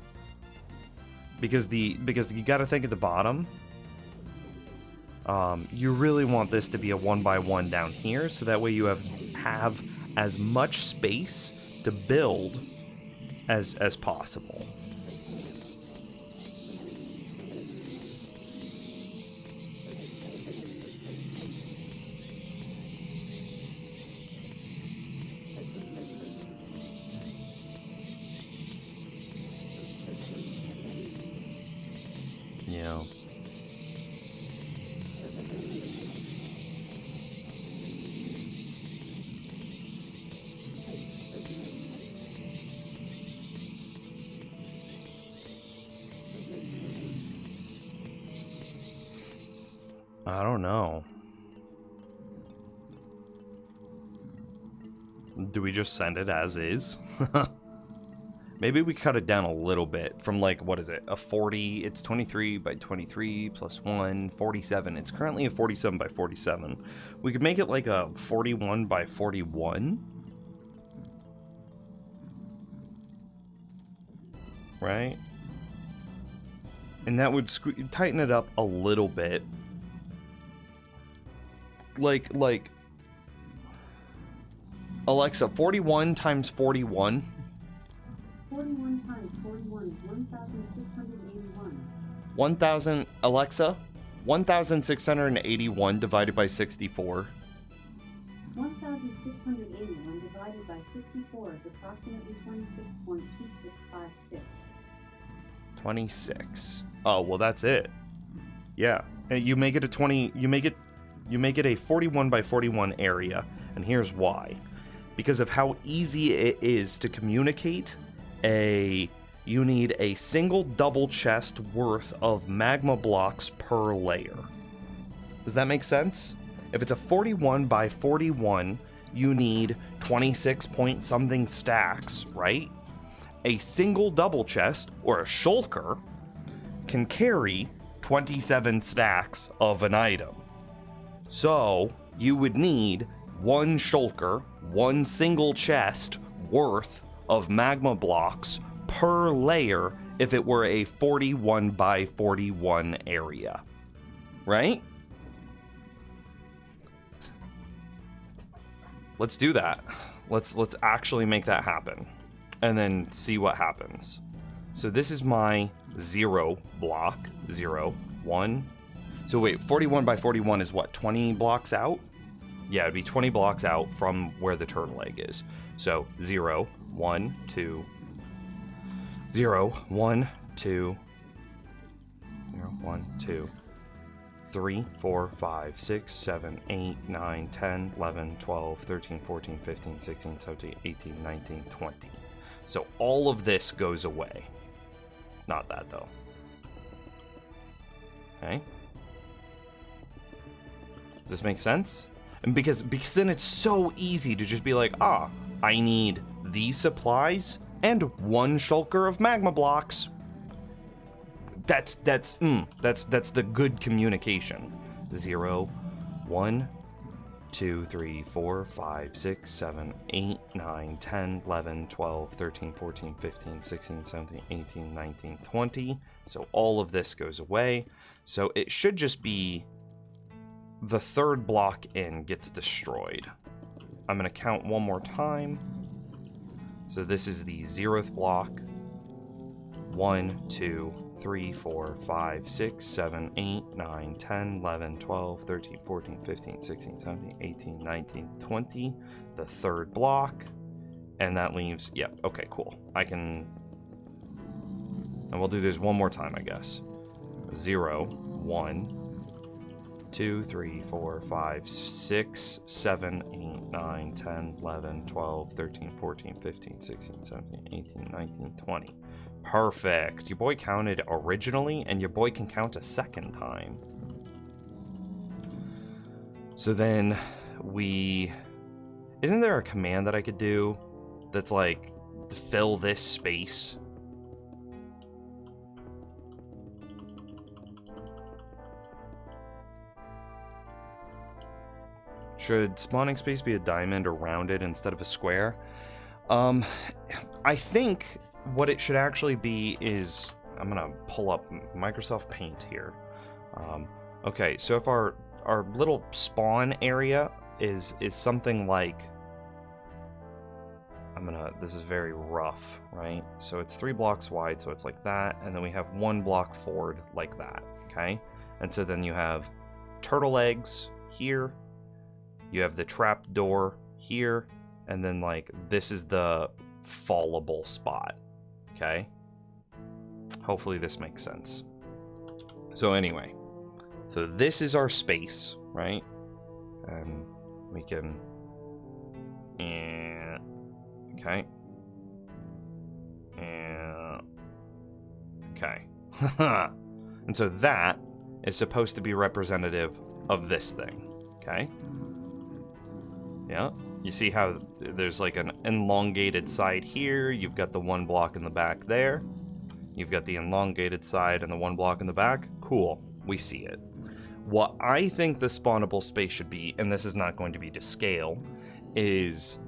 Because you got to think at the bottom. You really want this to be a 1x1 down here, so that way you have as much space to build as possible. Yeah. I don't know. Do we just send it as is? Maybe we cut it down a little bit from, like, what is it? A 40, it's 23 by 23 plus 1, 47. It's currently a 47 by 47. We could make it like a 41 by 41. Right? And that would tighten it up a little bit. Like, Alexa, 41 times 41. 41 times 41 is 1,681. 1,000, Alexa, 1,681 divided by 64. 1,681 divided by 64 is approximately 26.2656. 26. Oh, well, that's it. Yeah. And you make it a 20, you make it a 41 by 41 area, and here's why. Because of how easy it is to communicate, you need a single double chest worth of magma blocks per layer. Does that make sense? If it's a 41 by 41, you need 26 point something stacks, right? A single double chest, or a shulker, can carry 27 stacks of an item. So, you would need one shulker, one single chest worth of magma blocks per layer if it were a 41 by 41 area. Right? Let's do that. Let's actually make that happen. And then see what happens. So this is my 0 block. 0, 1. So wait, 41 by 41 is what, 20 blocks out? Yeah, it'd be 20 blocks out from where the turtle egg is. So 0, 1, 2, 0, 1, 2, 0, 1, 2, 3, 4, 5, 6, 7, 8, 9, 10, 11, 12, 13, 14, 15, 16, 17, 18, 19, 20. So all of this goes away. Not that, though. Okay. Does this make sense? And because then it's so easy to just be like, I need these supplies and one shulker of magma blocks. That's the good communication. 0, 1, 2, 3, 4, 5, 6, 7, 8, 9, 10, 11, 12, 13, 14, 15, 16, 17, 18, 19, 20. So all of this goes away. So it should just be the third block in gets destroyed. I'm going to count one more time. So this is the 0th block. 1, 2, 3, 4, 5, 6, 7, 8, 9, 10, 11, 12, 13, 14, 15, 16, 17, 18, 19, 20. The third block. And that leaves, yep, okay, cool. I can, and we'll do this one more time, I guess. 0, 1, 2, 3, 4, 5, 6, 7, 8, 9, 10, 11, 12, 13, 14, 15, 16, 17, 18, 19, 20. Perfect. Your boy counted originally, and your boy can count a second time. So then isn't there a command that I could do that's like, fill this space? Should spawning space be a diamond or rounded instead of a square? I think what it should actually be is, I'm gonna pull up Microsoft Paint here. Okay, so if our little spawn area is something like, this is very rough, right? So it's 3 blocks wide, so it's like that, and then we have 1 block forward like that, okay? And so then you have turtle eggs here, you have the trap door here, and then like this is the fallable spot, okay? Hopefully this makes sense. So anyway, so this is our space, right? And we can, okay, okay. And so that is supposed to be representative of this thing, okay? Yeah, you see how there's like an elongated side here, you've got the 1 block in the back there, you've got the elongated side and the 1 block in the back. Cool, we see it. What I think the spawnable space should be, and this is not going to be to scale, is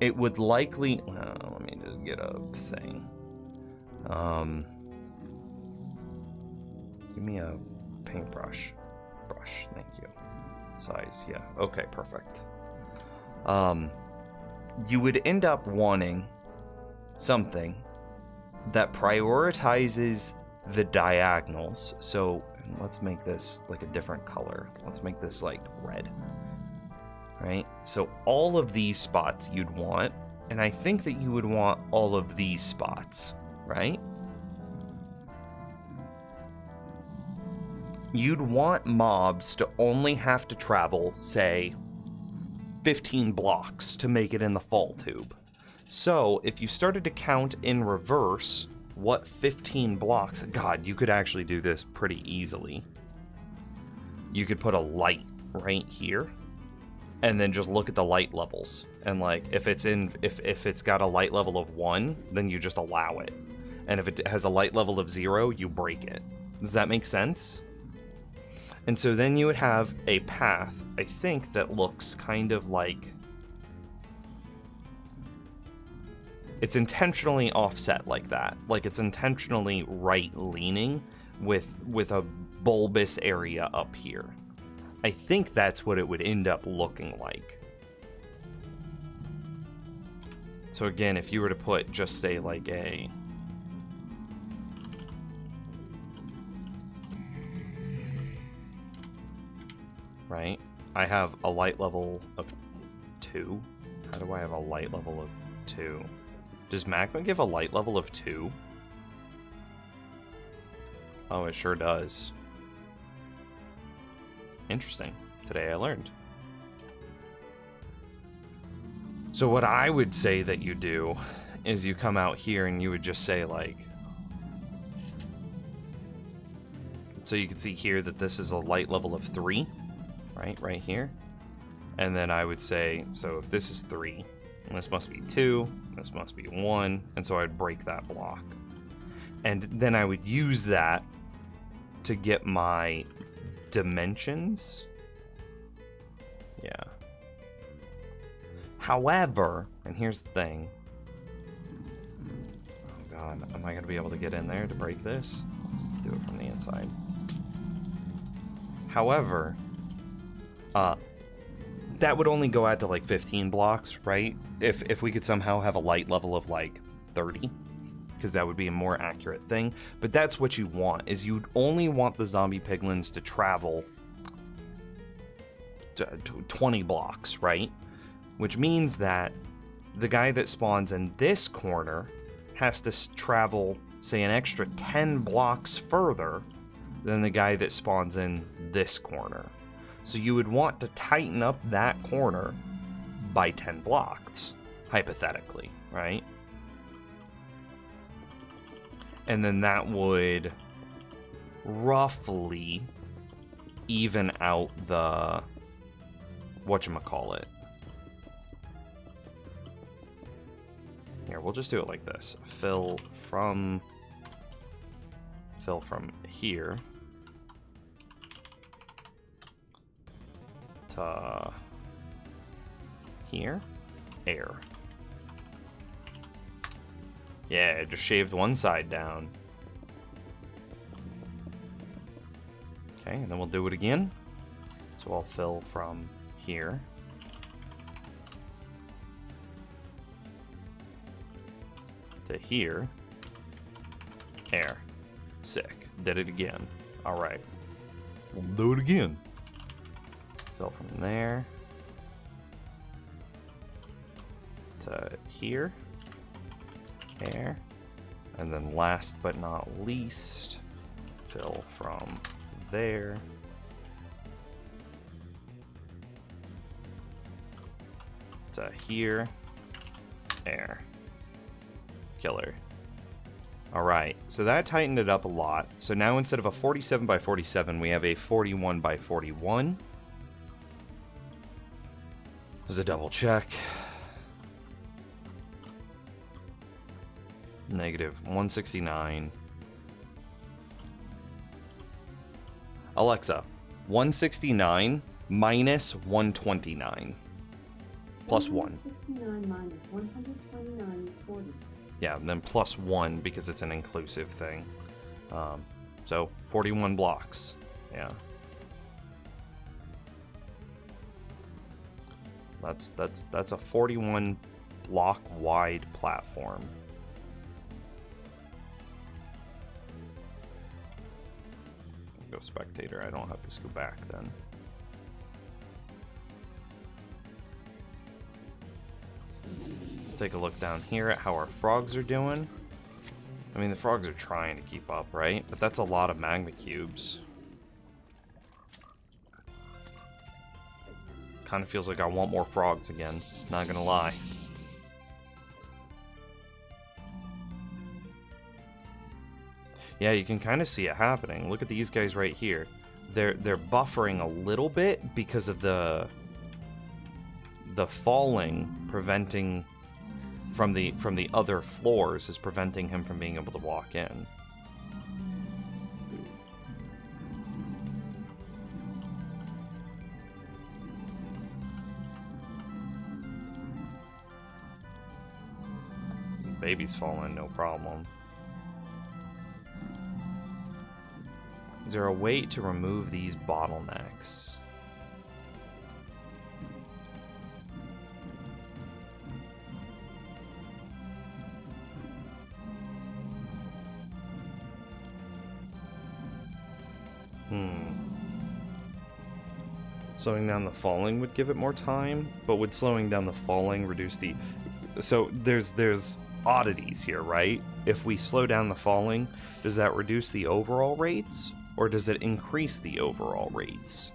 it would likely, let me just get a thing. Give me a paintbrush. Thank you. Size, yeah. Okay, perfect. You would end up wanting something that prioritizes the diagonals. So let's make this like a different color. Let's make this like red. Right? So all of these spots you'd want, and I think that you would want all of these spots, right? You'd want mobs to only have to travel, say, 15 blocks to make it in the fall tube. So if you started to count in reverse, what 15 blocks? God, you could actually do this pretty easily. You could put a light right here, and then just look at the light levels. And like, if it's got a light level of 1, then you just allow it. And if it has a light level of 0, you break it. Does that make sense? And so then you would have a path, I think, that looks kind of like it's intentionally offset like that. Like it's intentionally right-leaning with a bulbous area up here. I think that's what it would end up looking like. So again, if you were to put just say like a right? I have a light level of 2. How do I have a light level of 2? Does magma give a light level of 2? Oh, it sure does. Interesting. Today I learned. So what I would say that you do is you come out here and you would just say like, so you can see here that this is a light level of 3, right here. And then I would say, so if this is 3, and this must be 2, this must be 1, and so I'd break that block. And then I would use that to get my dimensions. Yeah. However, and here's the thing. Oh god, am I gonna be able to get in there to break this? Let's do it from the inside. However, that would only go out to like 15 blocks, right? If we could somehow have a light level of like 30, because that would be a more accurate thing. But that's what you want, is you'd only want the zombie piglins to travel to 20 blocks, right? Which means that the guy that spawns in this corner has to travel, say, an extra 10 blocks further than the guy that spawns in this corner. So you would want to tighten up that corner by 10 blocks, hypothetically, right? And then that would roughly even out the whatchamacallit. Here, we'll just do it like this. Fill from here to here. Air. Yeah, it just shaved one side down. Okay, and then we'll do it again. So I'll fill from here. To here. Air. Sick. Did it again. Alright. We'll do it again. Fill from there. To here. Air. And then last but not least, fill from there. To here. Air. Killer. Alright, so that tightened it up a lot. So now instead of a 47 by 47, we have a 41 by 41. There's a double check. Negative 169. Alexa, 169 minus 129. Plus 1. 169 minus 129 is 40. Yeah, and then plus 1 because it's an inclusive thing. So 41 blocks. Yeah. That's a 41 block wide platform. go spectator. I don't have to scoot back then. Let's take a look down here at how our frogs are doing. I mean, the frogs are trying to keep up, right? But that's a lot of magma cubes. Kind of feels like I want more frogs again, not gonna lie. Yeah, you can kind of see it happening. Look at these guys right here. They're buffering a little bit because of the falling preventing from the other floors is preventing him from being able to walk in. Baby's falling, no problem. Is there a way to remove these bottlenecks? Slowing down the falling would give it more time, but would slowing down the falling reduce the... So there's oddities here, right? If we slow down the falling, does that reduce the overall rates? Or does it increase the overall rates?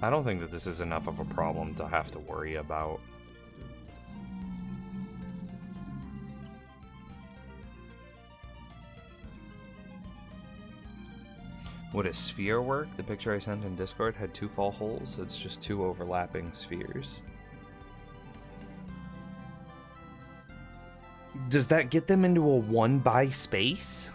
I don't think that this is enough of a problem to have to worry about. Would a sphere work? The picture I sent in Discord had 2 fall holes, so it's just 2 overlapping spheres. Does that get them into a 1 by space?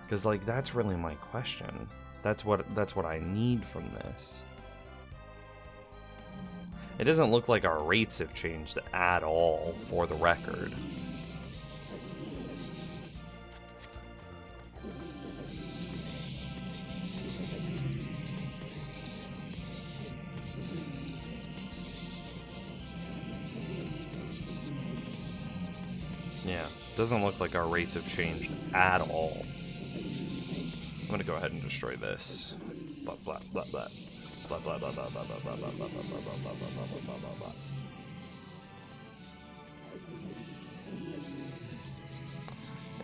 Because, like, that's really my question. That's what I need from this. It doesn't look like our rates have changed at all, for the record. Yeah, doesn't look like our rates have changed at all. I'm gonna go ahead and destroy this. Blah blah blah blah. Blah blah blah blah blah blah blah blah blah blah blah blah blah blah blah blah blah.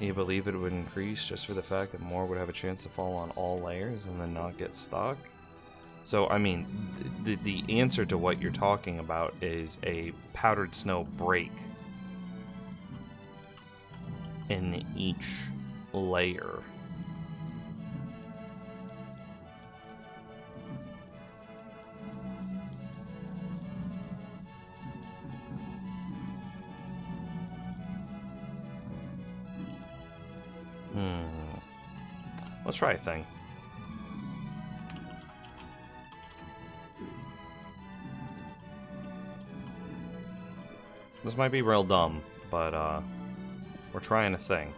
You believe it would increase just for the fact that more would have a chance to fall on all layers and then not get stuck? So, I mean, the answer to what you're talking about is a powdered snow break in each layer. Let's try a thing. This might be real dumb, but we're trying a thing.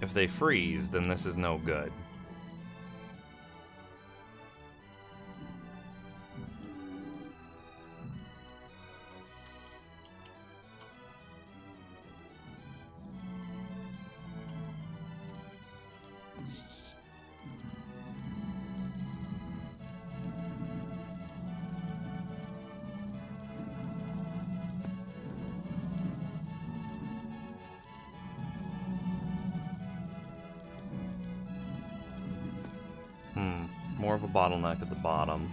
If they freeze, then this is no good. More of a bottleneck at the bottom.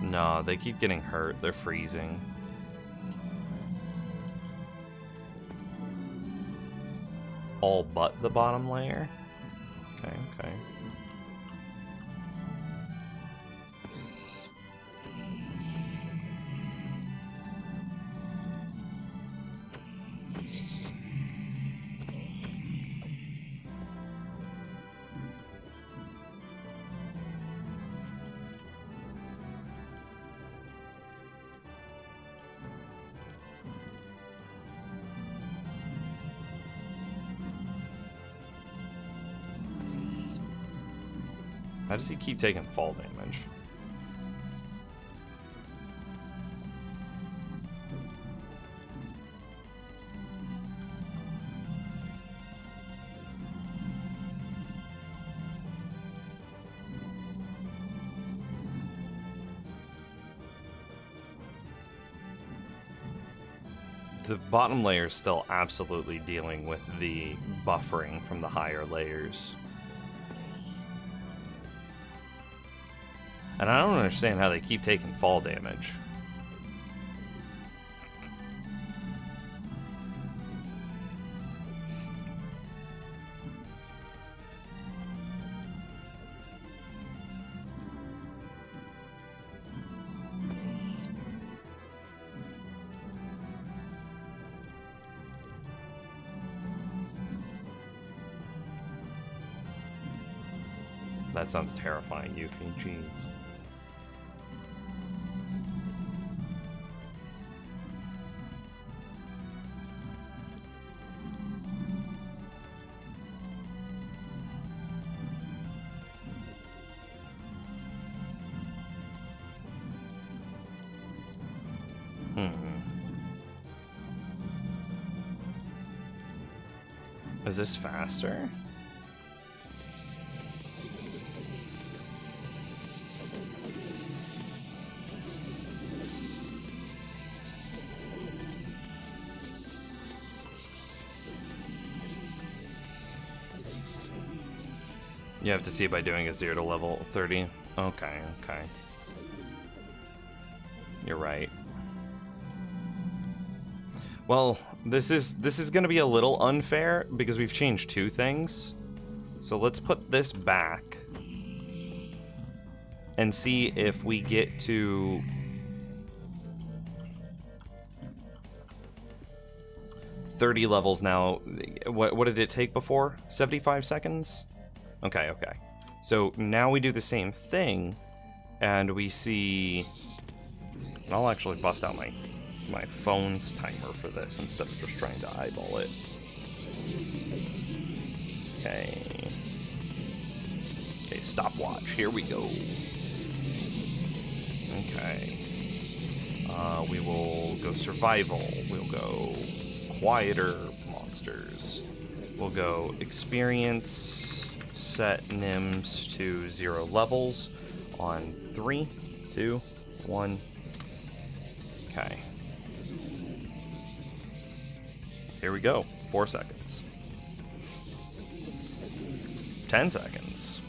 No, they keep getting hurt. They're freezing. All but the bottom layer? Okay, okay. How does he keep taking fall damage? The bottom layer is still absolutely dealing with the buffering from the higher layers. And I don't understand how they keep taking fall damage. That sounds terrifying, Yuffie. Jeez. Is this faster? You have to see it by doing a 0 to level 30. Okay, okay. You're right. Well, this is going to be a little unfair because we've changed 2 things. So let's put this back and see if we get to 30 levels now. What did it take before? 75 seconds? Okay, okay. So now we do the same thing, and we see... And I'll actually bust out my phone's timer for this instead of just trying to eyeball it. Okay. Okay, stopwatch. Here we go. Okay. We will go survival. We'll go quieter monsters. We'll go experience. Set NIMS to 0 levels on 3, 2, 1. Okay. Here we go. 4 seconds. 10 seconds.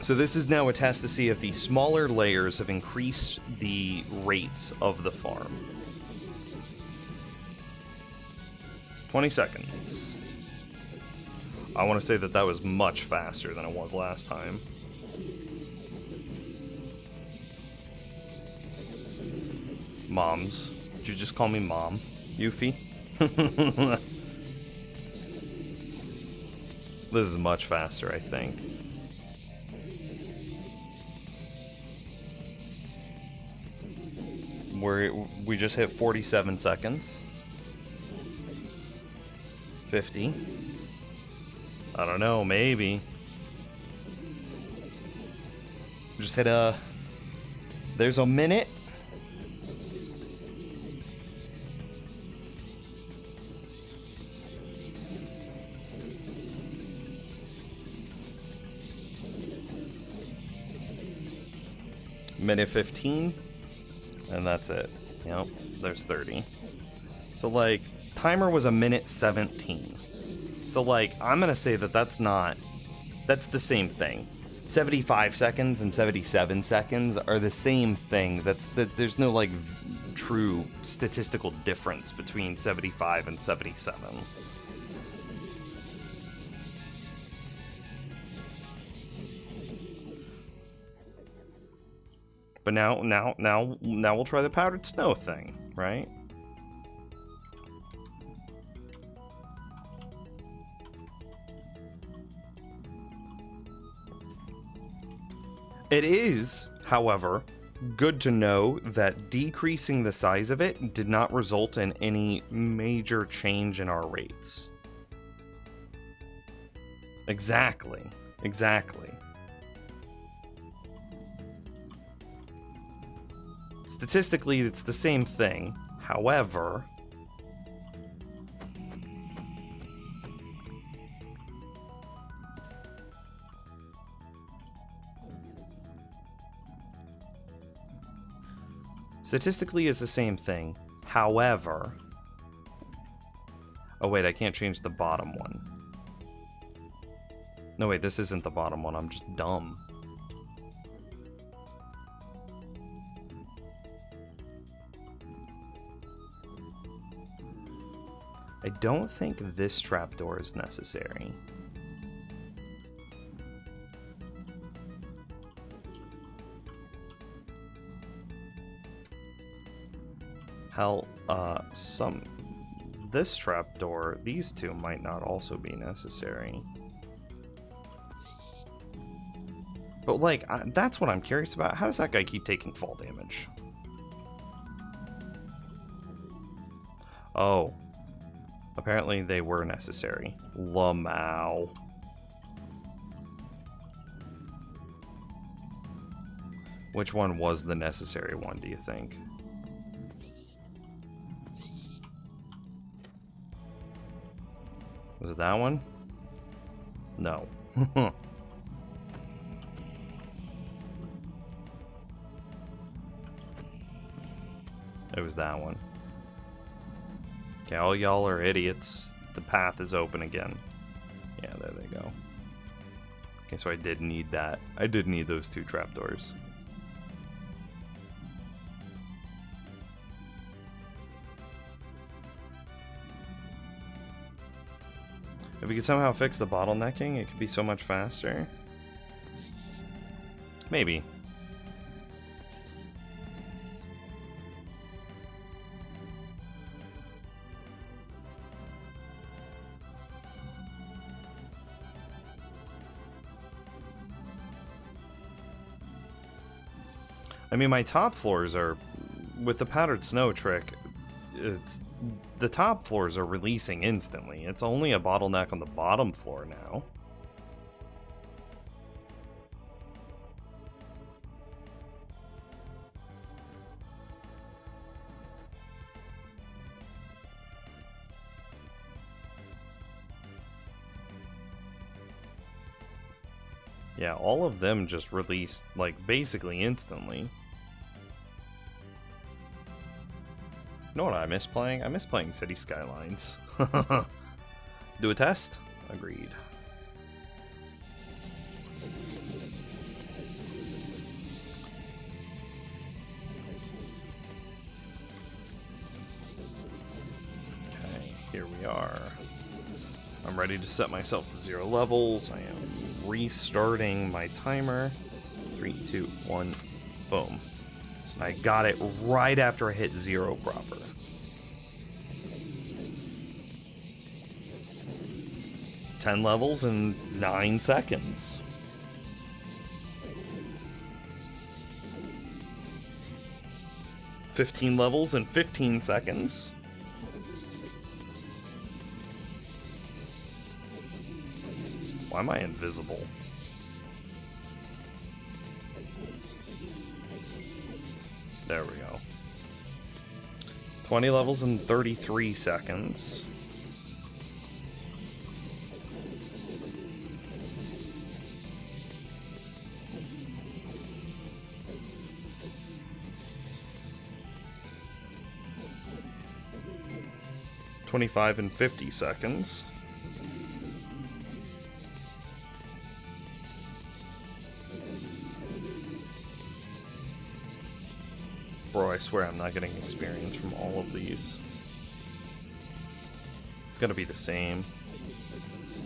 So this is now a test to see if the smaller layers have increased the rates of the farm. 20 seconds. I want to say that was much faster than it was last time. Moms. Did you just call me Mom, Yuffie? This is much faster, I think. We just hit 47 seconds. 50. I don't know, maybe. Just hit there's a minute. Minute 15. And that's it. Yep, there's 30. So, like, timer was a minute 17. So, like, I'm gonna say that's the same thing. 75 seconds and 77 seconds are the same thing. There's no, like, true statistical difference between 75 and 77. But now we'll try the powdered snow thing, right? It is, however, good to know that decreasing the size of it did not result in any major change in our rates. Exactly. Statistically, it's the same thing. However, statistically, it's the same thing. However, oh wait, I can't change the bottom one. No, wait, this isn't the bottom one. I'm just dumb. I don't think this trapdoor is necessary. Hell, this trapdoor, these two might not also be necessary. But like, that's what I'm curious about. How does that guy keep taking fall damage? Oh. Apparently they were necessary. Lamau. Which one was the necessary one, do you think? Was it that one? No. It was that one. Okay, all y'all are idiots. The path is open again. Yeah, there they go. Okay, so I did need that. I did need those two trapdoors. If we could somehow fix the bottlenecking, it could be so much faster. Maybe. I mean, my top floors are, with the powdered snow trick, the top floors are releasing instantly. It's only a bottleneck on the bottom floor now. Yeah, all of them just released, like, basically instantly. You know what I miss playing? I miss playing City Skylines. Do a test? Agreed. Okay, here we are. I'm ready to set myself to 0 levels. I am restarting my timer. 3, 2, 1, boom. I got it right after I hit 0 proper. Ten levels in 9 seconds. $15 levels in 15 seconds. Why am I invisible? There we go. 20 levels in 33 seconds. $25 in 50 seconds. Bro, I swear I'm not getting experience from all of these. It's gonna be the same.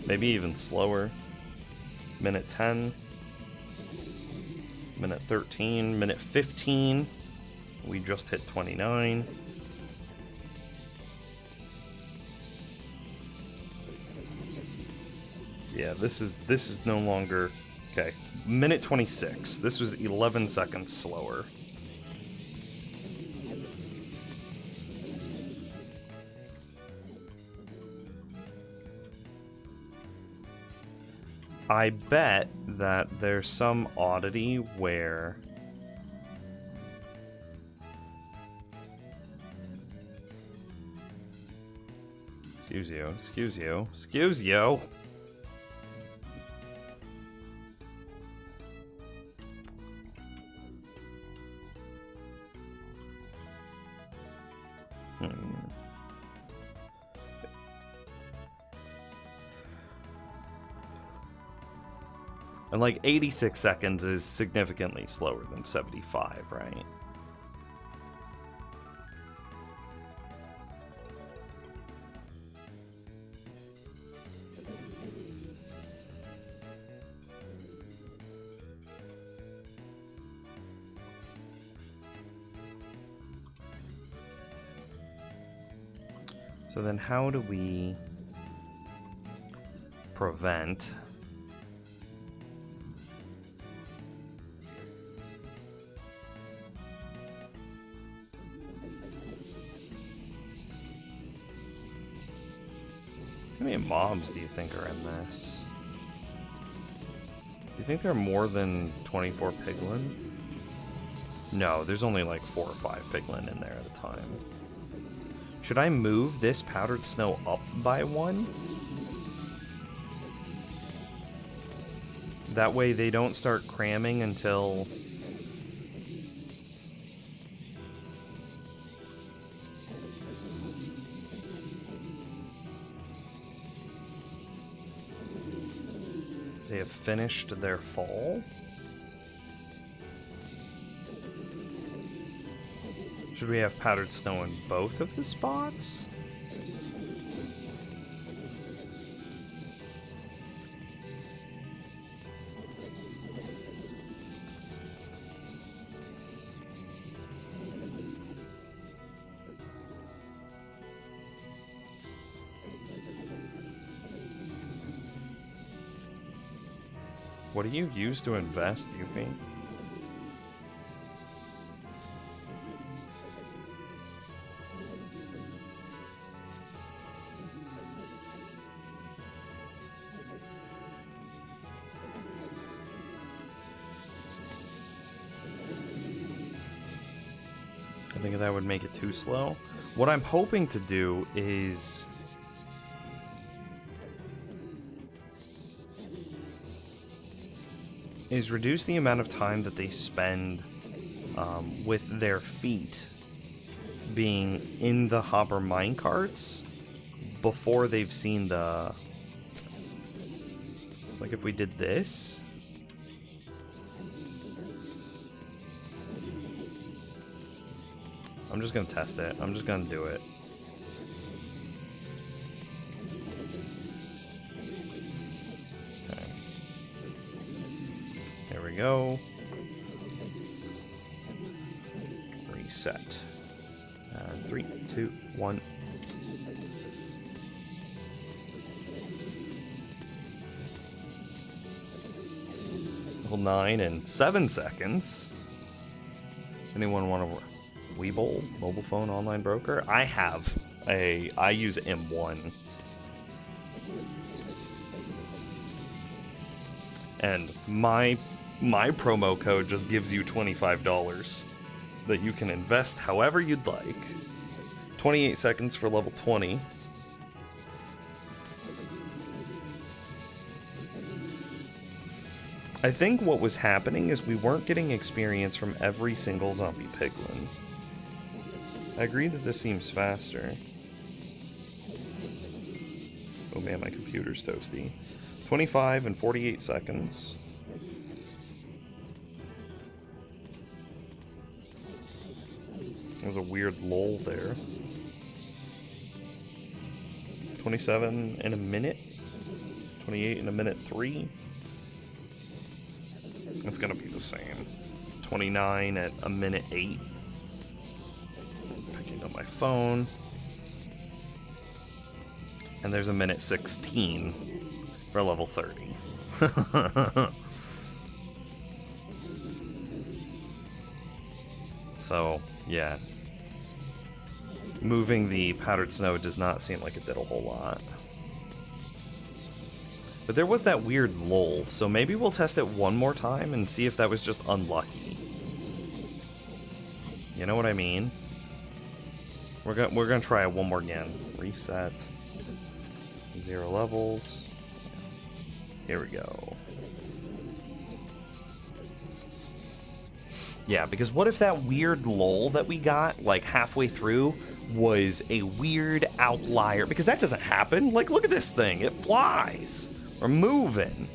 Maybe even slower. Minute 10. Minute 13. Minute 15. We just hit 29. Yeah, this is no longer... Okay, minute 26. This was 11 seconds slower. I bet that there's some oddity where Excuse you, excuse you, excuse you. And like 86 seconds is significantly slower than 75, right? So then how do we prevent how many mobs do you think are in this? Do you think there are more than 24 piglin? No, there's only like 4 or 5 piglin in there at a time. Should I move this powdered snow up by 1? That way they don't start cramming until... they have finished their fall? Should we have powdered snow in both of the spots? What do you use to invest, do you think? I think that would make it too slow. What I'm hoping to do is reduce the amount of time that they spend with their feet being in the hopper minecarts before they've seen the... It's like if we did this... I'm just gonna test it. I'm just gonna do it. Okay. There we go. Reset. 3, 2, 1. Level 9 in 7 seconds. Anyone want to... Webull, mobile phone online broker. I use M1. And my promo code just gives you $25 that you can invest however you'd like. 28 seconds for level 20. I think what was happening is we weren't getting experience from every single zombie piglin. I agree that this seems faster. Oh man, my computer's toasty. 25 and 48 seconds. There's a weird lull there. 27 in a minute. 28 in a minute 3. It's gonna be the same. 29 at a minute 8. On my phone, and there's a minute 16 for level 30. So yeah, moving the powdered snow does not seem like it did a whole lot, but there was that weird lull, so maybe we'll test it one more time and see if that was just unlucky. You know what I mean? We're gonna try it one more again. Reset. 0 levels. Here we go. Yeah, because what if that weird lull that we got, like, halfway through was a weird outlier? Because that doesn't happen. Like, look at this thing. It flies. We're moving.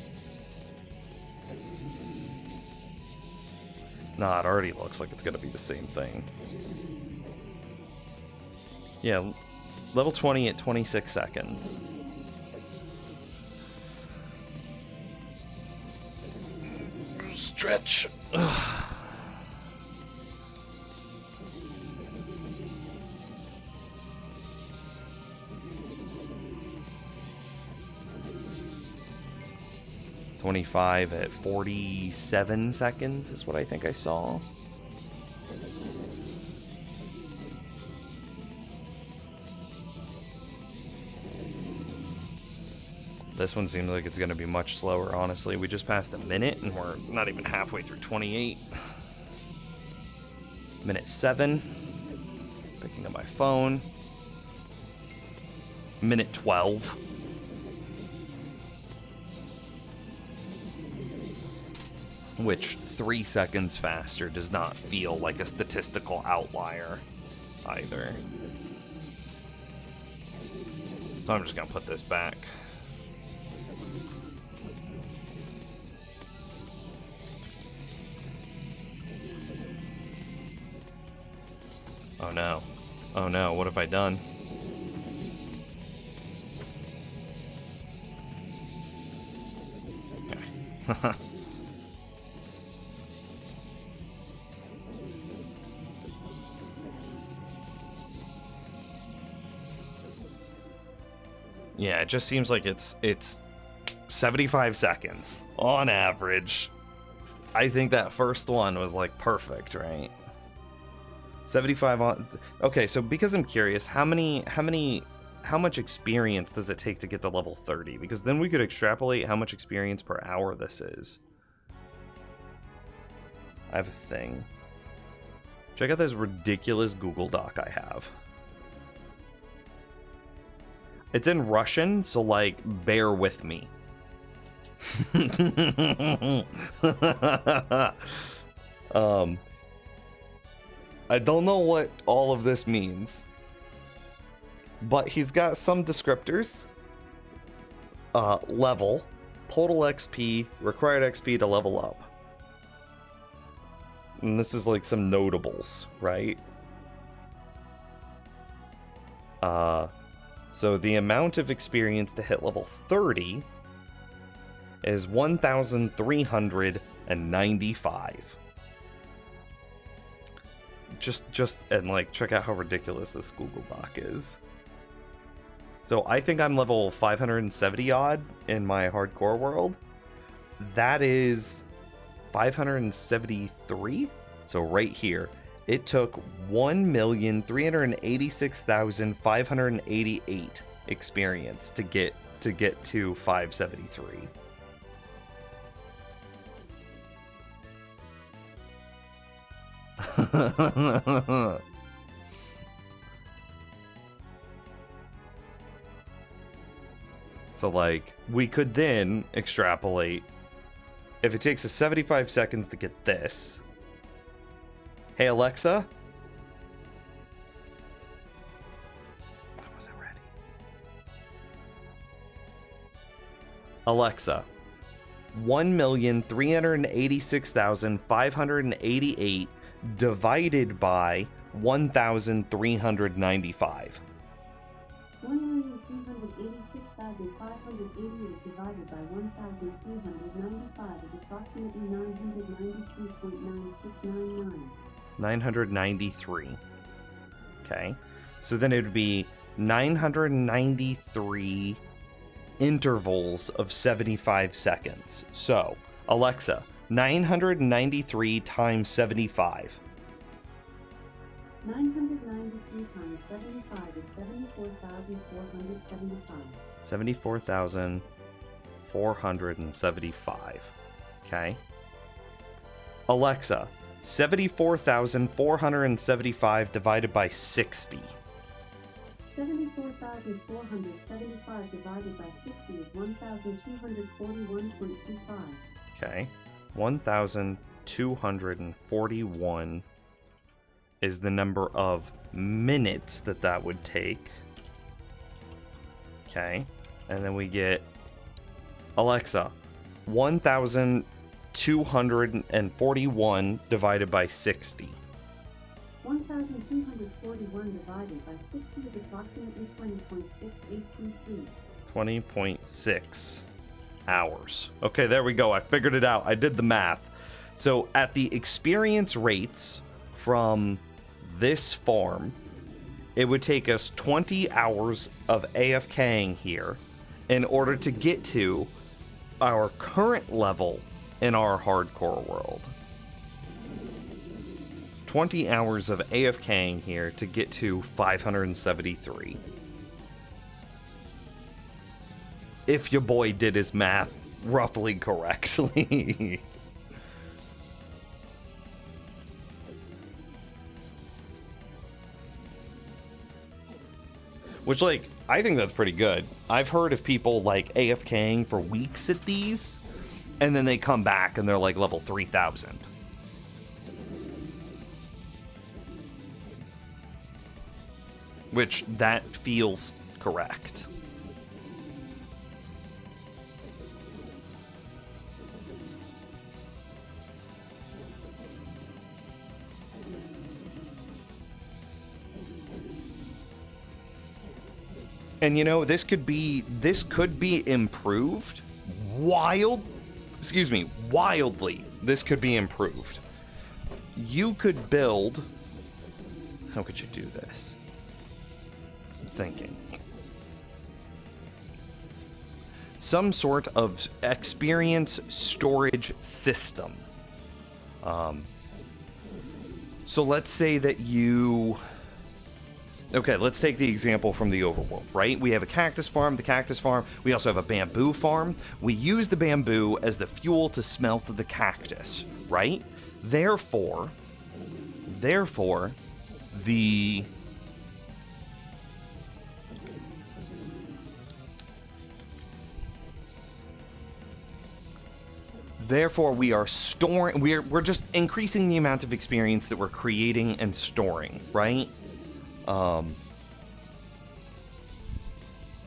Nah, it already looks like it's going to be the same thing. Yeah, level 20 at 26 seconds. Stretch. Ugh. $25 at 47 seconds is what I think I saw. This one seems like it's going to be much slower, honestly. We just passed a minute, and we're not even halfway through 28. Minute 7. Picking up my phone. Minute 12. Which 3 seconds faster does not feel like a statistical outlier either. So I'm just going to put this back. Oh no. Oh no, what have I done? Okay. Yeah, it just seems like it's 75 seconds on average. I think that first one was like perfect, right? 75 on. Okay, so because I'm curious, how much experience does it take to get to level 30? Because then we could extrapolate how much experience per hour this is. I have a thing. Check out this ridiculous Google Doc I have. It's in Russian, so like bear with me. I don't know what all of this means, but he's got some descriptors. Level, total XP, required XP to level up. And this is like some notables, right? So the amount of experience to hit level 30 is 1,395. Just and like check out how ridiculous this Google Doc is. So I think I'm level 570 odd in my hardcore world. That is 573. So right here, it took 1,386,588 experience to get to 573. So like we could then extrapolate if it takes us 75 seconds to get this. Hey Alexa, I wasn't ready. Alexa, 1,386,588 divided by 1,395. 1,386,588 divided by 1,395 is approximately 993.9699. 993. Okay. So then it would be 993 intervals of 75 seconds. So, Alexa, 993 times 75. 993 times 75 is 74,475. 74,475. Okay. Alexa, 74,475 divided by 60. 74,475 divided by 60 is 1,241.25. Okay. 1,241 is the number of minutes that would take. Okay. And then we get Alexa, 1,241 divided by 60. 1,241 divided by 60 is approximately 20.6833. 20.6 hours. Okay, there we go. I figured it out. I did the math. So at the experience rates from this farm, it would take us 20 hours of AFKing here in order to get to our current level in our hardcore world. 20 hours of AFKing here to get to 573. If your boy did his math roughly correctly. Which, like, I think that's pretty good. I've heard of people, like, AFKing for weeks at these, and then they come back and they're, like, level 3,000. Which, that feels correct. And you know, this could be improved. Wildly. This could be improved. You could build. How could you do this? Thinking. Some sort of experience storage system. So let's say that you. Okay, let's take the example from the overworld, right? We have a cactus farm, we also have a bamboo farm. We use the bamboo as the fuel to smelt the cactus, right? Therefore, we are storing, we're just increasing the amount of experience that we're creating and storing, right?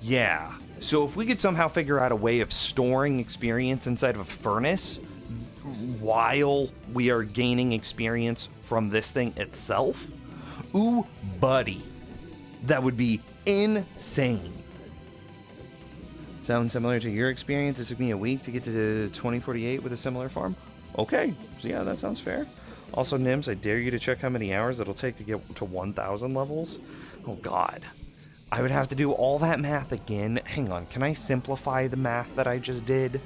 Yeah. So if we could somehow figure out a way of storing experience inside of a furnace while we are gaining experience from this thing itself, ooh, buddy, that would be insane. Sounds similar to your experience? It took me a week to get to 2048 with a similar farm? Okay, so yeah, that sounds fair. Also, Nims, I dare you to check how many hours it'll take to get to 1,000 levels. Oh, God. I would have to do all that math again. Hang on, can I simplify the math that I just did?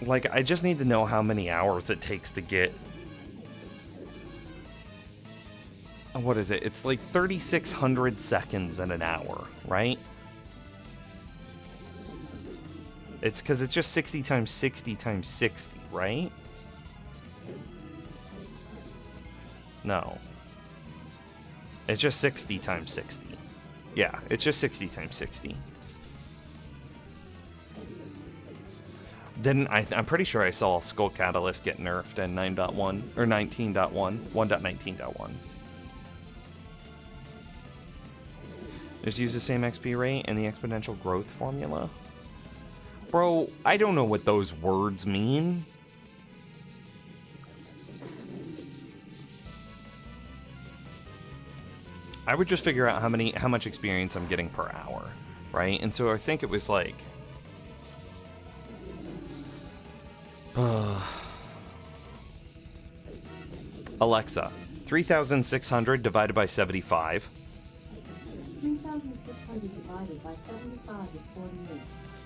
Like, I just need to know how many hours it takes to get... What is it? It's like 3,600 seconds in an hour, right? It's because it's just 60 times 60 times 60, right? No. It's just 60 times 60. Yeah, it's just 60 times 60. I'm pretty sure I saw Skull Catalyst get nerfed in 9.1 or 19.1, 1.19.1. Just use the same XP rate and the exponential growth formula. Bro, I don't know what those words mean. I would just figure out how much experience I'm getting per hour, right? And so I think it was like Alexa, 3,600 divided by 75. 3,600 divided by 75 is 48.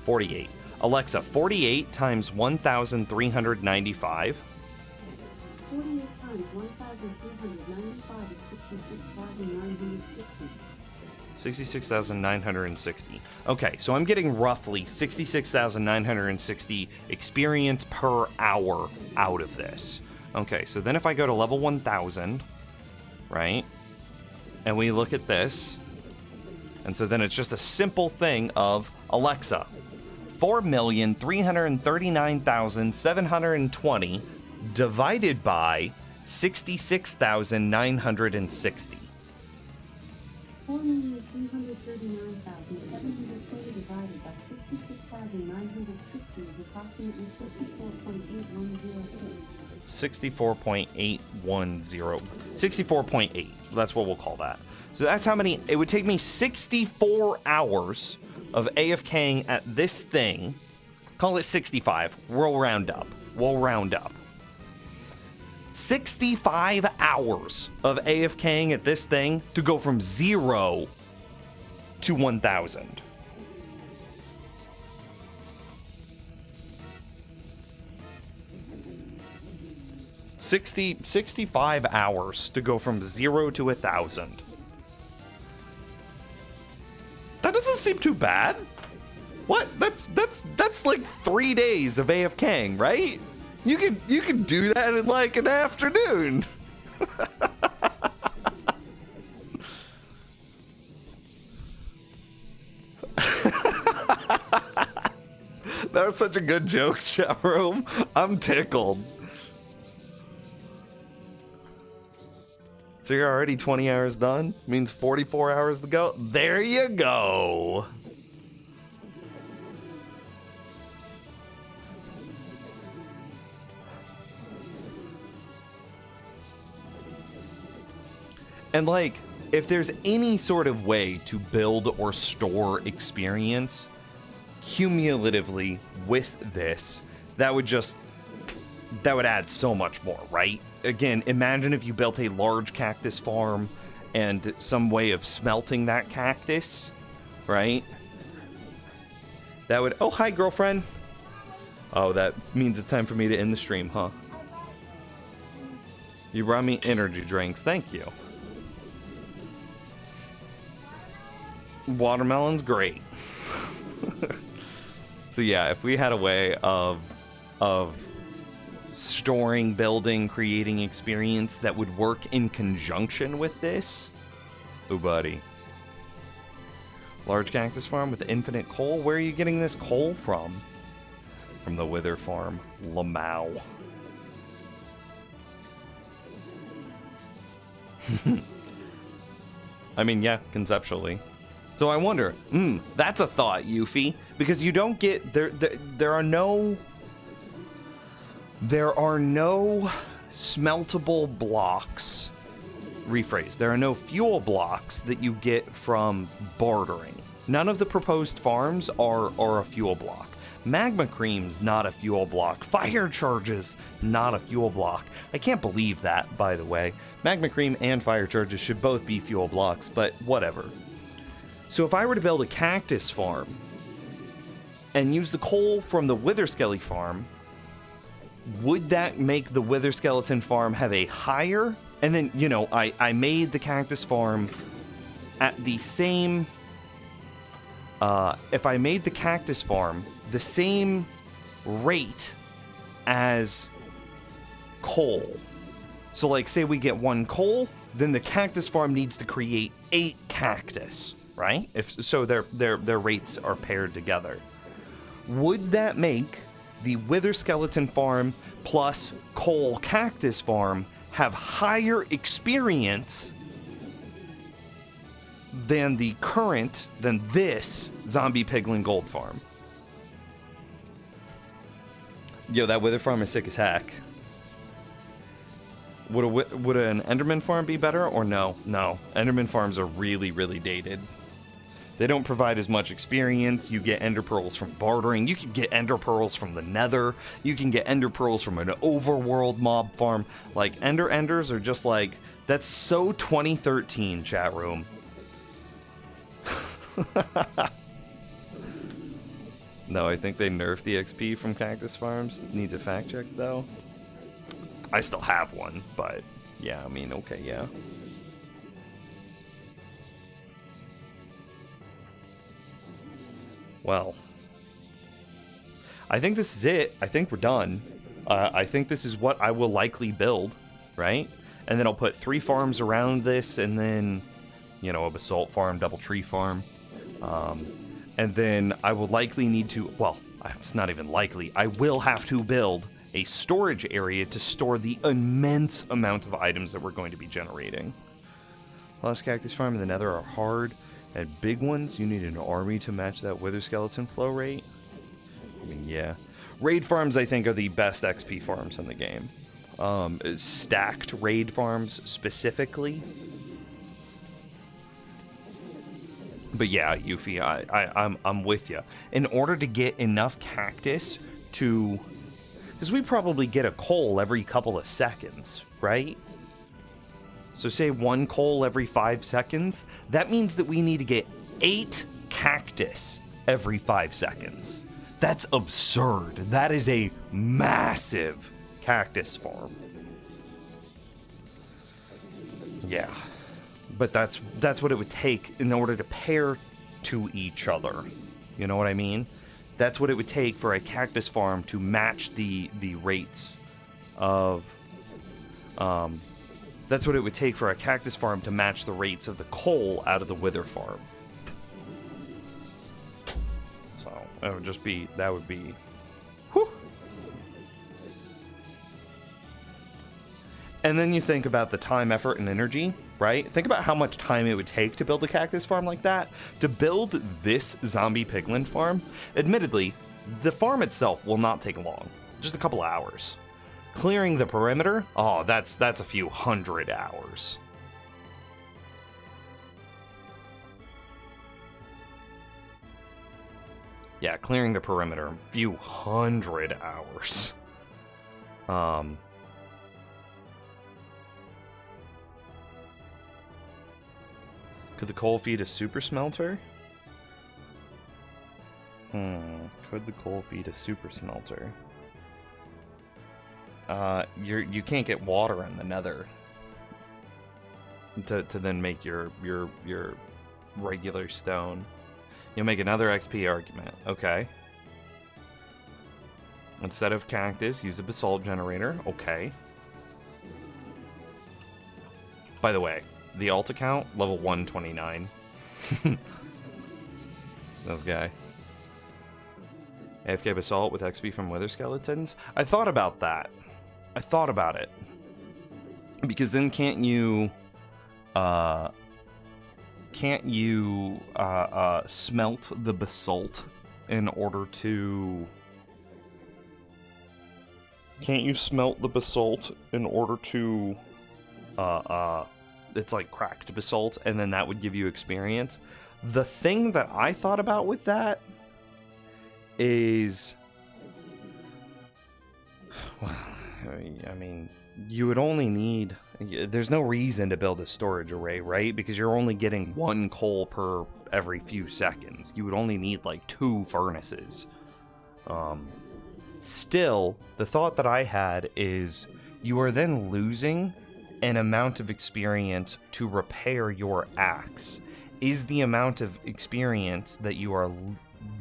48. Alexa, 48 times 1,395. 48 times 1,395 is 66,960. 66,960. Okay, so I'm getting roughly 66,960 experience per hour out of this. Okay, so then if I go to level 1,000, right, and we look at this, And so then it's just a simple thing of Alexa, 4,339,720 divided by 66,960. 4,339,720 divided by 66,960 is approximately 64.8106. 64.8. That's what we'll call that. So that's how many. It would take me 64 hours of AFKing at this thing. Call it 65. We'll round up. 65 hours of AFKing at this thing to go from 0 to 1,000. $65 hours to go from 0 to 1,000. That doesn't seem too bad. What? That's like 3 days of AFKing, right? You can do that in like an afternoon. That was such a good joke, chat room. I'm tickled. So you're already 20 hours done? Means 44 hours to go? There you go. And like, if there's any sort of way to build or store experience cumulatively with this, that would add so much more, right? Again, imagine if you built a large cactus farm and some way of smelting that cactus, right? That would... Oh, hi, girlfriend. Oh, that means it's time for me to end the stream, huh? You brought me energy drinks. Thank you. Watermelon's great. So yeah, if we had a way of storing, building, creating experience that would work in conjunction with this, ooh buddy. Large cactus farm with infinite coal. Where are you getting this coal from? From the Wither farm, Lamau. I mean, yeah, conceptually. So I wonder, that's a thought, Yuffie, because you don't get there are no smeltable blocks. Rephrase, there are no fuel blocks that you get from bartering. None of the proposed farms are a fuel block. Magma Cream's not a fuel block. Fire Charges, not a fuel block. I can't believe that, by the way. Magma Cream and Fire Charges should both be fuel blocks, but whatever. So if I were to build a cactus farm and use the coal from the Wither Skelly farm, would that make the Wither Skeleton farm have a higher? And then, you know, I made the cactus farm at the same... if I made the cactus farm the same rate as coal. So like, say we get 1 coal, then the cactus farm needs to create 8 cactus. Right? If so, their rates are paired together. Would that make the Wither Skeleton farm plus Coal Cactus farm have higher experience than this Zombie Piglin Gold farm? Yo, that Wither farm is sick as heck. Would an Enderman farm be better or no? No, Enderman farms are really, really dated. They don't provide as much experience. You get ender pearls from bartering. You can get ender pearls from the nether. You can get ender pearls from an overworld mob farm. Like, enders are just like, that's so 2013, chat room. No, I think they nerfed the XP from cactus farms. Needs a fact check, though. I still have one, but yeah, I mean, okay, yeah. Well, I think this is it. I think we're done. I think this is what I will likely build, right? And then I'll put 3 farms around this, and then, you know, a basalt farm, double tree farm. And then I will likely need to, well, it's not even likely, I will have to build a storage area to store the immense amount of items that we're going to be generating. Lost Cactus Farm and the Nether are hard, and big ones, you need an army to match that Wither Skeleton flow rate. I mean, yeah. Raid farms, I think, are the best XP farms in the game. Stacked raid farms specifically. But yeah, Yuffie, I'm with you. In order to get enough cactus to... Because we probably get a coal every couple of seconds, right? So say 1 coal every 5 seconds. That means that we need to get 8 cactus every 5 seconds. That's absurd. That is a massive cactus farm. Yeah. But that's what it would take in order to pair to each other. You know what I mean? That's what it would take for a cactus farm to match the rates of... that's what it would take for a cactus farm to match the rates of the coal out of the Wither farm. So, that would just be... That would be... Whew. And then you think about the time, effort, and energy, right? Think about how much time it would take to build a cactus farm like that. To build this zombie piglin farm, admittedly, the farm itself will not take long. Just a couple hours. Clearing the perimeter, oh, that's a few 100 hours. Yeah, clearing the perimeter, a few 100 hours. Could the coal feed a super smelter? Could the coal feed a super smelter? You can't get water in the Nether to then make your regular stone. You'll make another XP argument. Okay. Instead of cactus, use a basalt generator. Okay. By the way, the alt account, level 129. This guy. AFK basalt with XP from Wither Skeletons. I thought about that. I thought about it. Because then can't you smelt the basalt in order to... Can't you smelt the basalt in order to... It's like cracked basalt, and then that would give you experience. The thing that I thought about with that is... Well, I mean, you would only need... There's no reason to build a storage array, right? Because you're only getting 1 coal per every few seconds. You would only need, like, 2 furnaces. Still, the thought that I had is you are then losing an amount of experience to repair your axe. Is the amount of experience that you are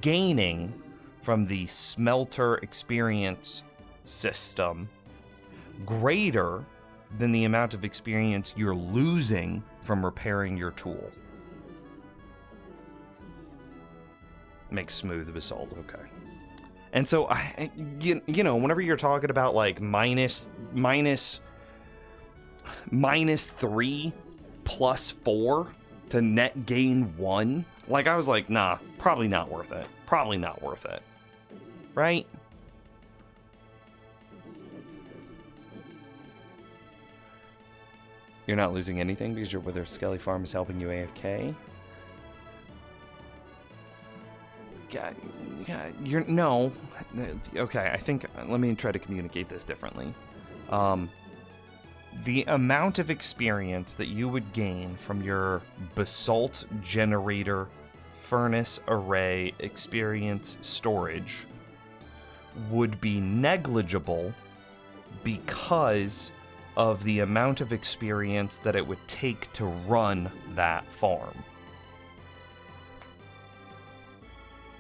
gaining from the smelter experience system greater than the amount of experience you're losing from repairing your tool? Makes smooth basalt, okay. And so, you know, whenever you're talking about like minus 3 plus 4 to net gain 1, like I was like, nah, probably not worth it. Probably not worth it. Right? You're not losing anything because your Wither Skelly farm is helping you AFK? Yeah, you're... No. Okay, I think... Let me try to communicate this differently. The amount of experience that you would gain from your basalt generator furnace array experience storage would be negligible because of the amount of experience that it would take to run that farm.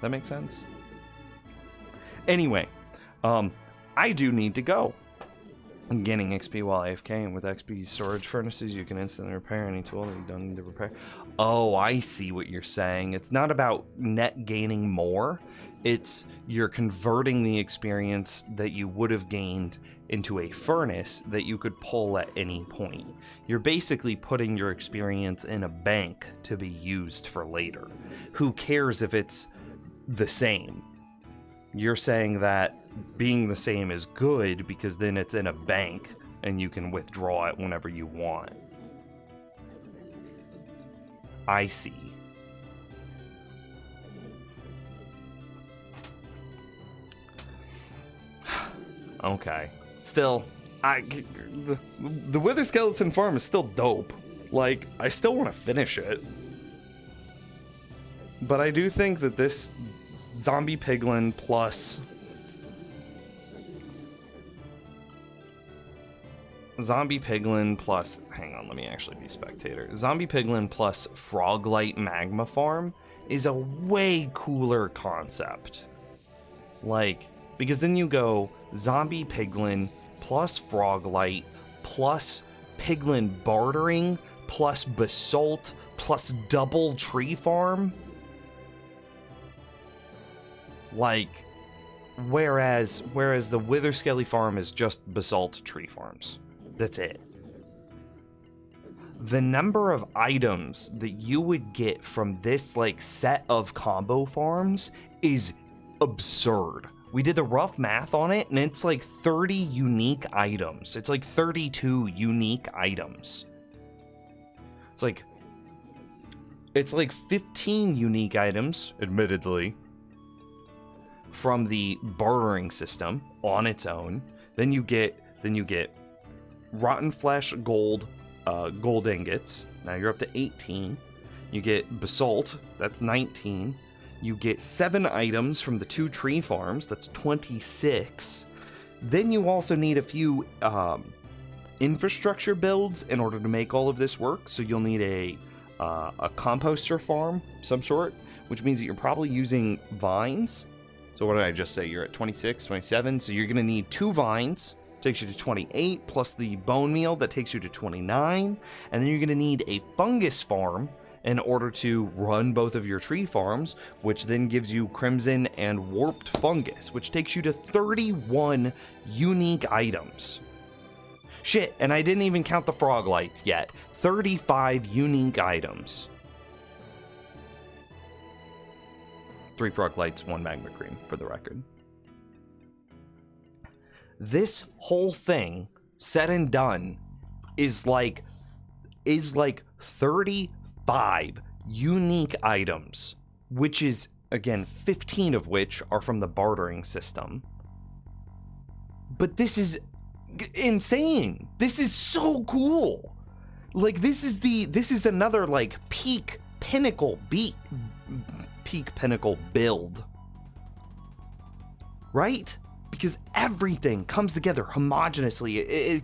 That makes sense? Anyway, I do need to go. Gaining XP while AFK, and with XP storage furnaces, you can instantly repair any tool that you don't need to repair. Oh, I see what you're saying. It's not about net gaining more. It's you're converting the experience that you would have gained into a furnace that you could pull at any point. You're basically putting your experience in a bank to be used for later. Who cares if it's the same? You're saying that being the same is good because then it's in a bank and you can withdraw it whenever you want. I see. Okay. Still, the Wither Skeleton farm is still dope. Like, I still want to finish it. But I do think that this Zombie Piglin plus hang on, let me actually be spectator. Zombie Piglin plus Froglight Magma Farm is a way cooler concept. Like, because then you go Zombie Piglin plus Froglight plus Piglin bartering plus Basalt plus double tree farm. Like, whereas the Witherskelly farm is just basalt tree farms. That's it. The number of items that you would get from this like set of combo farms is absurd. We did the rough math on it and it's like 30 unique items. It's like 32 unique items. It's like 15 unique items, admittedly, from the bartering system on its own. Then you get rotten flesh gold ingots. Now you're up to 18. You get basalt, that's 19. You get 7 items from the 2 tree farms, that's 26. Then you also need a few infrastructure builds in order to make all of this work. So you'll need a composter farm, some sort, which means that you're probably using vines. So what did I just say? You're at 26, 27. So you're going to need 2 vines. Takes you to 28, plus the bone meal that takes you to 29. And then you're going to need a fungus farm in order to run both of your tree farms, which then gives you crimson and warped fungus, which takes you to 31 unique items. Shit, and I didn't even count the frog lights yet. 35 unique items. 3 frog lights, 1 magma cream, for the record. This whole thing, said and done, is like 35 unique items, which is, again, 15 of which are from the bartering system. But this is insane. This is so cool. Like, this is another, like, peak pinnacle build, right? Because everything comes together homogenously.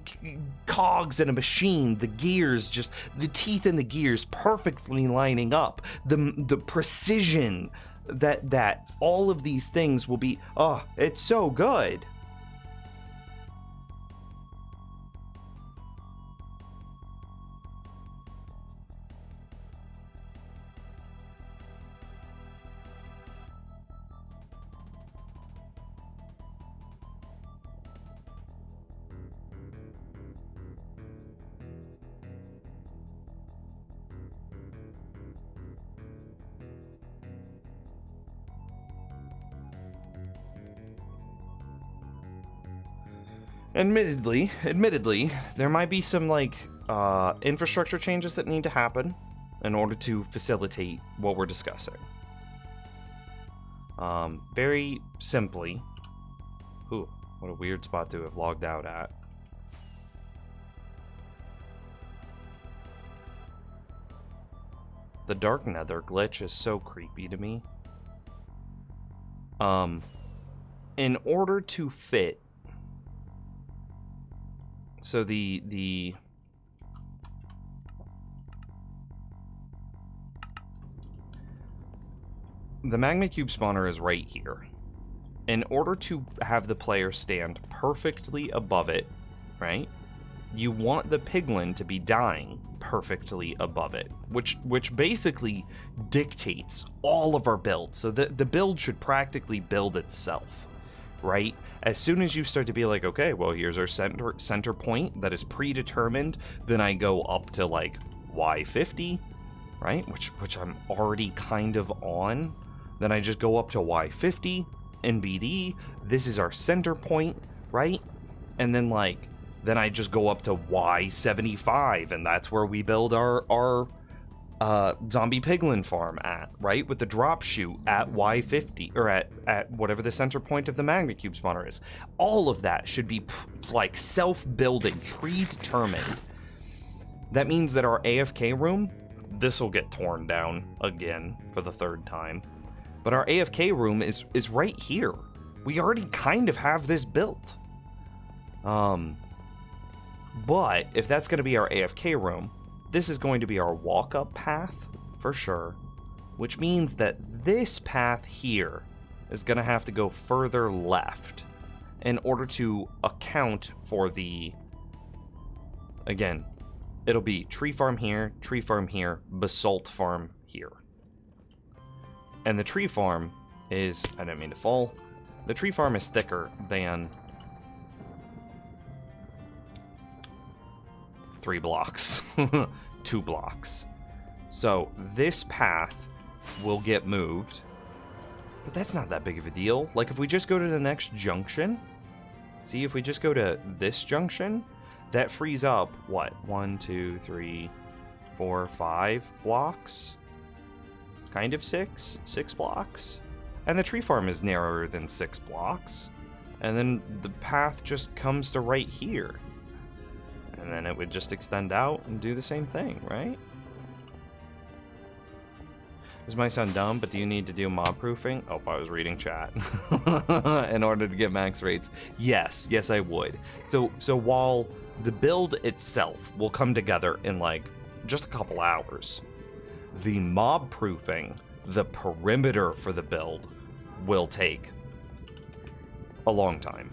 Cogs in a machine, the gears, just the teeth in the gears perfectly lining up, the precision that all of these things will be. Oh, it's so good. Admittedly, there might be some like infrastructure changes that need to happen in order to facilitate what we're discussing. Very simply, ooh, what a weird spot to have logged out at. The Dark Nether glitch is so creepy to me. In order to fit, so the magma cube spawner is right here. In order to have the player stand perfectly above it right? You want the piglin to be dying perfectly above it, which basically dictates all of our builds. So the build should practically build itself, right? As soon as you start to be like, okay, well, here's our center point that is predetermined, then I go up to like Y50, right? Which I'm already kind of on. Then I just go up to Y50 in BD. This is our center point, right? And then like, then I just go up to Y75, and that's where we build our zombie piglin farm at, right? With the drop chute at Y50, or at whatever the center point of the magma cube spawner is. All of that should be like self-building, predetermined. That means that our AFK room, this will get torn down again for the third time. But our AFK room is right here. We already kind of have this built. But if that's going to be our AFK room, this is going to be our walk-up path for sure, which means that this path here is going to have to go further left in order to account for the, again, it'll be tree farm here, basalt farm here. And the tree farm is, I didn't mean to fall, the tree farm is thicker than 3 blocks, 2 blocks. So this path will get moved, but that's not that big of a deal. Like if we just go to the next junction, see, if we just go to this junction, that frees up what? 1, 2, 3, 4, 5 blocks, kind of 6 blocks. And the tree farm is narrower than 6 blocks. And then the path just comes to right here. And then it would just extend out and do the same thing, right? This might sound dumb, but do you need to do mob proofing? Oh, I was reading chat. In order to get max rates. Yes, I would. So while the build itself will come together in like just a couple hours, the mob proofing, the perimeter for the build, will take a long time.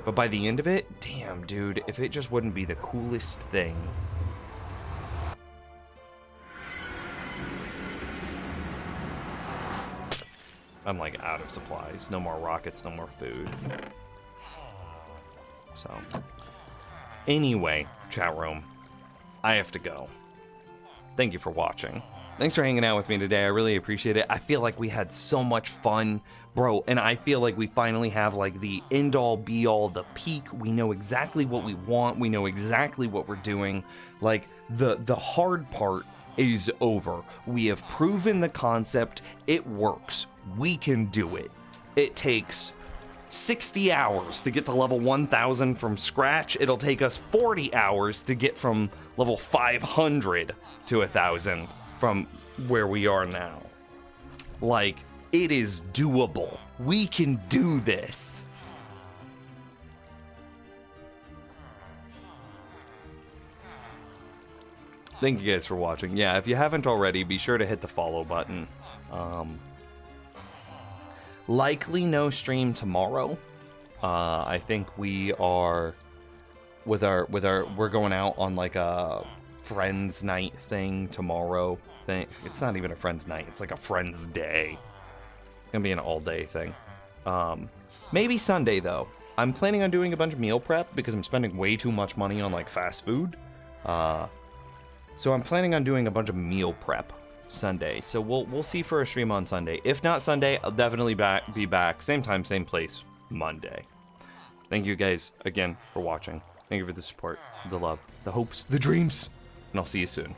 But by the end of it, damn, dude, if it just wouldn't be the coolest thing. I'm like out of supplies. No more rockets, no more food. So, anyway, chat room, I have to go. Thank you for watching. Thanks for hanging out with me today. I really appreciate it. I feel like we had so much fun, bro, and I feel like we finally have like the end-all be-all, the peak. We know exactly what we want. We know exactly what we're doing. Like the hard part is over. We have proven the concept. It works. We can do it. It takes 60 hours to get to level 1000 from scratch. It'll take us 40 hours to get from level 500 to 1000 from where we are now. Like, it is doable. We can do this. Thank you guys for watching. Yeah, if you haven't already, be sure to hit the follow button. Likely no stream tomorrow. I think we are we're going out on like a friends night thing tomorrow. It's not even a friends night, it's like a friends day. It's gonna be an all day thing. Maybe Sunday though. I'm planning on doing a bunch of meal prep because I'm spending way too much money on like fast food. So I'm planning on doing a bunch of meal prep Sunday. So we'll see for a stream on Sunday. If not Sunday, I'll definitely be back same time, same place, Monday. Thank you guys again for watching. Thank you for the support, the love, the hopes, the dreams, and I'll see you soon.